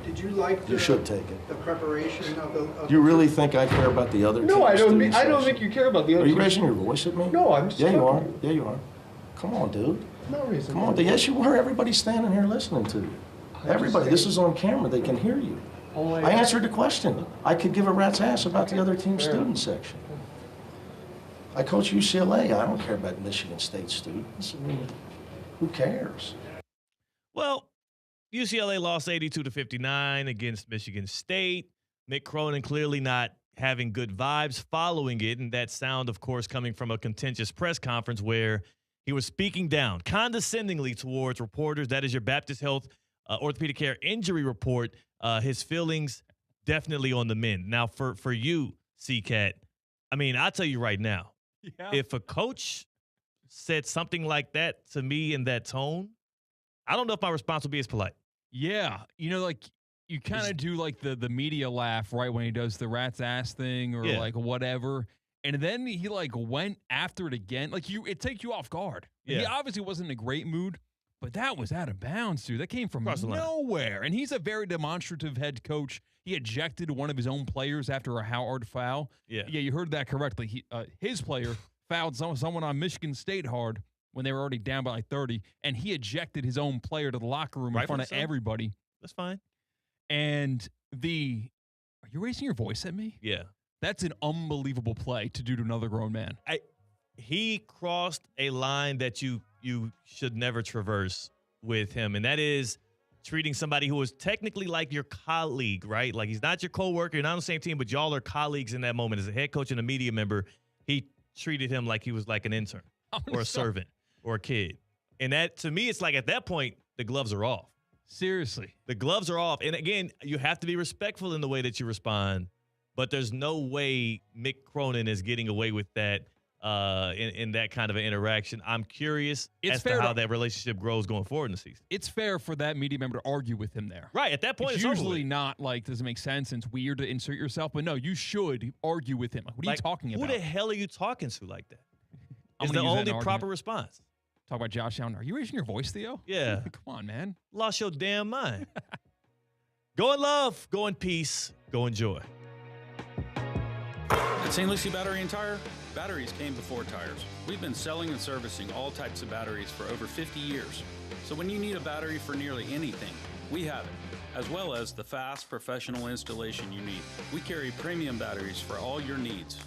Did you like You should take it. the preparation of the... Do you really think I care about the other team's No, I don't. student I don't section? think you care about the other. Are you teams. raising your voice at me? No, I'm just. Yeah, you are. talking. Yeah, you are. Come on, dude. I'm not raising. Come on, dude. Yes, you are. Everybody's standing here listening to you. Everybody. This is on camera. They can hear you. I answered the question. I could give a rat's ass about the other team's student section. I coach UCLA. I don't care about Michigan State students. I mean, who cares? Well, UCLA lost 82-59 against Michigan State. Mick Cronin clearly not having good vibes following it, and that sound, of course, coming from a contentious press conference where he was speaking down condescendingly towards reporters. That is your Baptist Health Orthopedic Care injury report. His feelings definitely on the mend. Now, for you, C-Katt, I mean, I'll tell you right now, if a coach said something like that to me in that tone, I don't know if my response would be as polite. Yeah. You know, like, you kind of do, like, the media laugh, right, when he does the rat's ass thing or, like, whatever. And then he, like, went after it again. Like, it takes you off guard. Yeah. He obviously wasn't in a great mood, but that was out of bounds, dude. That came from nowhere. And he's a very demonstrative head coach. He ejected one of his own players after a Howard foul. Yeah, you heard that correctly. His player fouled someone on Michigan State hard when they were already down by like 30, and he ejected his own player to the locker room in front of everybody. That's fine. And are you raising your voice at me? Yeah. That's an unbelievable play to do to another grown man. He crossed a line that you should never traverse with him, and that is treating somebody who is technically like your colleague, right? Like, he's not your coworker, you're not on the same team, but y'all are colleagues in that moment. As a head coach and a media member, he treated him like he was like an intern or a servant or a kid. And that, to me, it's like at that point, the gloves are off. Seriously. The gloves are off. And again, you have to be respectful in the way that you respond, but there's no way Mick Cronin is getting away with that in that kind of an interaction. I'm curious as to how that relationship grows going forward in the season. It's fair for that media member to argue with him there. Right. At that point, it's usually not like, does it make sense? And it's weird to insert yourself. But no, you should argue with him. Like, what are you talking about? Who the hell are you talking to like that? It's the only proper response. Talk about Josh Allen. Are you raising your voice, Theo? Yeah. Come on, man. Lost your damn mind. Go in love. Go in peace. Go in joy. At St. Lucie Battery and Tire, batteries came before tires. We've been selling and servicing all types of batteries for over 50 years. So when you need a battery for nearly anything, we have it, as well as the fast professional installation you need. We carry premium batteries for all your needs.